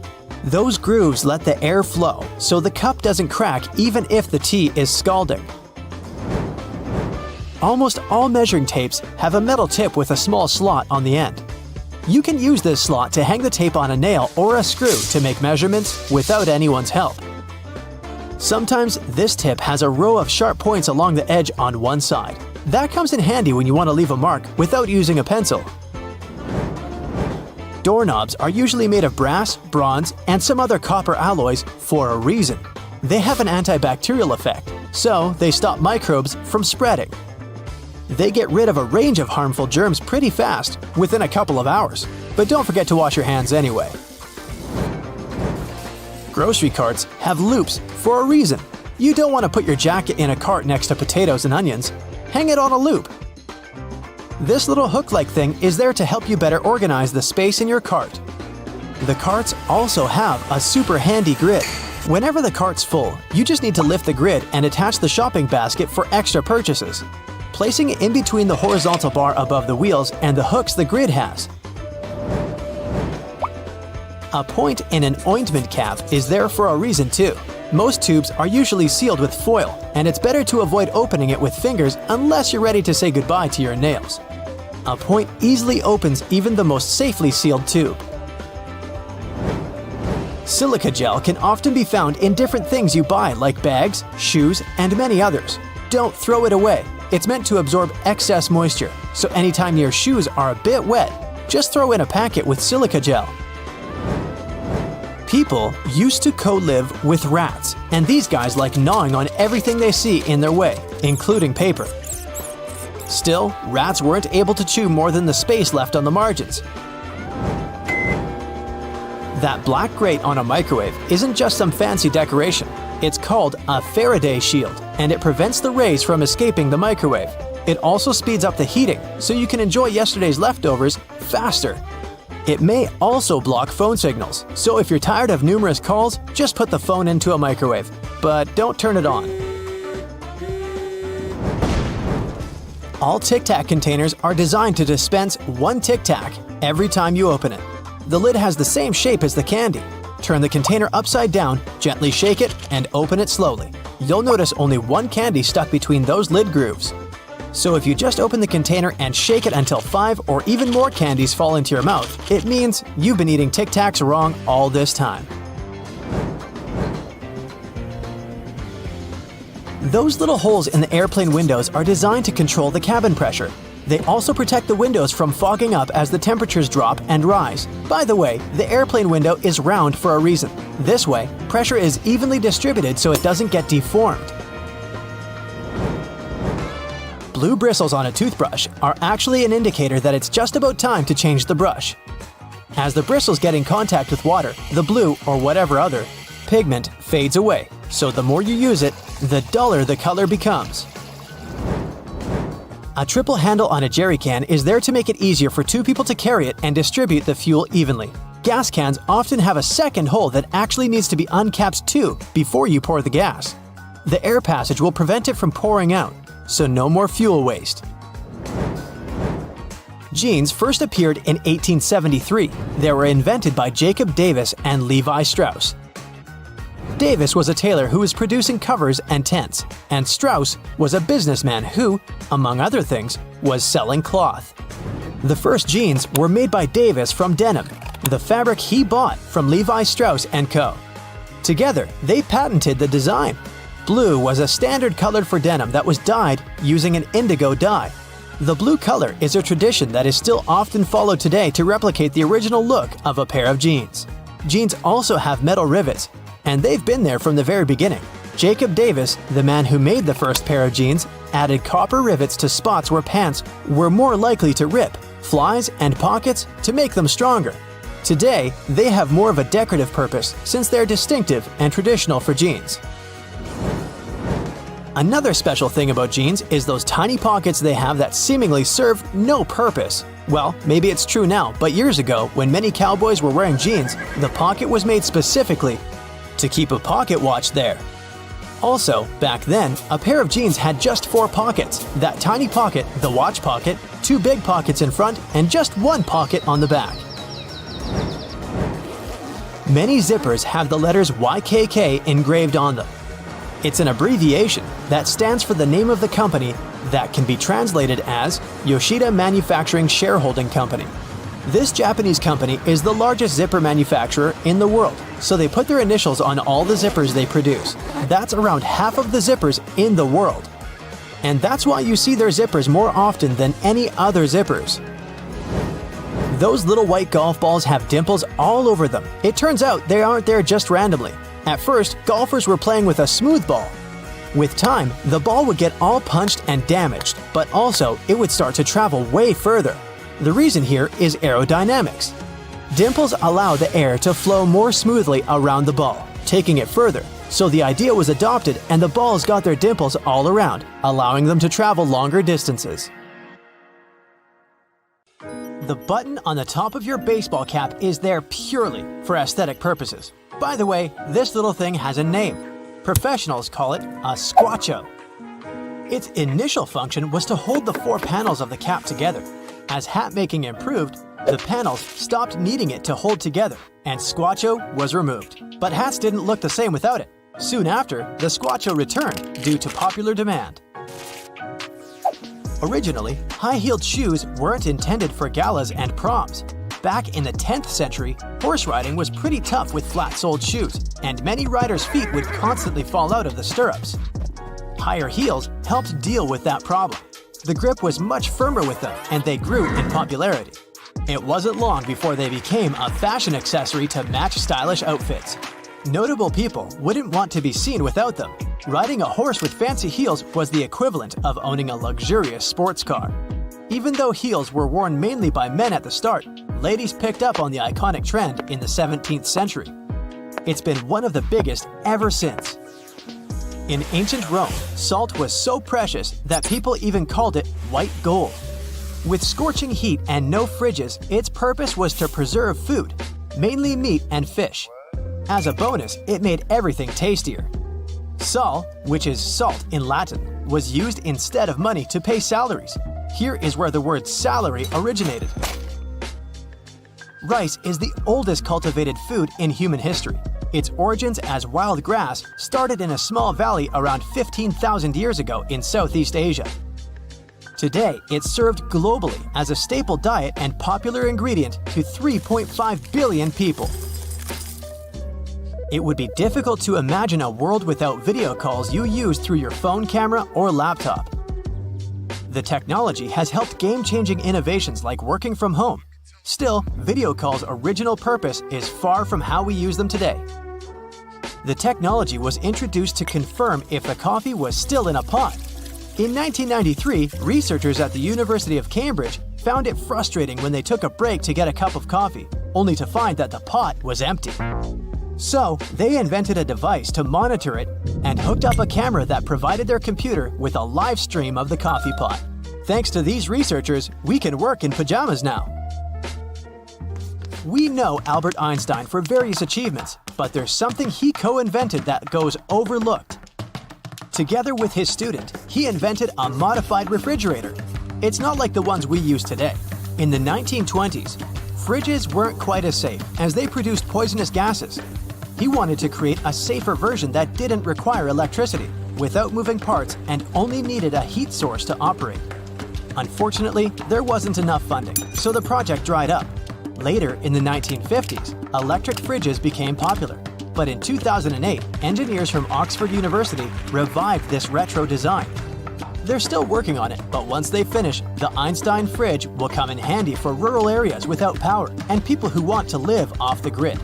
those grooves let the air flow, so the cup doesn't crack even if the tea is scalding. Almost all measuring tapes have a metal tip with a small slot on the end. You can use this slot to hang the tape on a nail or a screw to make measurements without anyone's help. Sometimes this tip has a row of sharp points along the edge on one side. That comes in handy when you want to leave a mark without using a pencil. Doorknobs are usually made of brass, bronze, and some other copper alloys for a reason. They have an antibacterial effect, so they stop microbes from spreading. They get rid of a range of harmful germs pretty fast, within a couple of hours. But don't forget to wash your hands anyway. Grocery carts have loops for a reason. You don't want to put your jacket in a cart next to potatoes and onions. Hang it on a loop. This little hook-like thing is there to help you better organize the space in your cart. The carts also have a super handy grid. Whenever the cart's full, you just need to lift the grid and attach the shopping basket for extra purchases, placing it in between the horizontal bar above the wheels and the hooks the grid has. A point in an ointment cap is there for a reason too. Most tubes are usually sealed with foil, and it's better to avoid opening it with fingers unless you're ready to say goodbye to your nails. A point easily opens even the most safely sealed tube. Silica gel can often be found in different things you buy like bags, shoes, and many others. don't throw it away. It's meant to absorb excess moisture, so anytime your shoes are a bit wet, just throw in a packet with silica gel. People used to co-live with rats, and these guys like gnawing on everything they see in their way, including paper. Still, rats weren't able to chew more than the space left on the margins. That black grate on a microwave isn't just some fancy decoration. It's called a Faraday shield, and it prevents the rays from escaping the microwave. It also speeds up the heating, so you can enjoy yesterday's leftovers faster. It may also block phone signals, so if you're tired of numerous calls, just put the phone into a microwave. But don't turn it on. All Tic Tac containers are designed to dispense one Tic Tac every time you open it. The lid has the same shape as the candy. Turn the container upside down, gently shake it, and open it slowly. You'll notice only one candy stuck between those lid grooves. So if you just open the container and shake it until 5 or even more candies fall into your mouth, it means you've been eating Tic Tacs wrong all this time. Those little holes in the airplane windows are designed to control the cabin pressure. They also protect the windows from fogging up as the temperatures drop and rise. By the way, the airplane window is round for a reason. This way, pressure is evenly distributed so it doesn't get deformed. Blue bristles on a toothbrush are actually an indicator that it's just about time to change the brush. As the bristles get in contact with water, the blue, or whatever other, pigment fades away. So the more you use it, the duller the color becomes. A triple handle on a jerry can is there to make it easier for two people to carry it and distribute the fuel evenly. Gas cans often have a second hole that actually needs to be uncapped too before you pour the gas. The air passage will prevent it from pouring out, so no more fuel waste. Jeans first appeared in 1873. They were invented by Jacob Davis and Levi Strauss. Davis was a tailor who was producing covers and tents, and Strauss was a businessman who, among other things, was selling cloth. The first jeans were made by Davis from denim, the fabric he bought from Levi Strauss & Co. Together, they patented the design. Blue was a standard color for denim that was dyed using an indigo dye. The blue color is a tradition that is still often followed today to replicate the original look of a pair of jeans. Jeans also have metal rivets, and they've been there from the very beginning. Jacob Davis, the man who made the first pair of jeans, added copper rivets to spots where pants were more likely to rip, flies, and pockets to make them stronger. Today, they have more of a decorative purpose since they're distinctive and traditional for jeans. Another special thing about jeans is those tiny pockets they have that seemingly serve no purpose. Well, maybe it's true now, but years ago, when many cowboys were wearing jeans, the pocket was made specifically to keep a pocket watch there. Also, back then, a pair of jeans had just 4 pockets. That tiny pocket, the watch pocket, 2 big pockets in front, and just 1 pocket on the back. Many zippers have the letters YKK engraved on them. It's an abbreviation that stands for the name of the company that can be translated as Yoshida Manufacturing Shareholding Company. This Japanese company is the largest zipper manufacturer in the world, so they put their initials on all the zippers they produce. That's around half of the zippers in the world. And that's why you see their zippers more often than any other zippers. Those little white golf balls have dimples all over them. It turns out they aren't there just randomly. At first, golfers were playing with a smooth ball. With time, the ball would get all punched and damaged, but also it would start to travel way further. The reason here is aerodynamics. Dimples allow the air to flow more smoothly around the ball, taking it further. So the idea was adopted and the balls got their dimples all around, allowing them to travel longer distances. The button on the top of your baseball cap is there purely for aesthetic purposes. By the way, this little thing has a name. Professionals call it a squacho. Its initial function was to hold the 4 panels of the cap together. As hat making improved, the panels stopped needing it to hold together, and squacho was removed. But hats didn't look the same without it. Soon after, the squacho returned due to popular demand. Originally, high-heeled shoes weren't intended for galas and proms. Back in the 10th century, horse riding was pretty tough with flat-soled shoes, and many riders' feet would constantly fall out of the stirrups. Higher heels helped deal with that problem. The grip was much firmer with them, and they grew in popularity. It wasn't long before they became a fashion accessory to match stylish outfits. Notable people wouldn't want to be seen without them. Riding a horse with fancy heels was the equivalent of owning a luxurious sports car. Even though heels were worn mainly by men at the start, ladies picked up on the iconic trend in the 17th century. It's been one of the biggest ever since. In ancient Rome, salt was so precious that people even called it white gold. With scorching heat and no fridges, its purpose was to preserve food, mainly meat and fish. As a bonus, it made everything tastier. Sal, which is salt in Latin, was used instead of money to pay salaries. Here is where the word salary originated. Rice is the oldest cultivated food in human history. Its origins as wild grass started in a small valley around 15,000 years ago in Southeast Asia. Today, it's served globally as a staple diet and popular ingredient to 3.5 billion people. It would be difficult to imagine a world without video calls you use through your phone camera or laptop. The technology has helped game-changing innovations like working from home. Still, video calls' original purpose is far from how we use them today. The technology was introduced to confirm if the coffee was still in a pot. In 1993, researchers at the University of Cambridge found it frustrating when they took a break to get a cup of coffee, only to find that the pot was empty. So, they invented a device to monitor it and hooked up a camera that provided their computer with a live stream of the coffee pot. Thanks to these researchers, we can work in pajamas now. We know Albert Einstein for various achievements, but there's something he co-invented that goes overlooked. Together with his student, he invented a modified refrigerator. It's not like the ones we use today. In the 1920s, fridges weren't quite as safe as they produced poisonous gases. He wanted to create a safer version that didn't require electricity, without moving parts, and only needed a heat source to operate. Unfortunately, there wasn't enough funding, so the project dried up. Later, in the 1950s, electric fridges became popular. But in 2008, engineers from Oxford University revived this retro design. They're still working on it, but once they finish, the Einstein fridge will come in handy for rural areas without power and people who want to live off the grid.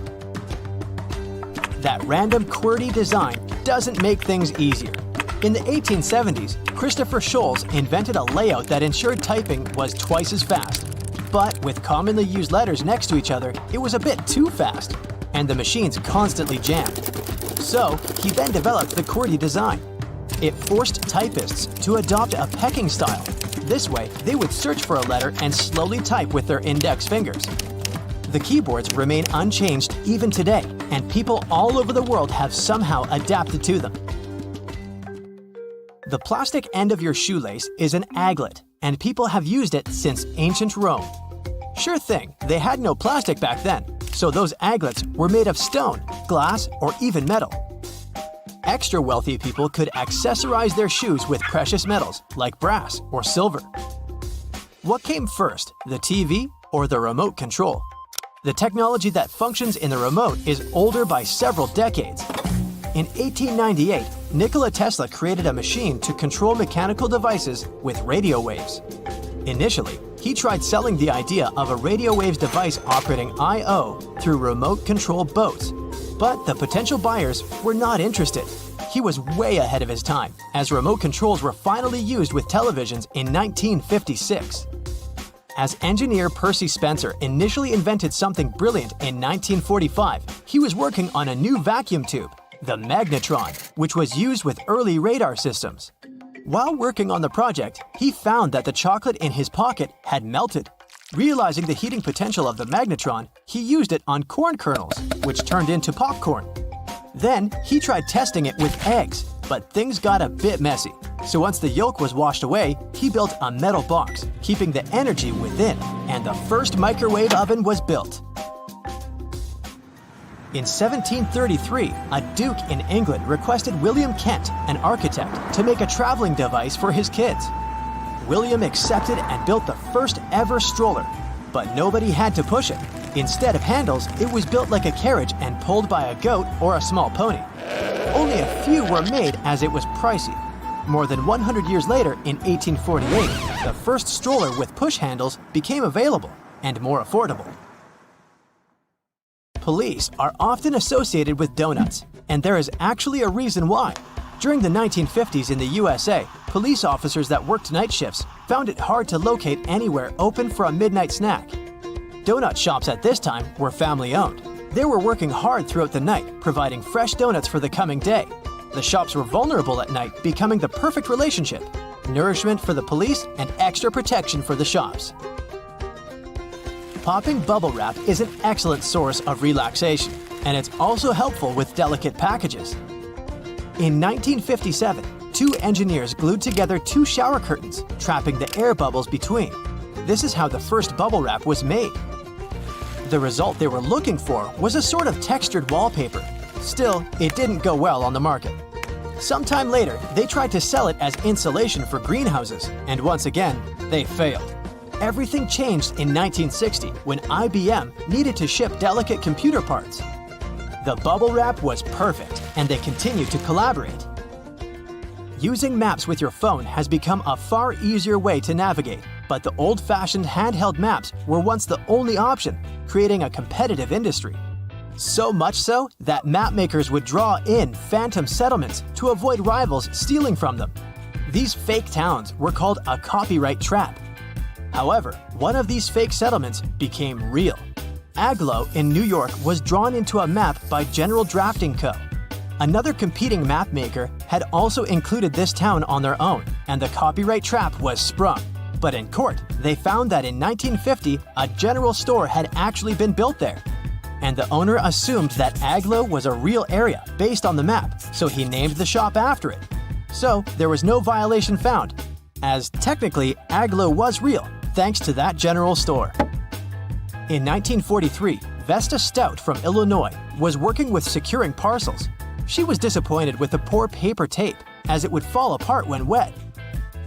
That random QWERTY design doesn't make things easier. In the 1870s, Christopher Sholes invented a layout that ensured typing was twice as fast. But with commonly used letters next to each other, it was a bit too fast, and the machines constantly jammed. So, he then developed the QWERTY design. It forced typists to adopt a pecking style. This way, they would search for a letter and slowly type with their index fingers. The keyboards remain unchanged even today, and people all over the world have somehow adapted to them. The plastic end of your shoelace is an aglet, and people have used it since ancient Rome. Sure thing, they had no plastic back then, so those aglets were made of stone, glass, or even metal. Extra wealthy people could accessorize their shoes with precious metals like brass or silver. What came first, the TV or the remote control? The technology that functions in the remote is older by several decades. In 1898, Nikola Tesla created a machine to control mechanical devices with radio waves. Initially, he tried selling the idea of a radio waves device operating I/O through remote-controlled boats, but the potential buyers were not interested. He was way ahead of his time, as remote controls were finally used with televisions in 1956. As engineer Percy Spencer initially invented something brilliant in 1945, he was working on a new vacuum tube, the magnetron, which was used with early radar systems. While working on the project, he found that the chocolate in his pocket had melted. Realizing the heating potential of the magnetron, he used it on corn kernels, which turned into popcorn. Then, he tried testing it with eggs, but things got a bit messy. So once the yolk was washed away, he built a metal box, keeping the energy within, and the first microwave oven was built. In 1733, a duke in England requested William Kent, an architect, to make a traveling device for his kids. William accepted and built the first ever stroller, but nobody had to push it. Instead of handles, it was built like a carriage and pulled by a goat or a small pony. Only a few were made as it was pricey. More than 100 years later, in 1848, the first stroller with push handles became available and more affordable. Police are often associated with donuts, and there is actually a reason why. During the 1950s in the USA, police officers that worked night shifts found it hard to locate anywhere open for a midnight snack. Donut shops at this time were family-owned. They were working hard throughout the night, providing fresh donuts for the coming day. The shops were vulnerable at night, becoming the perfect relationship: nourishment for the police and extra protection for the shops. Popping bubble wrap is an excellent source of relaxation, and it's also helpful with delicate packages. In 1957, two engineers glued together two shower curtains, trapping the air bubbles between. This is how the first bubble wrap was made. The result they were looking for was a sort of textured wallpaper. Still, it didn't go well on the market. Sometime later, they tried to sell it as insulation for greenhouses, and once again, they failed. Everything changed in 1960 when IBM needed to ship delicate computer parts. The bubble wrap was perfect, and they continued to collaborate. Using maps with your phone has become a far easier way to navigate, but the old-fashioned handheld maps were once the only option, creating a competitive industry. So much so that map makers would draw in phantom settlements to avoid rivals stealing from them. These fake towns were called a copyright trap. However, one of these fake settlements became real. Agloe in New York was drawn into a map by General Drafting Co. Another competing map maker had also included this town on their own, and the copyright trap was sprung. But in court, they found that in 1950, a general store had actually been built there. And the owner assumed that Agloe was a real area based on the map, so he named the shop after it. So there was no violation found, as technically Agloe was real, thanks to that general store. In 1943, Vesta Stout from Illinois was working with securing parcels. She was disappointed with the poor paper tape, as it would fall apart when wet.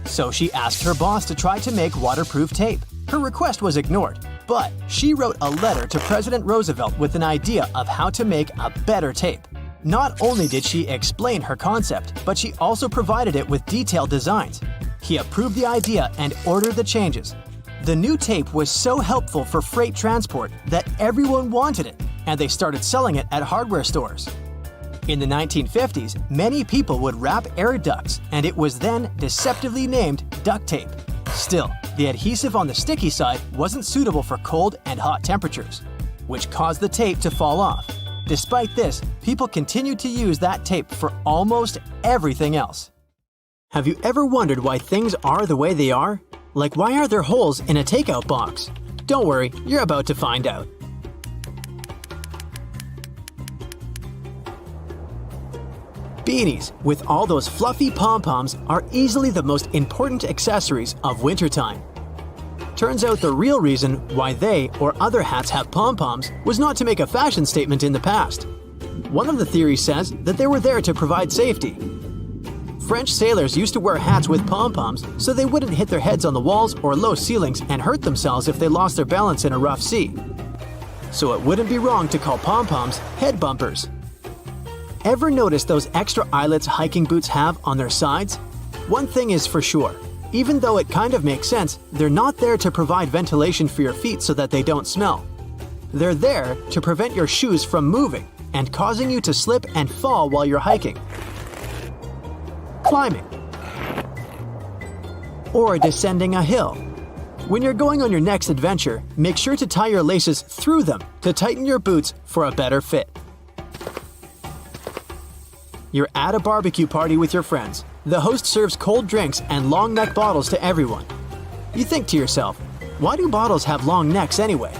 So she asked her boss to try to make waterproof tape. Her request was ignored, but she wrote a letter to President Roosevelt with an idea of how to make a better tape. Not only did she explain her concept, but she also provided it with detailed designs. He approved the idea and ordered the changes. The new tape was so helpful for freight transport that everyone wanted it, and they started selling it at hardware stores. In the 1950s, many people would wrap air ducts, and it was then deceptively named duct tape. Still, the adhesive on the sticky side wasn't suitable for cold and hot temperatures, which caused the tape to fall off. Despite this, people continued to use that tape for almost everything else. Have you ever wondered why things are the way they are? Like, why are there holes in a takeout box? Don't worry, you're about to find out. Beanies with all those fluffy pom-poms are easily the most important accessories of wintertime. Turns out the real reason why they or other hats have pom-poms was not to make a fashion statement in the past. One of the theories says that they were there to provide safety. French sailors used to wear hats with pom-poms so they wouldn't hit their heads on the walls or low ceilings and hurt themselves if they lost their balance in a rough sea. So it wouldn't be wrong to call pom-poms head bumpers. Ever notice those extra eyelets hiking boots have on their sides? One thing is for sure, even though it kind of makes sense, they're not there to provide ventilation for your feet so that they don't smell. They're there to prevent your shoes from moving and causing you to slip and fall while you're hiking, climbing, or descending a hill. When you're going on your next adventure, make sure to tie your laces through them to tighten your boots for a better fit. You're at a barbecue party with your friends. The host serves cold drinks and long neck bottles to everyone. You think to yourself, why do bottles have long necks anyway?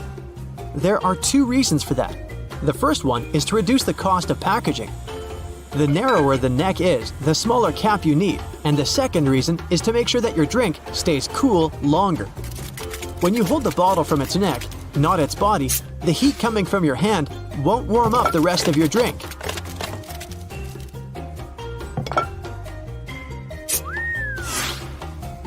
There are two reasons for that. The first one is to reduce the cost of packaging. The narrower the neck is, the smaller cap you need, and the second reason is to make sure that your drink stays cool longer. When you hold the bottle from its neck, not its body, the heat coming from your hand won't warm up the rest of your drink.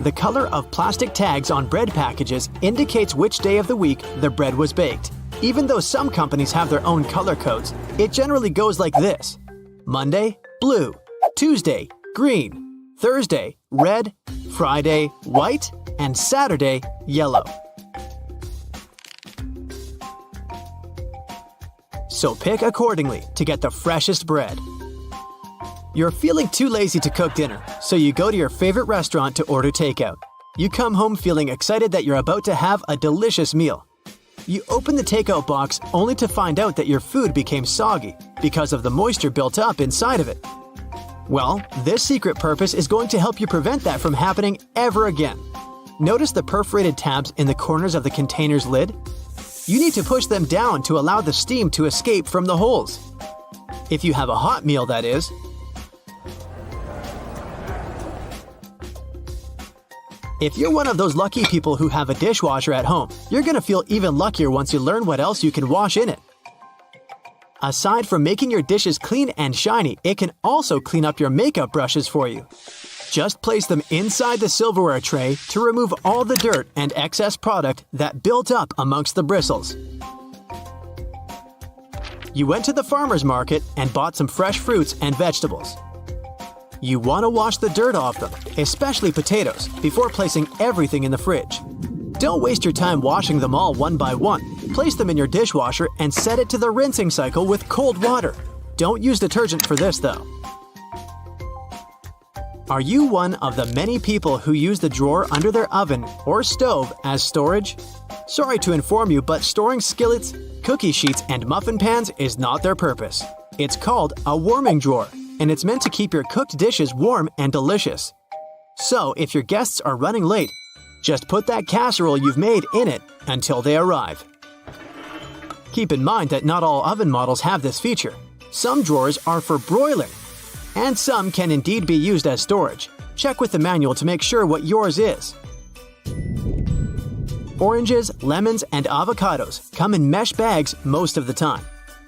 The color of plastic tags on bread packages indicates which day of the week the bread was baked. Even though some companies have their own color codes, it generally goes like this: Monday, blue; Tuesday, green; Thursday, red, Friday, white, and Saturday, yellow. So pick accordingly to get the freshest bread. You're feeling too lazy to cook dinner, so you go to your favorite restaurant to order takeout. You come home feeling excited that you're about to have a delicious meal. You open the takeout box only to find out that your food became soggy because of the moisture built up inside of it. Well, this secret purpose is going to help you prevent that from happening ever again. Notice the perforated tabs in the corners of the container's lid? You need to push them down to allow the steam to escape from the holes. If you have a hot meal, that is. If you're one of those lucky people who have a dishwasher at home, you're going to feel even luckier once you learn what else you can wash in it. Aside from making your dishes clean and shiny, it can also clean up your makeup brushes for you. Just place them inside the silverware tray to remove all the dirt and excess product that built up amongst the bristles. You went to the farmer's market and bought some fresh fruits and vegetables. You want to wash the dirt off them, especially potatoes, before placing everything in the fridge. Don't waste your time washing them all one by one. Place them in your dishwasher and set it to the rinsing cycle with cold water. Don't use detergent for this, though. Are you one of the many people who use the drawer under their oven or stove as storage? Sorry to inform you, but storing skillets, cookie sheets, and muffin pans is not their purpose. It's called a warming drawer, and it's meant to keep your cooked dishes warm and delicious. So, if your guests are running late, just put that casserole you've made in it until they arrive. Keep in mind that not all oven models have this feature. Some drawers are for broiling, and some can indeed be used as storage. Check with the manual to make sure what yours is. Oranges, lemons, and avocados come in mesh bags most of the time.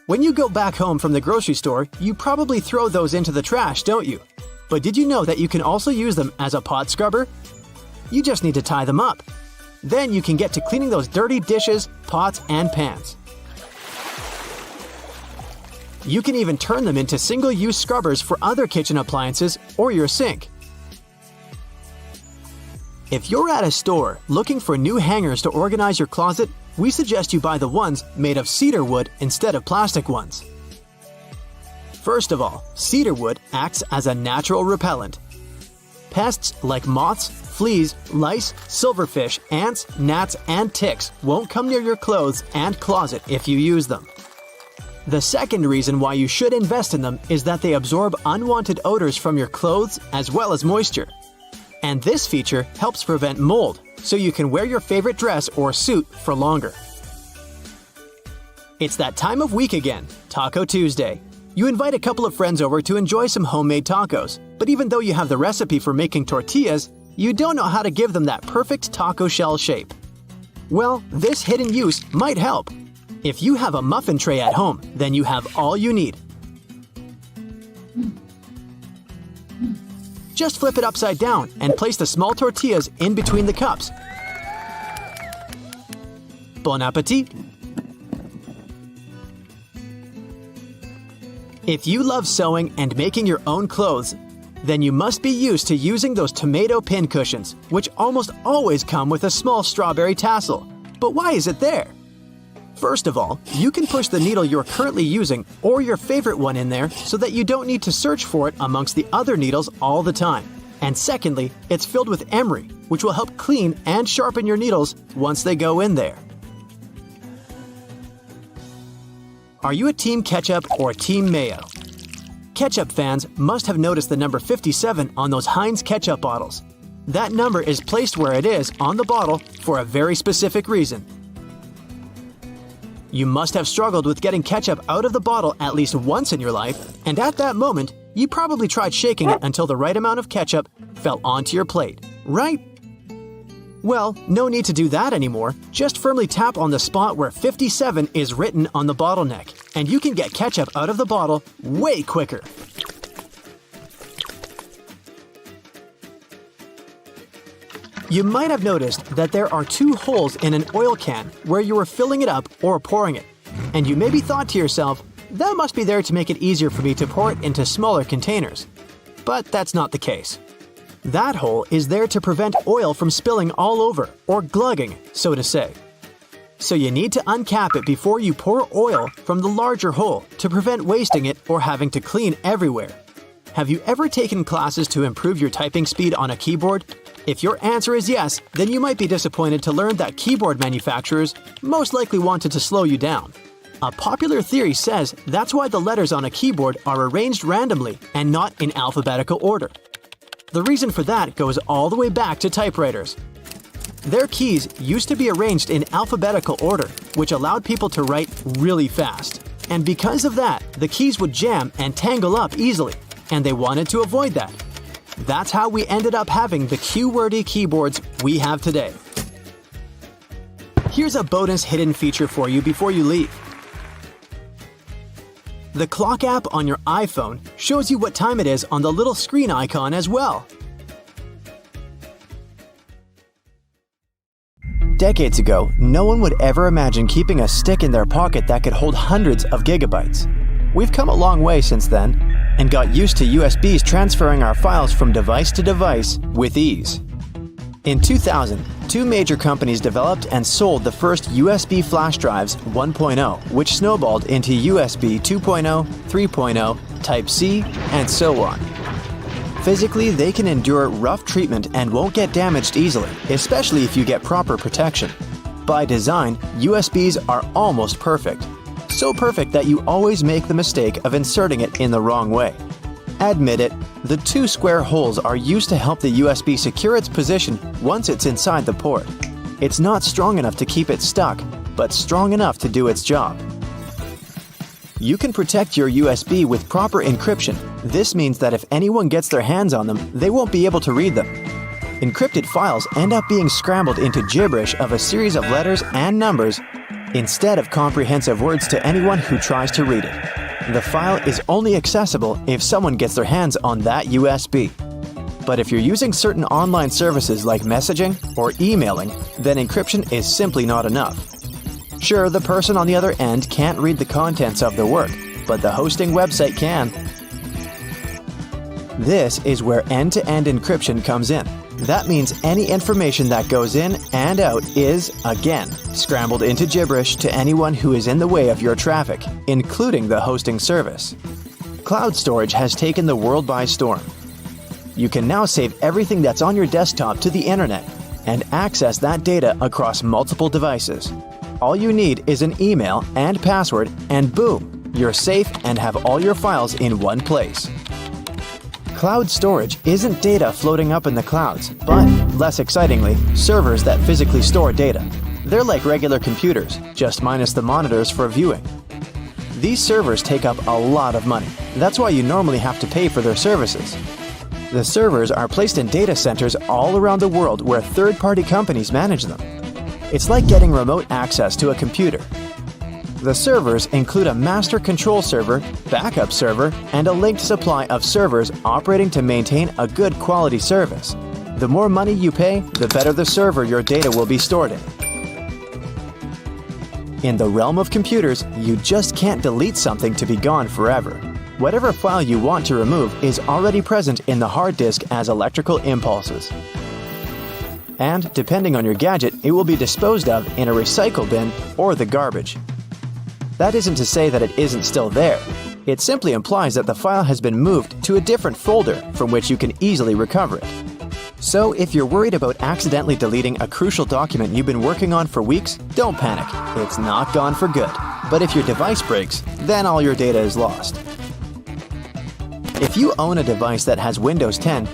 When you go back home from the grocery store, you probably throw those into the trash, don't you? But did you know that you can also use them as a pot scrubber? You just need to tie them up. Then you can get to cleaning those dirty dishes, pots, and pans. You can even turn them into single-use scrubbers for other kitchen appliances or your sink. If you're at a store looking for new hangers to organize your closet, we suggest you buy the ones made of cedar wood instead of plastic ones. First of all, cedar wood acts as a natural repellent. Pests like moths, fleas, lice, silverfish, ants, gnats, and ticks won't come near your clothes and closet if you use them. The second reason why you should invest in them is that they absorb unwanted odors from your clothes as well as moisture. And this feature helps prevent mold, so you can wear your favorite dress or suit for longer. It's that time of week again, Taco Tuesday. You invite a couple of friends over to enjoy some homemade tacos, but even though you have the recipe for making tortillas, you don't know how to give them that perfect taco shell shape. Well, this hidden use might help. If you have a muffin tray at home, then you have all you need. Just flip it upside down and place the small tortillas in between the cups. Bon appetit! If you love sewing and making your own clothes, then you must be used to using those tomato pin cushions, which almost always come with a small strawberry tassel. But why is it there? First of all, you can push the needle you're currently using or your favorite one in there so that you don't need to search for it amongst the other needles all the time. And secondly, it's filled with emery, which will help clean and sharpen your needles once they go in there. Are you a Team Ketchup or Team Mayo? Ketchup fans must have noticed the number 57 on those Heinz ketchup bottles. That number is placed where it is on the bottle for a very specific reason. You must have struggled with getting ketchup out of the bottle at least once in your life, and at that moment, you probably tried shaking it until the right amount of ketchup fell onto your plate, right? Well, no need to do that anymore. Just firmly tap on the spot where 57 is written on the bottle neck, and you can get ketchup out of the bottle way quicker. You might have noticed that there are two holes in an oil can where you are filling it up or pouring it. And you maybe thought to yourself, that must be there to make it easier for me to pour it into smaller containers. But that's not the case. That hole is there to prevent oil from spilling all over, or glugging, so to say. So you need to uncap it before you pour oil from the larger hole to prevent wasting it or having to clean everywhere. Have you ever taken classes to improve your typing speed on a keyboard? If your answer is yes, then you might be disappointed to learn that keyboard manufacturers most likely wanted to slow you down. A popular theory says that's why the letters on a keyboard are arranged randomly and not in alphabetical order. The reason for that goes all the way back to typewriters. Their keys used to be arranged in alphabetical order, which allowed people to write really fast. And because of that, the keys would jam and tangle up easily, and they wanted to avoid that. That's how we ended up having the QWERTY keyboards we have today. Here's a bonus hidden feature for you before you leave. The clock app on your iPhone shows you what time it is on the little screen icon as well. Decades ago, no one would ever imagine keeping a stick in their pocket that could hold hundreds of gigabytes. We've come a long way since then, and got used to USBs transferring our files from device to device with ease. In 2000, two major companies developed and sold the first USB flash drives 1.0, which snowballed into USB 2.0, 3.0, Type-C, and so on. Physically, they can endure rough treatment and won't get damaged easily, especially if you get proper protection. By design, USBs are almost perfect. So perfect that you always make the mistake of inserting it in the wrong way. Admit it, the two square holes are used to help the USB secure its position once it's inside the port. It's not strong enough to keep it stuck, but strong enough to do its job. You can protect your USB with proper encryption. This means that if anyone gets their hands on them, they won't be able to read them. Encrypted files end up being scrambled into gibberish of a series of letters and numbers instead of comprehensive words to anyone who tries to read it. The file is only accessible if someone gets their hands on that USB. But if you're using certain online services like messaging or emailing, then encryption is simply not enough. Sure, the person on the other end can't read the contents of the work, but the hosting website can. This is where end-to-end encryption comes in. That means any information that goes in and out is, again, scrambled into gibberish to anyone who is in the way of your traffic, including the hosting service. Cloud storage has taken the world by storm. You can now save everything that's on your desktop to the internet and access that data across multiple devices. All you need is an email and password, and boom, you're safe and have all your files in one place. Cloud storage isn't data floating up in the clouds, but, less excitingly, servers that physically store data. They're like regular computers, just minus the monitors for viewing. These servers take up a lot of money. That's why you normally have to pay for their services. The servers are placed in data centers all around the world where third-party companies manage them. It's like getting remote access to a computer. The servers include a master control server, backup server, and a linked supply of servers operating to maintain a good quality service. The more money you pay, the better the server your data will be stored in. In the realm of computers, you just can't delete something to be gone forever. Whatever file you want to remove is already present in the hard disk as electrical impulses. And, depending on your gadget, it will be disposed of in a recycle bin or the garbage. That isn't to say that it isn't still there. It simply implies that the file has been moved to a different folder from which you can easily recover it. So, if you're worried about accidentally deleting a crucial document you've been working on for weeks, don't panic. It's not gone for good. But if your device breaks, then all your data is lost. If you own a device that has Windows 10,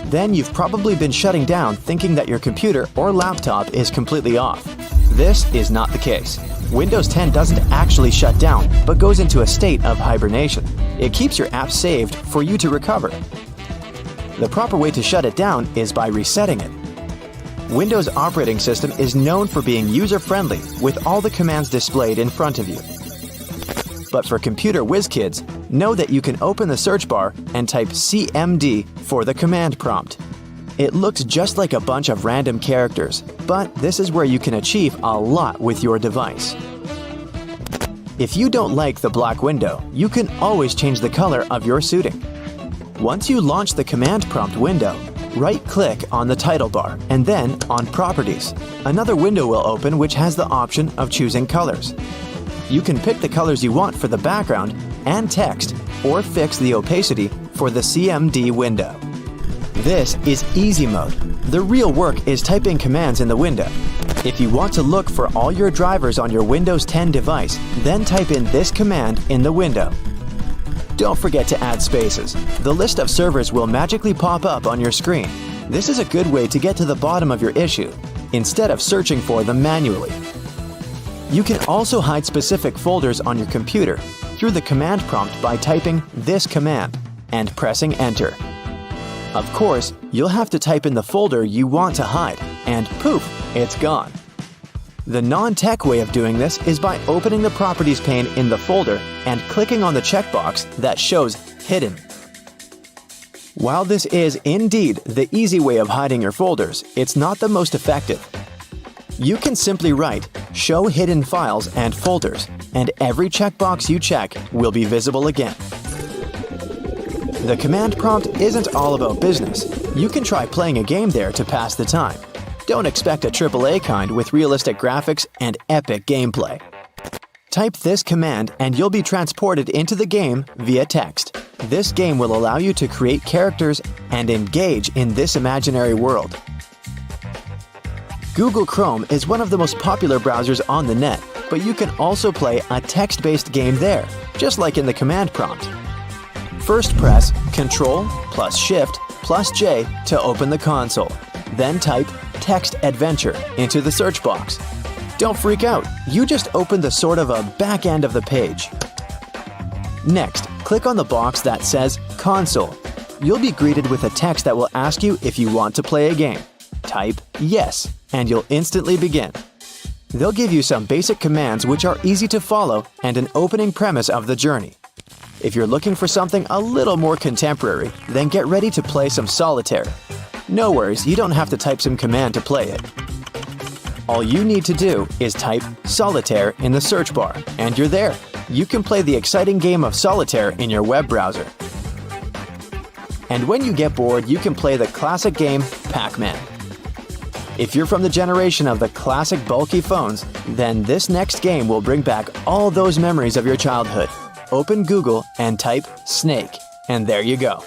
then you've probably been shutting down thinking that your computer or laptop is completely off. This is not the case. Windows 10 doesn't actually shut down, but goes into a state of hibernation. It keeps your app saved for you to recover. The proper way to shut it down is by resetting it. Windows operating system is known for being user-friendly with all the commands displayed in front of you. But for computer whiz kids, know that you can open the search bar and type CMD for the command prompt. It looks just like a bunch of random characters, but this is where you can achieve a lot with your device. If you don't like the black window, you can always change the color of your suiting. Once you launch the command prompt window, Right-click on the title bar and then on Properties. Another window will open which has the option of choosing colors. You can pick the colors you want for the background and text or fix the opacity for the CMD window. This is easy mode. The real work is typing commands in the window. If you want to look for all your drivers on your Windows 10 device, then type in this command in the window. Don't forget to add spaces. The list of servers will magically pop up on your screen. This is a good way to get to the bottom of your issue, instead of searching for them manually. You can also hide specific folders on your computer through the command prompt by typing this command and pressing Enter. Of course, you'll have to type in the folder you want to hide, and poof, it's gone. The non-tech way of doing this is by opening the Properties pane in the folder and clicking on the checkbox that shows Hidden. While this is indeed the easy way of hiding your folders, it's not the most effective. You can simply write Show Hidden Files and Folders, and every checkbox you check will be visible again. The command prompt isn't all about business. You can try playing a game there to pass the time. Don't expect a AAA kind with realistic graphics and epic gameplay. Type this command and you'll be transported into the game via text. This game will allow you to create characters and engage in this imaginary world. Google Chrome is one of the most popular browsers on the net, but you can also play a text-based game there, just like in the command prompt. First press Ctrl plus Shift plus J to open the console. Then type Text Adventure into the search box. Don't freak out, you just opened the sort of a back end of the page. Next, click on the box that says Console. You'll be greeted with a text that will ask you if you want to play a game. Type Yes, and you'll instantly begin. They'll give you some basic commands which are easy to follow and an opening premise of the journey. If you're looking for something a little more contemporary, then get ready to play some Solitaire. No worries, you don't have to type some command to play it. All you need to do is type Solitaire in the search bar, and you're there. You can play the exciting game of Solitaire in your web browser. And when you get bored, you can play the classic game Pac-Man. If you're from the generation of the classic bulky phones, then this next game will bring back all those memories of your childhood. Open Google and type Snake, and there you go.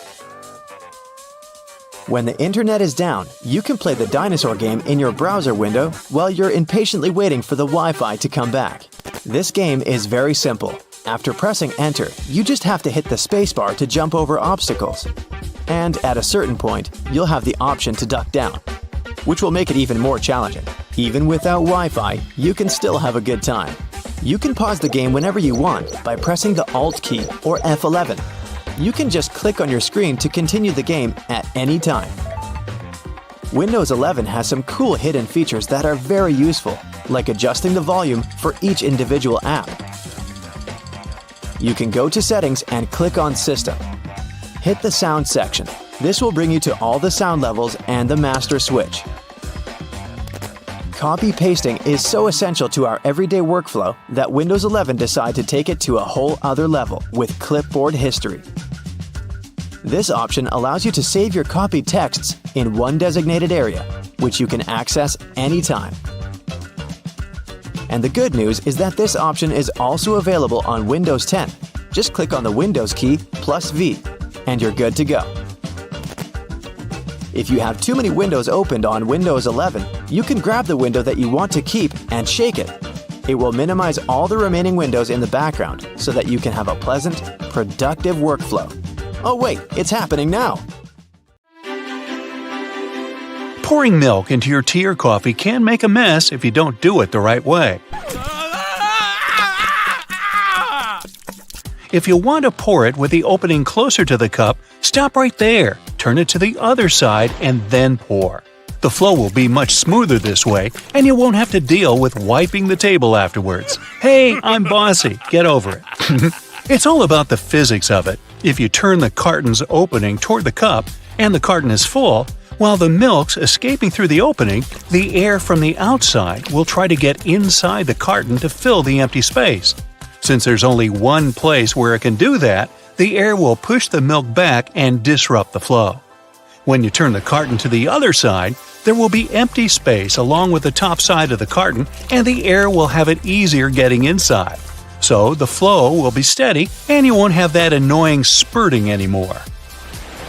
When the internet is down, you can play the dinosaur game in your browser window while you're impatiently waiting for the Wi-Fi to come back. This game is very simple. After pressing Enter, you just have to hit the spacebar to jump over obstacles. And at a certain point, you'll have the option to duck down, which will make it even more challenging. Even without Wi-Fi, you can still have a good time. You can pause the game whenever you want by pressing the Alt key or F11. You can just click on your screen to continue the game at any time. Windows 11 has some cool hidden features that are very useful, like adjusting the volume for each individual app. You can go to Settings and click on System. Hit the Sound section. This will bring you to all the sound levels and the master switch. Copy-pasting is so essential to our everyday workflow that Windows 11 decided to take it to a whole other level with Clipboard History. This option allows you to save your copied texts in one designated area, which you can access anytime. And the good news is that this option is also available on Windows 10. Just click on the Windows key plus V, and you're good to go. If you have too many windows opened on Windows 11, you can grab the window that you want to keep and shake it. It will minimize all the remaining windows in the background so that you can have a pleasant, productive workflow. Oh wait, it's happening now! Pouring milk into your tea or coffee can make a mess if you don't do it the right way. If you want to pour it with the opening closer to the cup, stop right there, turn it to the other side, and then pour. The flow will be much smoother this way, and you won't have to deal with wiping the table afterwards. Hey, I'm bossy, get over it. It's all about the physics of it. If you turn the carton's opening toward the cup, and the carton is full, while the milk's escaping through the opening, the air from the outside will try to get inside the carton to fill the empty space. Since there's only one place where it can do that, the air will push the milk back and disrupt the flow. When you turn the carton to the other side, there will be empty space along with the top side of the carton, and the air will have it easier getting inside. So the flow will be steady and you won't have that annoying spurting anymore.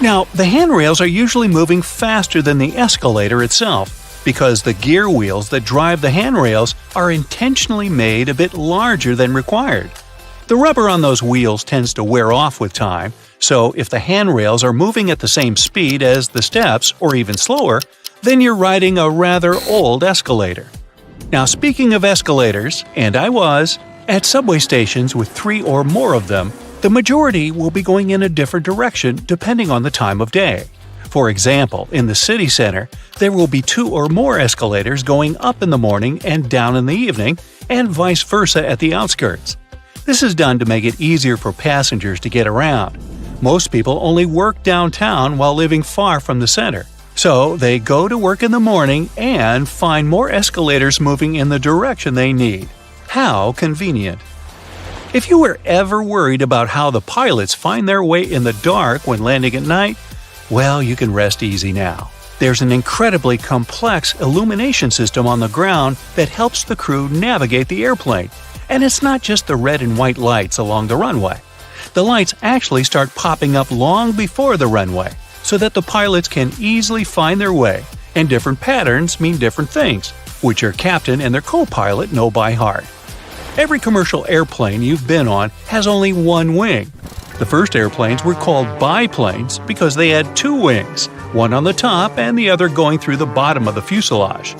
Now, the handrails are usually moving faster than the escalator itself because the gear wheels that drive the handrails are intentionally made a bit larger than required. The rubber on those wheels tends to wear off with time, so if the handrails are moving at the same speed as the steps or even slower, then you're riding a rather old escalator. Now, speaking of escalators, and I was, at subway stations with 3 or more of them, the majority will be going in a different direction depending on the time of day. For example, in the city center, there will be 2 or more escalators going up in the morning and down in the evening, and vice versa at the outskirts. This is done to make it easier for passengers to get around. Most people only work downtown while living far from the center, so they go to work in the morning and find more escalators moving in the direction they need. How convenient! If you were ever worried about how the pilots find their way in the dark when landing at night, well, you can rest easy now. There's an incredibly complex illumination system on the ground that helps the crew navigate the airplane. And it's not just the red and white lights along the runway. The lights actually start popping up long before the runway, so that the pilots can easily find their way, and different patterns mean different things, which your captain and their co-pilot know by heart. Every commercial airplane you've been on has only one wing. The first airplanes were called biplanes because they had 2 wings, one on the top and the other going through the bottom of the fuselage.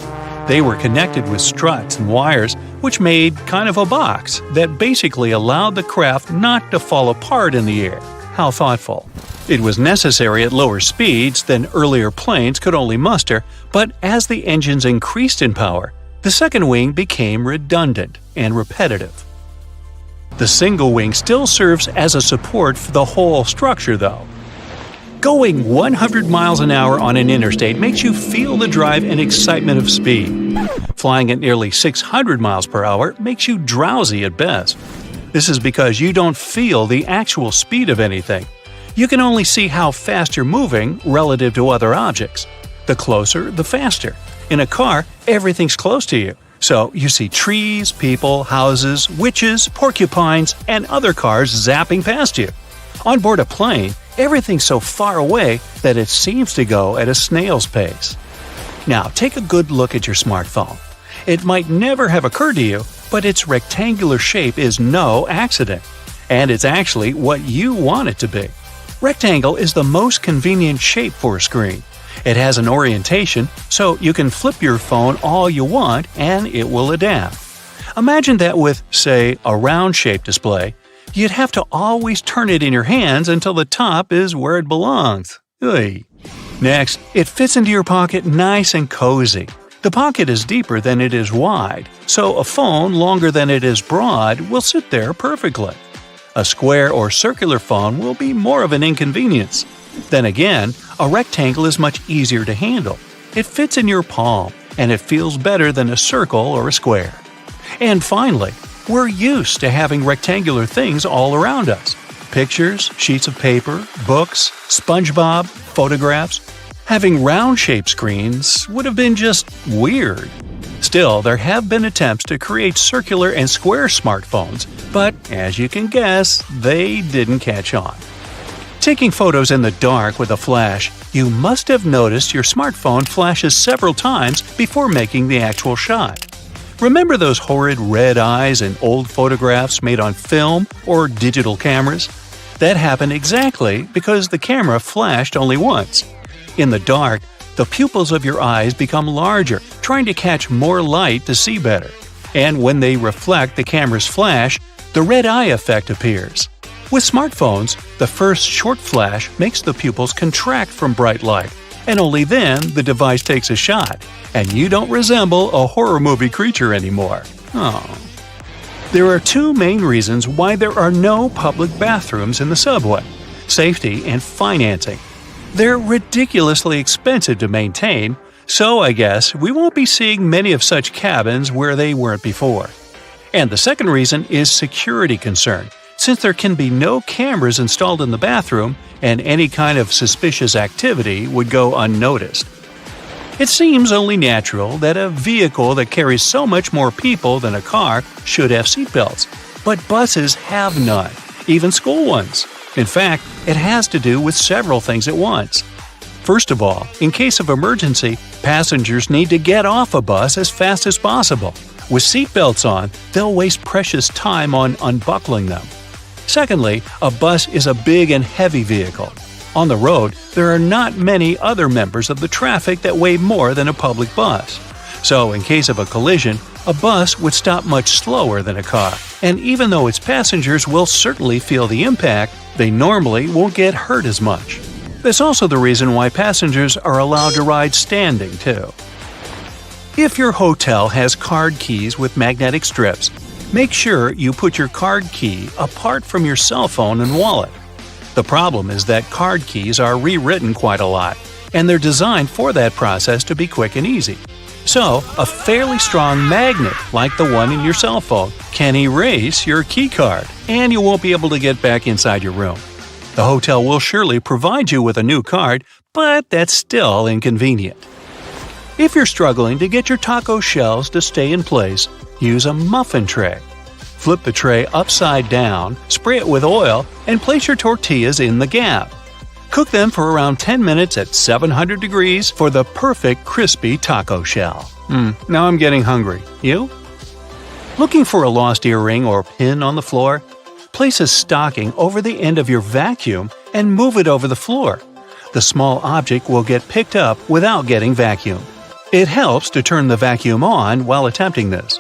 They were connected with struts and wires, which made kind of a box that basically allowed the craft not to fall apart in the air. How thoughtful. It was necessary at lower speeds than earlier planes could only muster, but as the engines increased in power, the second wing became redundant and repetitive. The single wing still serves as a support for the whole structure, though. Going 100 miles an hour on an interstate makes you feel the drive and excitement of speed. Flying at nearly 600 miles per hour makes you drowsy at best. This is because you don't feel the actual speed of anything. You can only see how fast you're moving relative to other objects. The closer, the faster. In a car, everything's close to you, so you see trees, people, houses, witches, porcupines, and other cars zapping past you. On board a plane, everything's so far away that it seems to go at a snail's pace. Now, take a good look at your smartphone. It might never have occurred to you, but its rectangular shape is no accident. And it's actually what you want it to be. Rectangle is the most convenient shape for a screen. It has an orientation, so you can flip your phone all you want and it will adapt. Imagine that with, say, a round-shaped display, you'd have to always turn it in your hands until the top is where it belongs. Oy. Next, it fits into your pocket nice and cozy. The pocket is deeper than it is wide, so a phone longer than it is broad will sit there perfectly. A square or circular phone will be more of an inconvenience. Then again, a rectangle is much easier to handle. It fits in your palm, and it feels better than a circle or a square. And finally, we're used to having rectangular things all around us. Pictures, sheets of paper, books, SpongeBob, photographs. Having round-shaped screens would have been just weird. Still, there have been attempts to create circular and square smartphones, but as you can guess, they didn't catch on. Taking photos in the dark with a flash, you must have noticed your smartphone flashes several times before making the actual shot. Remember those horrid red eyes in old photographs made on film or digital cameras? That happened exactly because the camera flashed only once. In the dark, the pupils of your eyes become larger, trying to catch more light to see better. And when they reflect the camera's flash, the red eye effect appears. With smartphones, the first short flash makes the pupils contract from bright light, and only then the device takes a shot, and you don't resemble a horror movie creature anymore. Oh. There are 2 main reasons why there are no public bathrooms in the subway: safety and financing. They're ridiculously expensive to maintain, so I guess we won't be seeing many of such cabins where they weren't before. And the second reason is security concern, since there can be no cameras installed in the bathroom and any kind of suspicious activity would go unnoticed. It seems only natural that a vehicle that carries so much more people than a car should have seatbelts, but buses have none, even school ones. In fact, it has to do with several things at once. First of all, in case of emergency, passengers need to get off a bus as fast as possible. With seatbelts on, they'll waste precious time on unbuckling them. Secondly, a bus is a big and heavy vehicle. On the road, there are not many other members of the traffic that weigh more than a public bus. So, in case of a collision, a bus would stop much slower than a car, and even though its passengers will certainly feel the impact, they normally won't get hurt as much. That's also the reason why passengers are allowed to ride standing, too. If your hotel has card keys with magnetic strips, make sure you put your card key apart from your cell phone and wallet. The problem is that card keys are rewritten quite a lot, and they're designed for that process to be quick and easy. So, a fairly strong magnet, like the one in your cell phone, can erase your key card, and you won't be able to get back inside your room. The hotel will surely provide you with a new card, but that's still inconvenient. If you're struggling to get your taco shells to stay in place, use a muffin tray. Flip the tray upside down, spray it with oil, and place your tortillas in the gap. Cook them for around 10 minutes at 700 degrees for the perfect crispy taco shell. Now I'm getting hungry. You? Looking for a lost earring or pin on the floor? Place a stocking over the end of your vacuum and move it over the floor. The small object will get picked up without getting vacuumed. It helps to turn the vacuum on while attempting this.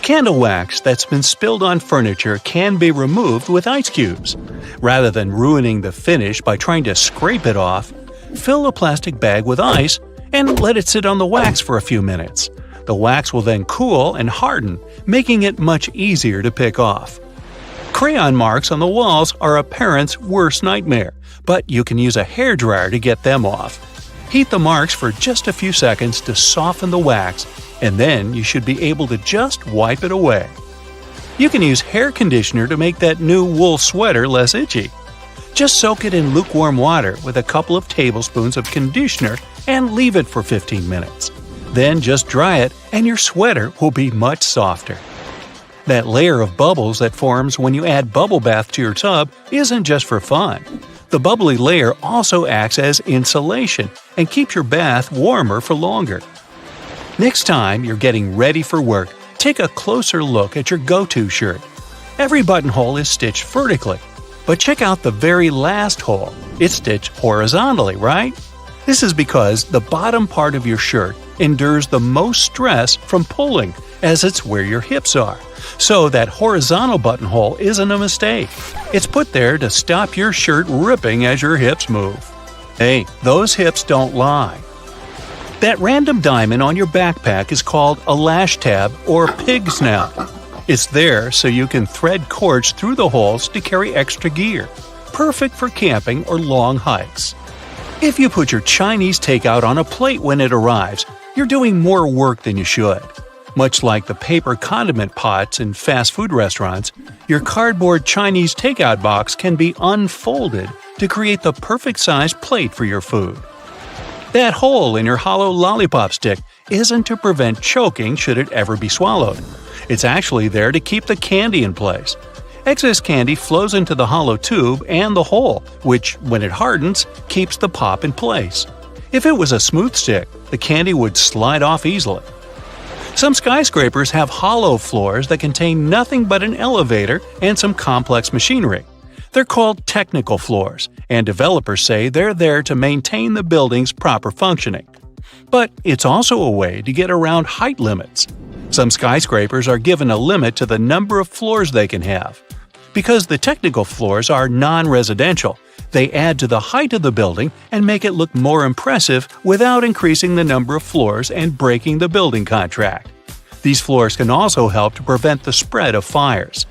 Candle wax that's been spilled on furniture can be removed with ice cubes. Rather than ruining the finish by trying to scrape it off, fill a plastic bag with ice and let it sit on the wax for a few minutes. The wax will then cool and harden, making it much easier to pick off. Crayon marks on the walls are a parent's worst nightmare, but you can use a hairdryer to get them off. Heat the marks for just a few seconds to soften the wax, and then you should be able to just wipe it away. You can use hair conditioner to make that new wool sweater less itchy. Just soak it in lukewarm water with a couple of tablespoons of conditioner and leave it for 15 minutes. Then just dry it and your sweater will be much softer. That layer of bubbles that forms when you add bubble bath to your tub isn't just for fun. The bubbly layer also acts as insulation and keeps your bath warmer for longer. Next time you're getting ready for work, take a closer look at your go-to shirt. Every buttonhole is stitched vertically, but check out the very last hole. It's stitched horizontally, right? This is because the bottom part of your shirt endures the most stress from pulling, as it's where your hips are. So that horizontal buttonhole isn't a mistake. It's put there to stop your shirt ripping as your hips move. Hey, those hips don't lie. That random diamond on your backpack is called a lash tab or pig snout. It's there so you can thread cords through the holes to carry extra gear. Perfect for camping or long hikes. If you put your Chinese takeout on a plate when it arrives, you're doing more work than you should. Much like the paper condiment pots in fast food restaurants, your cardboard Chinese takeout box can be unfolded to create the perfect sized plate for your food. That hole in your hollow lollipop stick isn't to prevent choking should it ever be swallowed. It's actually there to keep the candy in place. Excess candy flows into the hollow tube and the hole, which, when it hardens, keeps the pop in place. If it was a smooth stick, the candy would slide off easily. Some skyscrapers have hollow floors that contain nothing but an elevator and some complex machinery. They're called technical floors, and developers say they're there to maintain the building's proper functioning. But it's also a way to get around height limits. Some skyscrapers are given a limit to the number of floors they can have. Because the technical floors are non-residential, they add to the height of the building and make it look more impressive without increasing the number of floors and breaking the building contract. These floors can also help to prevent the spread of fires.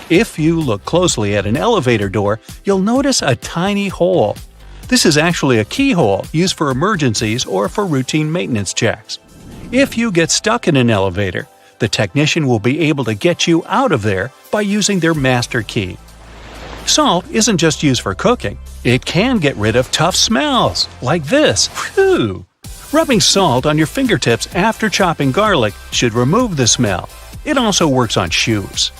If you look closely at an elevator door, you'll notice a tiny hole. This is actually a keyhole used for emergencies or for routine maintenance checks. If you get stuck in an elevator, The technician will be able to get you out of there by using their master key. Salt isn't just used for cooking. It can get rid of tough smells, like this. Whew! Rubbing salt on your fingertips after chopping garlic should remove the smell. It also works on shoes.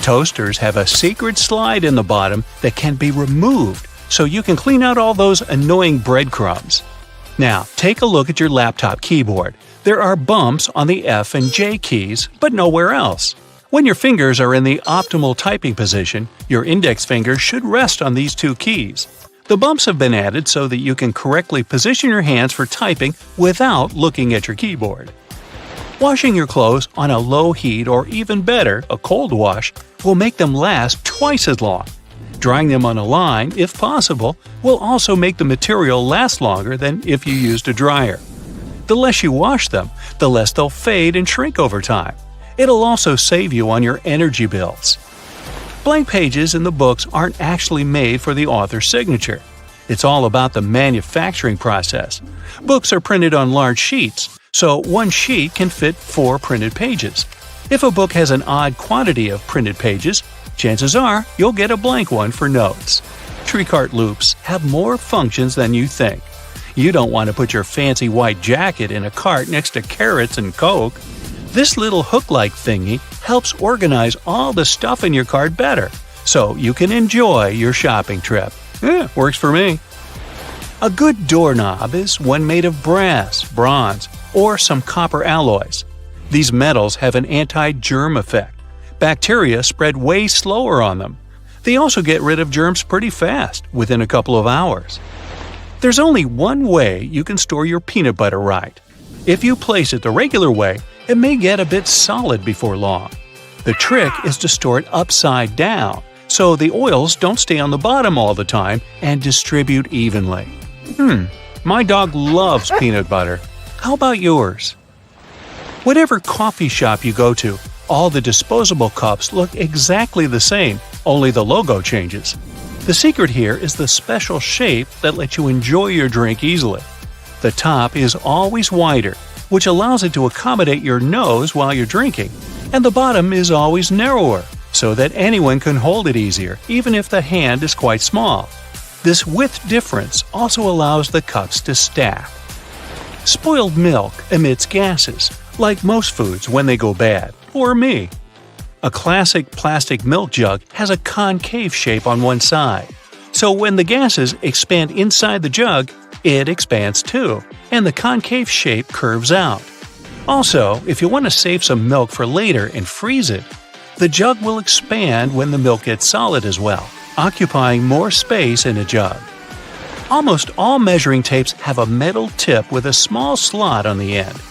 Toasters have a secret slide in the bottom that can be removed so you can clean out all those annoying breadcrumbs. Now, take a look at your laptop keyboard. There are bumps on the F and J keys, but nowhere else. When your fingers are in the optimal typing position, your index finger should rest on these two keys. The bumps have been added so that you can correctly position your hands for typing without looking at your keyboard. Washing your clothes on a low heat or even better, a cold wash, will make them last twice as long. Drying them on a line, if possible, will also make the material last longer than if you used a dryer. The less you wash them, the less they'll fade and shrink over time. It'll also save you on your energy bills. Blank pages in the books aren't actually made for the author's signature. It's all about the manufacturing process. Books are printed on large sheets, so one sheet can fit 4 printed pages. If a book has an odd quantity of printed pages, chances are you'll get a blank one for notes. Tree cart loops have more functions than you think. You don't want to put your fancy white jacket in a cart next to carrots and Coke. This little hook-like thingy helps organize all the stuff in your cart better, so you can enjoy your shopping trip. Works for me. A good doorknob is one made of brass, bronze, or some copper alloys. These metals have an anti-germ effect. Bacteria spread way slower on them. They also get rid of germs pretty fast, within a couple of hours. There's only one way you can store your peanut butter right. If you place it the regular way, it may get a bit solid before long. The trick is to store it upside down, so the oils don't stay on the bottom all the time and distribute evenly. My dog loves peanut butter. How about yours? Whatever coffee shop you go to, all the disposable cups look exactly the same, only the logo changes. The secret here is the special shape that lets you enjoy your drink easily. The top is always wider, which allows it to accommodate your nose while you're drinking, and the bottom is always narrower, so that anyone can hold it easier, even if the hand is quite small. This width difference also allows the cups to stack. Spoiled milk emits gases, like most foods when they go bad, or me. A classic plastic milk jug has a concave shape on one side, so when the gases expand inside the jug, it expands too, and the concave shape curves out. Also, if you want to save some milk for later and freeze it, the jug will expand when the milk gets solid as well, occupying more space in a jug. Almost all measuring tapes have a metal tip with a small slot on the end.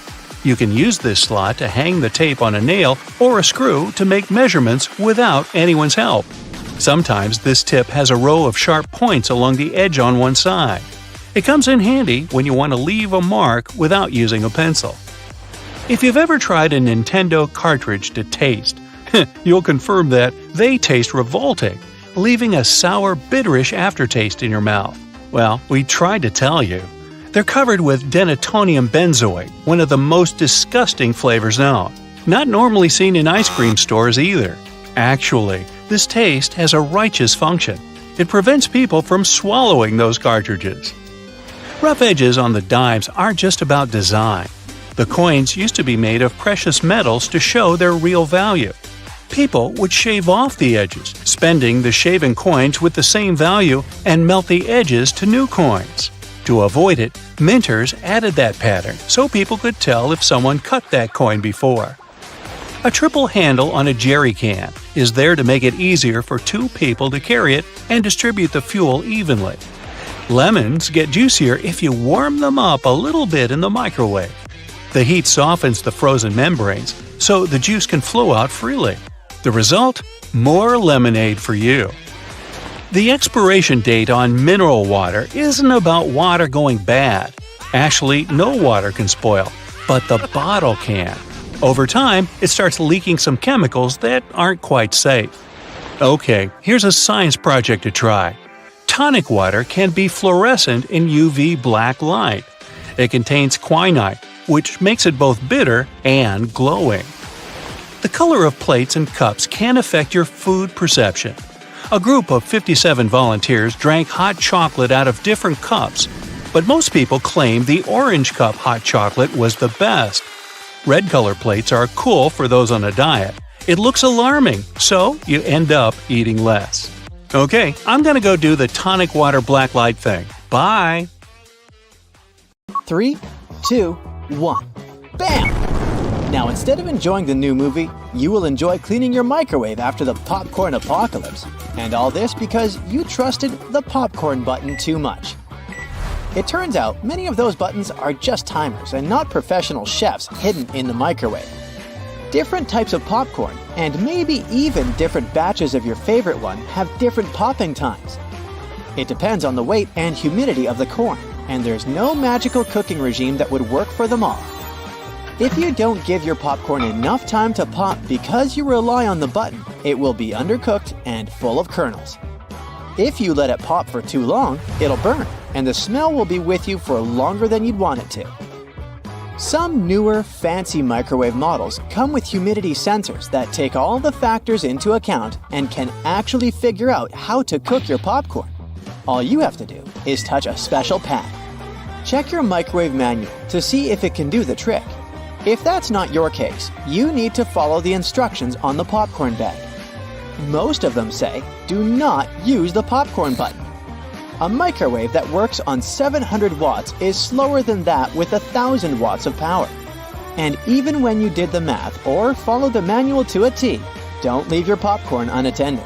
You can use this slot to hang the tape on a nail or a screw to make measurements without anyone's help. Sometimes this tip has a row of sharp points along the edge on one side. It comes in handy when you want to leave a mark without using a pencil. If you've ever tried a Nintendo cartridge to taste, you'll confirm that they taste revolting, leaving a sour, bitterish aftertaste in your mouth. Well, we tried to tell you. They're covered with denatonium benzoate, one of the most disgusting flavors known. Not normally seen in ice cream stores either. Actually, this taste has a righteous function. It prevents people from swallowing those cartridges. Rough edges on the dimes aren't just about design. The coins used to be made of precious metals to show their real value. People would shave off the edges, spending the shaven coins with the same value and melt the edges to new coins. To avoid it, minters added that pattern so people could tell if someone cut that coin before. A triple handle on a jerry can is there to make it easier for two people to carry it and distribute the fuel evenly. Lemons get juicier if you warm them up a little bit in the microwave. The heat softens the frozen membranes, so the juice can flow out freely. The result? More lemonade for you. The expiration date on mineral water isn't about water going bad. Actually, no water can spoil, but the bottle can. Over time, it starts leaking some chemicals that aren't quite safe. Okay, here's a science project to try. Tonic water can be fluorescent in UV black light. It contains quinine, which makes it both bitter and glowing. The color of plates and cups can affect your food perception. A group of 57 volunteers drank hot chocolate out of different cups, but most people claim the orange cup hot chocolate was the best. Red color plates are cool for those on a diet. It looks alarming, so you end up eating less. Okay, I'm gonna go do the tonic water black light thing. Bye! 3, 2, 1. Bam! Now instead of enjoying the new movie, you will enjoy cleaning your microwave after the popcorn apocalypse. And all this because you trusted the popcorn button too much. It turns out many of those buttons are just timers and not professional chefs hidden in the microwave. Different types of popcorn, and maybe even different batches of your favorite one, have different popping times. It depends on the weight and humidity of the corn, and there's no magical cooking regime that would work for them all. If you don't give your popcorn enough time to pop because you rely on the button, it will be undercooked and full of kernels. If you let it pop for too long, it'll burn, and the smell will be with you for longer than you'd want it to. Some newer, fancy microwave models come with humidity sensors that take all the factors into account and can actually figure out how to cook your popcorn. All you have to do is touch a special pad. Check your microwave manual to see if it can do the trick. If that's not your case, you need to follow the instructions on the popcorn bag. Most of them say, do not use the popcorn button. A microwave that works on 700 watts is slower than that with 1,000 watts of power. And even when you did the math or followed the manual to a T, don't leave your popcorn unattended.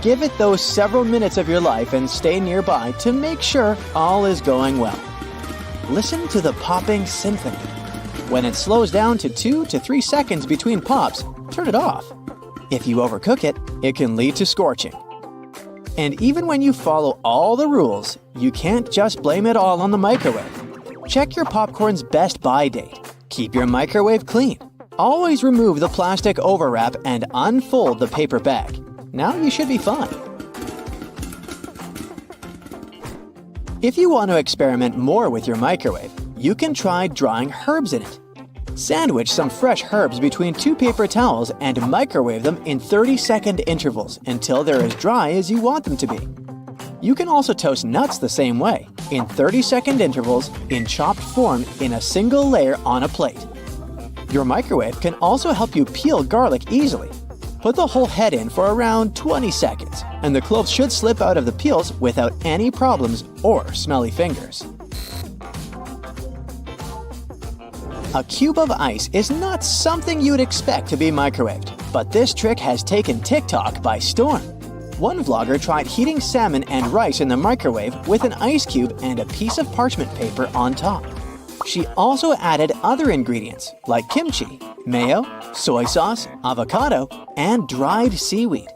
Give it those several minutes of your life and stay nearby to make sure all is going well. Listen to the popping symphony. When it slows down to 2 to 3 seconds between pops, turn it off. If you overcook it, it can lead to scorching. And even when you follow all the rules, you can't just blame it all on the microwave. Check your popcorn's best buy date. Keep your microwave clean. Always remove the plastic overwrap and unfold the paper bag. Now you should be fine. If you want to experiment more with your microwave, you can try drying herbs in it. Sandwich some fresh herbs between 2 paper towels and microwave them in 30-second intervals until they're as dry as you want them to be. You can also toast nuts the same way, in 30-second intervals in chopped form in a single layer on a plate. Your microwave can also help you peel garlic easily. Put the whole head in for around 20 seconds, and the cloves should slip out of the peels without any problems or smelly fingers. A cube of ice is not something you'd expect to be microwaved, but this trick has taken TikTok by storm. One vlogger tried heating salmon and rice in the microwave with an ice cube and a piece of parchment paper on top. She also added other ingredients like kimchi, mayo, soy sauce, avocado, and dried seaweed.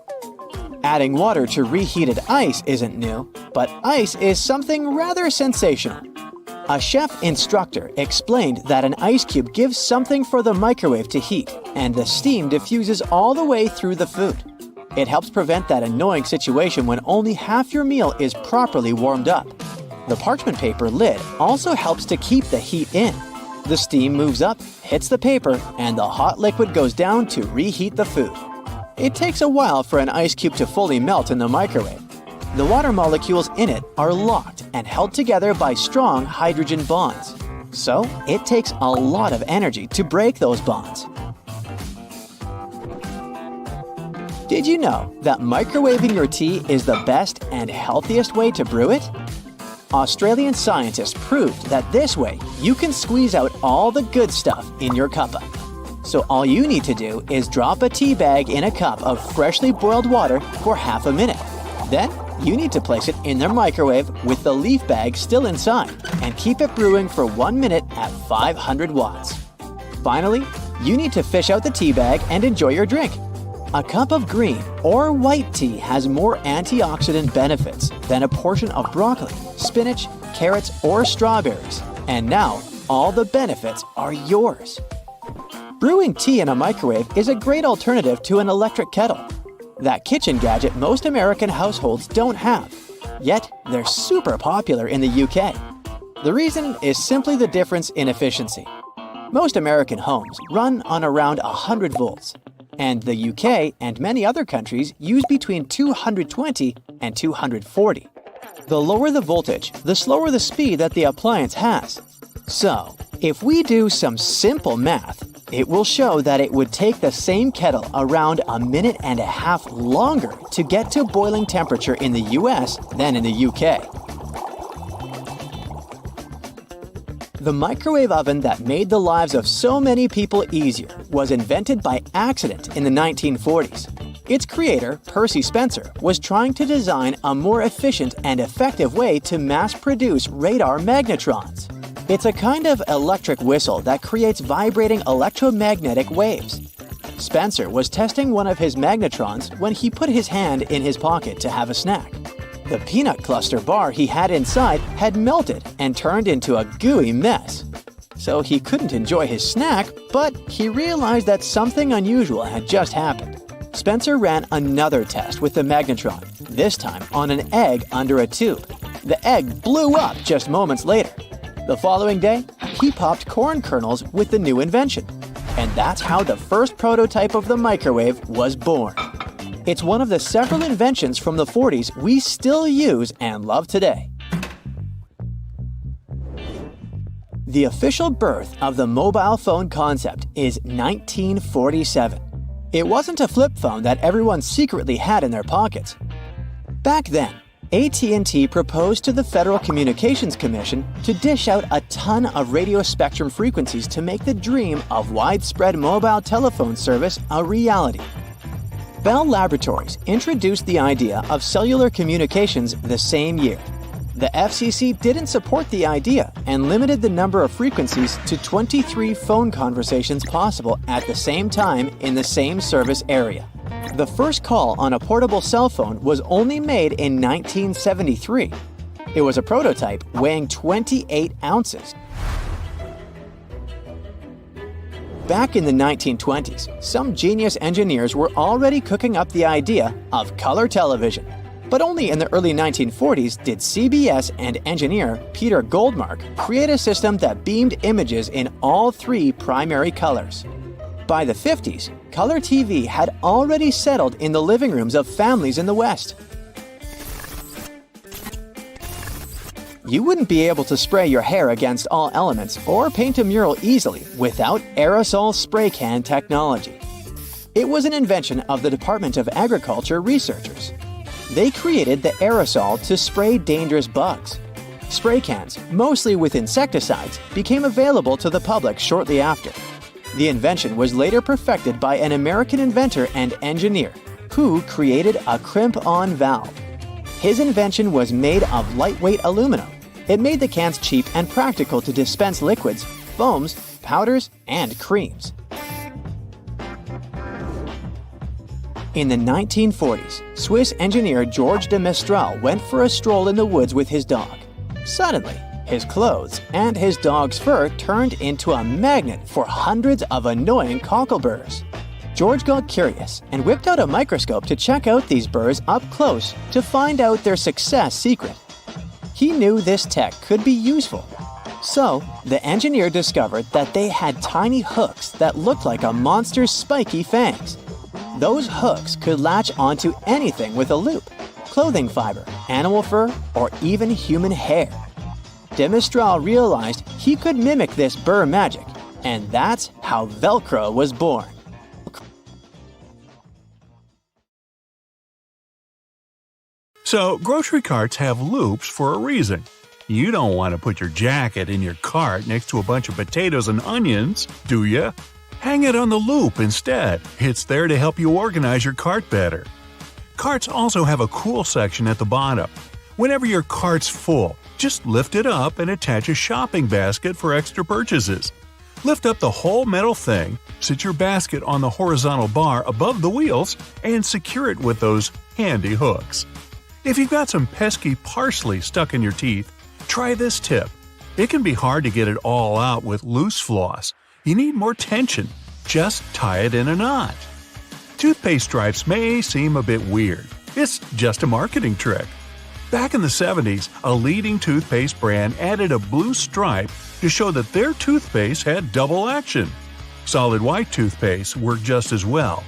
Adding water to reheated ice isn't new, but ice is something rather sensational. A chef instructor explained that an ice cube gives something for the microwave to heat, and the steam diffuses all the way through the food. It helps prevent that annoying situation when only half your meal is properly warmed up. The parchment paper lid also helps to keep the heat in. The steam moves up, hits the paper, and the hot liquid goes down to reheat the food. It takes a while for an ice cube to fully melt in the microwave. The water molecules in it are locked and held together by strong hydrogen bonds. So, it takes a lot of energy to break those bonds. Did you know that microwaving your tea is the best and healthiest way to brew it? Australian scientists proved that this way you can squeeze out all the good stuff in your cuppa. So all you need to do is drop a tea bag in a cup of freshly boiled water for half a minute. Then, you need to place it in the microwave with the leaf bag still inside and keep it brewing for 1 minute at 500 watts. Finally, you need to fish out the tea bag and enjoy your drink. A cup of green or white tea has more antioxidant benefits than a portion of broccoli, spinach, carrots, or strawberries. And now, all the benefits are yours. Brewing tea in a microwave is a great alternative to an electric kettle. That kitchen gadget most American households don't have. Yet, they're super popular in the UK. The reason is simply the difference in efficiency. Most American homes run on around 100 volts, and the UK and many other countries use between 220 and 240. The lower the voltage, the slower the speed that the appliance has. So, if we do some simple math, it will show that it would take the same kettle around a minute and a half longer to get to boiling temperature in the US than in the UK. The microwave oven that made the lives of so many people easier was invented by accident in the 1940s. Its creator, Percy Spencer, was trying to design a more efficient and effective way to mass-produce radar magnetrons. It's a kind of electric whistle that creates vibrating electromagnetic waves. Spencer was testing one of his magnetrons when he put his hand in his pocket to have a snack. The peanut cluster bar he had inside had melted and turned into a gooey mess. So he couldn't enjoy his snack, but he realized that something unusual had just happened. Spencer ran another test with the magnetron, this time on an egg under a tube. The egg blew up just moments later. The following day, he popped corn kernels with the new invention. And that's how the first prototype of the microwave was born. It's one of the several inventions from the 40s we still use and love today. The official birth of the mobile phone concept is 1947. It wasn't a flip phone that everyone secretly had in their pockets. Back then, AT&T proposed to the Federal Communications Commission to dish out a ton of radio spectrum frequencies to make the dream of widespread mobile telephone service a reality. Bell Laboratories introduced the idea of cellular communications the same year. The FCC didn't support the idea and limited the number of frequencies to 23 phone conversations possible at the same time in the same service area. The first call on a portable cell phone was only made in 1973. It was a prototype weighing 28 ounces. Back in the 1920s, some genius engineers were already cooking up the idea of color television. But only in the early 1940s did CBS and engineer Peter Goldmark create a system that beamed images in all three primary colors. By the 50s, color TV had already settled in the living rooms of families in the West. You wouldn't be able to spray your hair against all elements or paint a mural easily without aerosol spray can technology. It was an invention of the Department of Agriculture researchers. They created the aerosol to spray dangerous bugs. Spray cans, mostly with insecticides, became available to the public shortly after. The invention was later perfected by an American inventor and engineer, who created a crimp-on valve. His invention was made of lightweight aluminum. It made the cans cheap and practical to dispense liquids, foams, powders, and creams. In the 1940s, Swiss engineer Georges de Mestral went for a stroll in the woods with his dog. Suddenly, his clothes and his dog's fur turned into a magnet for hundreds of annoying cockleburrs. George got curious and whipped out a microscope to check out these burrs up close to find out their success secret. He knew this tech could be useful. So, the engineer discovered that they had tiny hooks that looked like a monster's spiky fangs. Those hooks could latch onto anything with a loop: clothing fiber, animal fur, or even human hair. De Mestral realized he could mimic this burr magic, and that's how Velcro was born. So, grocery carts have loops for a reason. You don't want to put your jacket in your cart next to a bunch of potatoes and onions, do you? Hang it on the loop instead. It's there to help you organize your cart better. Carts also have a cool section at the bottom. Whenever your cart's full, just lift it up and attach a shopping basket for extra purchases. Lift up the whole metal thing, sit your basket on the horizontal bar above the wheels, and secure it with those handy hooks. If you've got some pesky parsley stuck in your teeth, try this tip. It can be hard to get it all out with loose floss. You need more tension. Just tie it in a knot. Toothpaste stripes may seem a bit weird. It's just a marketing trick. Back in the 70s, a leading toothpaste brand added a blue stripe to show that their toothpaste had double action. Solid white toothpaste worked just as well,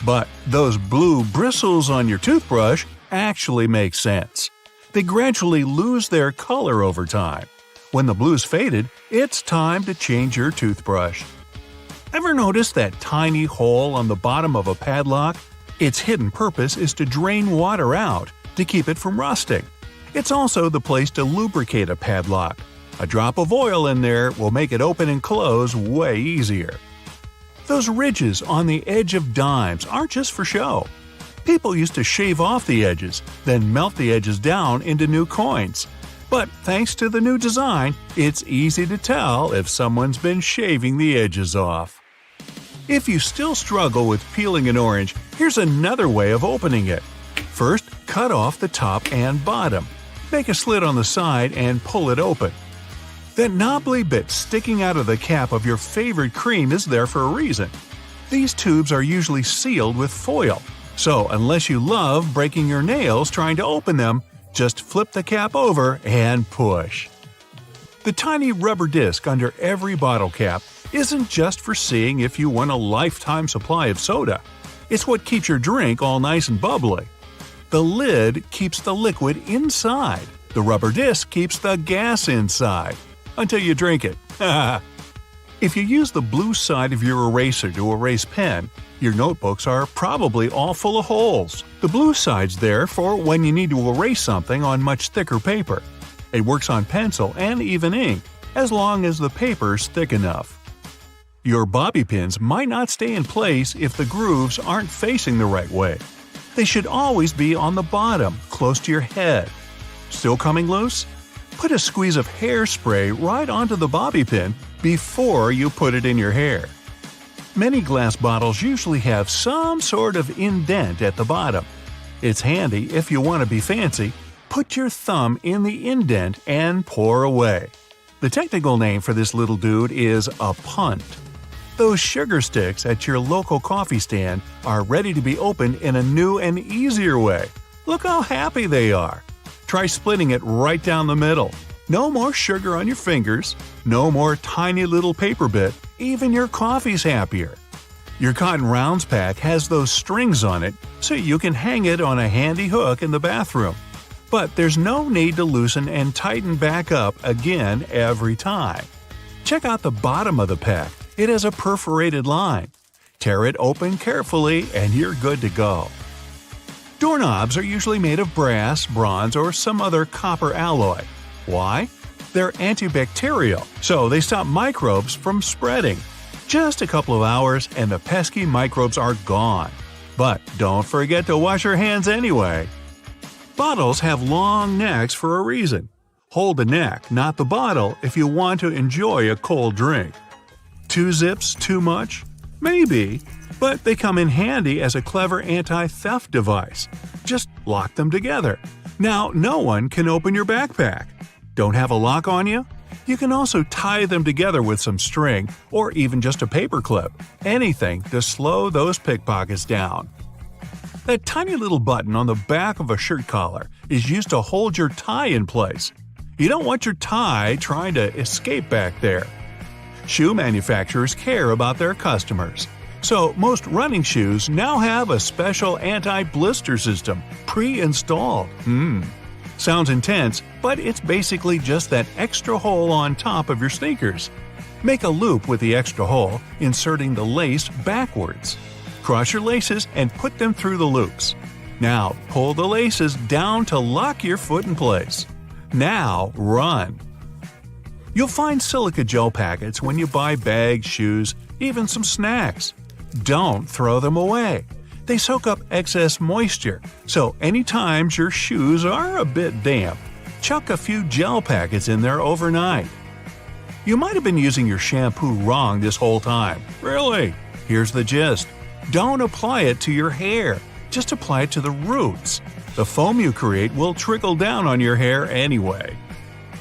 But those blue bristles on your toothbrush actually make sense. They gradually lose their color over time. When the blue's faded, it's time to change your toothbrush. Ever notice that tiny hole on the bottom of a padlock? Its hidden purpose is to drain water out to keep it from rusting. It's also the place to lubricate a padlock. A drop of oil in there will make it open and close way easier. Those ridges on the edge of dimes aren't just for show. People used to shave off the edges, then melt the edges down into new coins. But thanks to the new design, it's easy to tell if someone's been shaving the edges off. If you still struggle with peeling an orange, here's another way of opening it. First, cut off the top and bottom. Make a slit on the side and pull it open. That knobbly bit sticking out of the cap of your favorite cream is there for a reason. These tubes are usually sealed with foil, so unless you love breaking your nails trying to open them, just flip the cap over and push. The tiny rubber disc under every bottle cap isn't just for seeing if you want a lifetime supply of soda. It's what keeps your drink all nice and bubbly. The lid keeps the liquid inside. The rubber disc keeps the gas inside. Until you drink it. If you use the blue side of your eraser to erase pen, your notebooks are probably all full of holes. The blue side's there for when you need to erase something on much thicker paper. It works on pencil and even ink, as long as the paper's thick enough. Your bobby pins might not stay in place if the grooves aren't facing the right way. They should always be on the bottom, close to your head. Still coming loose? Put a squeeze of hairspray right onto the bobby pin before you put it in your hair. Many glass bottles usually have some sort of indent at the bottom. It's handy if you want to be fancy. Put your thumb in the indent and pour away. The technical name for this little dude is a punt. Those sugar sticks at your local coffee stand are ready to be opened in a new and easier way. Look how happy they are. Try splitting it right down the middle. No more sugar on your fingers, no more tiny little paper bit, even your coffee's happier. Your Cotton Rounds pack has those strings on it so you can hang it on a handy hook in the bathroom. But there's no need to loosen and tighten back up again every time. Check out the bottom of the pack. It has a perforated line. Tear it open carefully and you're good to go. Doorknobs are usually made of brass, bronze, or some other copper alloy. Why? They're antibacterial, so they stop microbes from spreading. Just a couple of hours and the pesky microbes are gone. But don't forget to wash your hands anyway. Bottles have long necks for a reason. Hold the neck, not the bottle, if you want to enjoy a cold drink. 2 zips too much? Maybe. But they come in handy as a clever anti-theft device. Just lock them together. Now no one can open your backpack. Don't have a lock on you? You can also tie them together with some string or even just a paper clip. Anything to slow those pickpockets down. That tiny little button on the back of a shirt collar is used to hold your tie in place. You don't want your tie trying to escape back there. Shoe manufacturers care about their customers. So most running shoes now have a special anti-blister system pre-installed. Sounds intense, but it's basically just that extra hole on top of your sneakers. Make a loop with the extra hole, inserting the lace backwards. Cross your laces and put them through the loops. Now pull the laces down to lock your foot in place. Now run. You'll find silica gel packets when you buy bags, shoes, even some snacks. Don't throw them away. They soak up excess moisture, so anytime your shoes are a bit damp, chuck a few gel packets in there overnight. You might have been using your shampoo wrong this whole time. Really? Here's the gist. Don't apply it to your hair. Just apply it to the roots. The foam you create will trickle down on your hair anyway.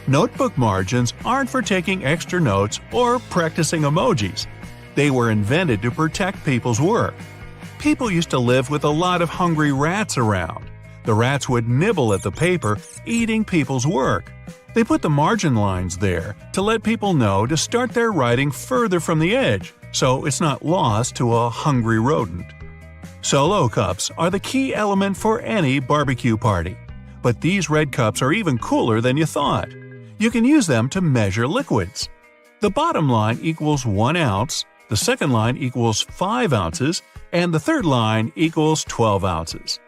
Notebook margins aren't for taking extra notes or practicing emojis. They were invented to protect people's work. People used to live with a lot of hungry rats around. The rats would nibble at the paper, eating people's work. They put the margin lines there to let people know to start their writing further from the edge, so it's not lost to a hungry rodent. Solo cups are the key element for any barbecue party. But these red cups are even cooler than you thought. You can use them to measure liquids. The bottom line equals 1 ounce, the second line equals 5 ounces, and the third line equals 12 ounces.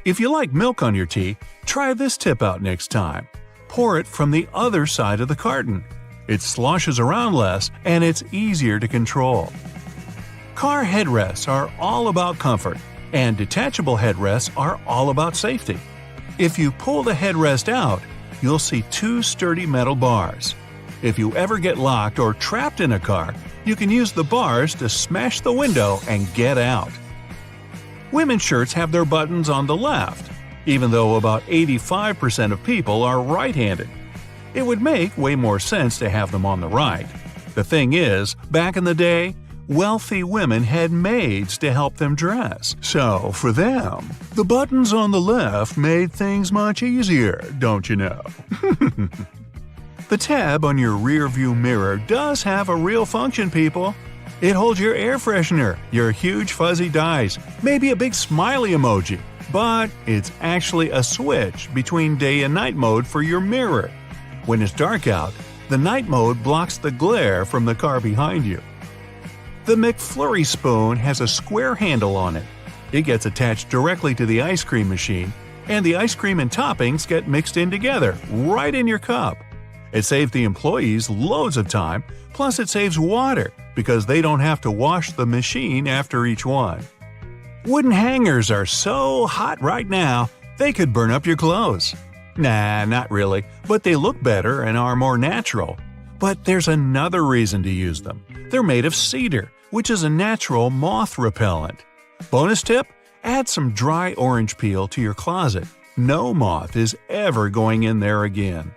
If you like milk on your tea, try this tip out next time. Pour it from the other side of the carton. It sloshes around less and it's easier to control. Car headrests are all about comfort, and detachable headrests are all about safety. If you pull the headrest out, you'll see 2 sturdy metal bars. If you ever get locked or trapped in a car, you can use the bars to smash the window and get out. Women's shirts have their buttons on the left, even though about 85% of people are right-handed. It would make way more sense to have them on the right. The thing is, back in the day, wealthy women had maids to help them dress. So, for them, the buttons on the left made things much easier, don't you know? The tab on your rearview mirror does have a real function, people. It holds your air freshener, your huge fuzzy dice, maybe a big smiley emoji. But it's actually a switch between day and night mode for your mirror. When it's dark out, the night mode blocks the glare from the car behind you. The McFlurry spoon has a square handle on it. It gets attached directly to the ice cream machine, and the ice cream and toppings get mixed in together, right in your cup. It saves the employees loads of time, plus it saves water, because they don't have to wash the machine after each one. Wooden hangers are so hot right now, they could burn up your clothes. Nah, not really, but they look better and are more natural. But there's another reason to use them. They're made of cedar, which is a natural moth repellent. Bonus tip? Add some dry orange peel to your closet. No moth is ever going in there again.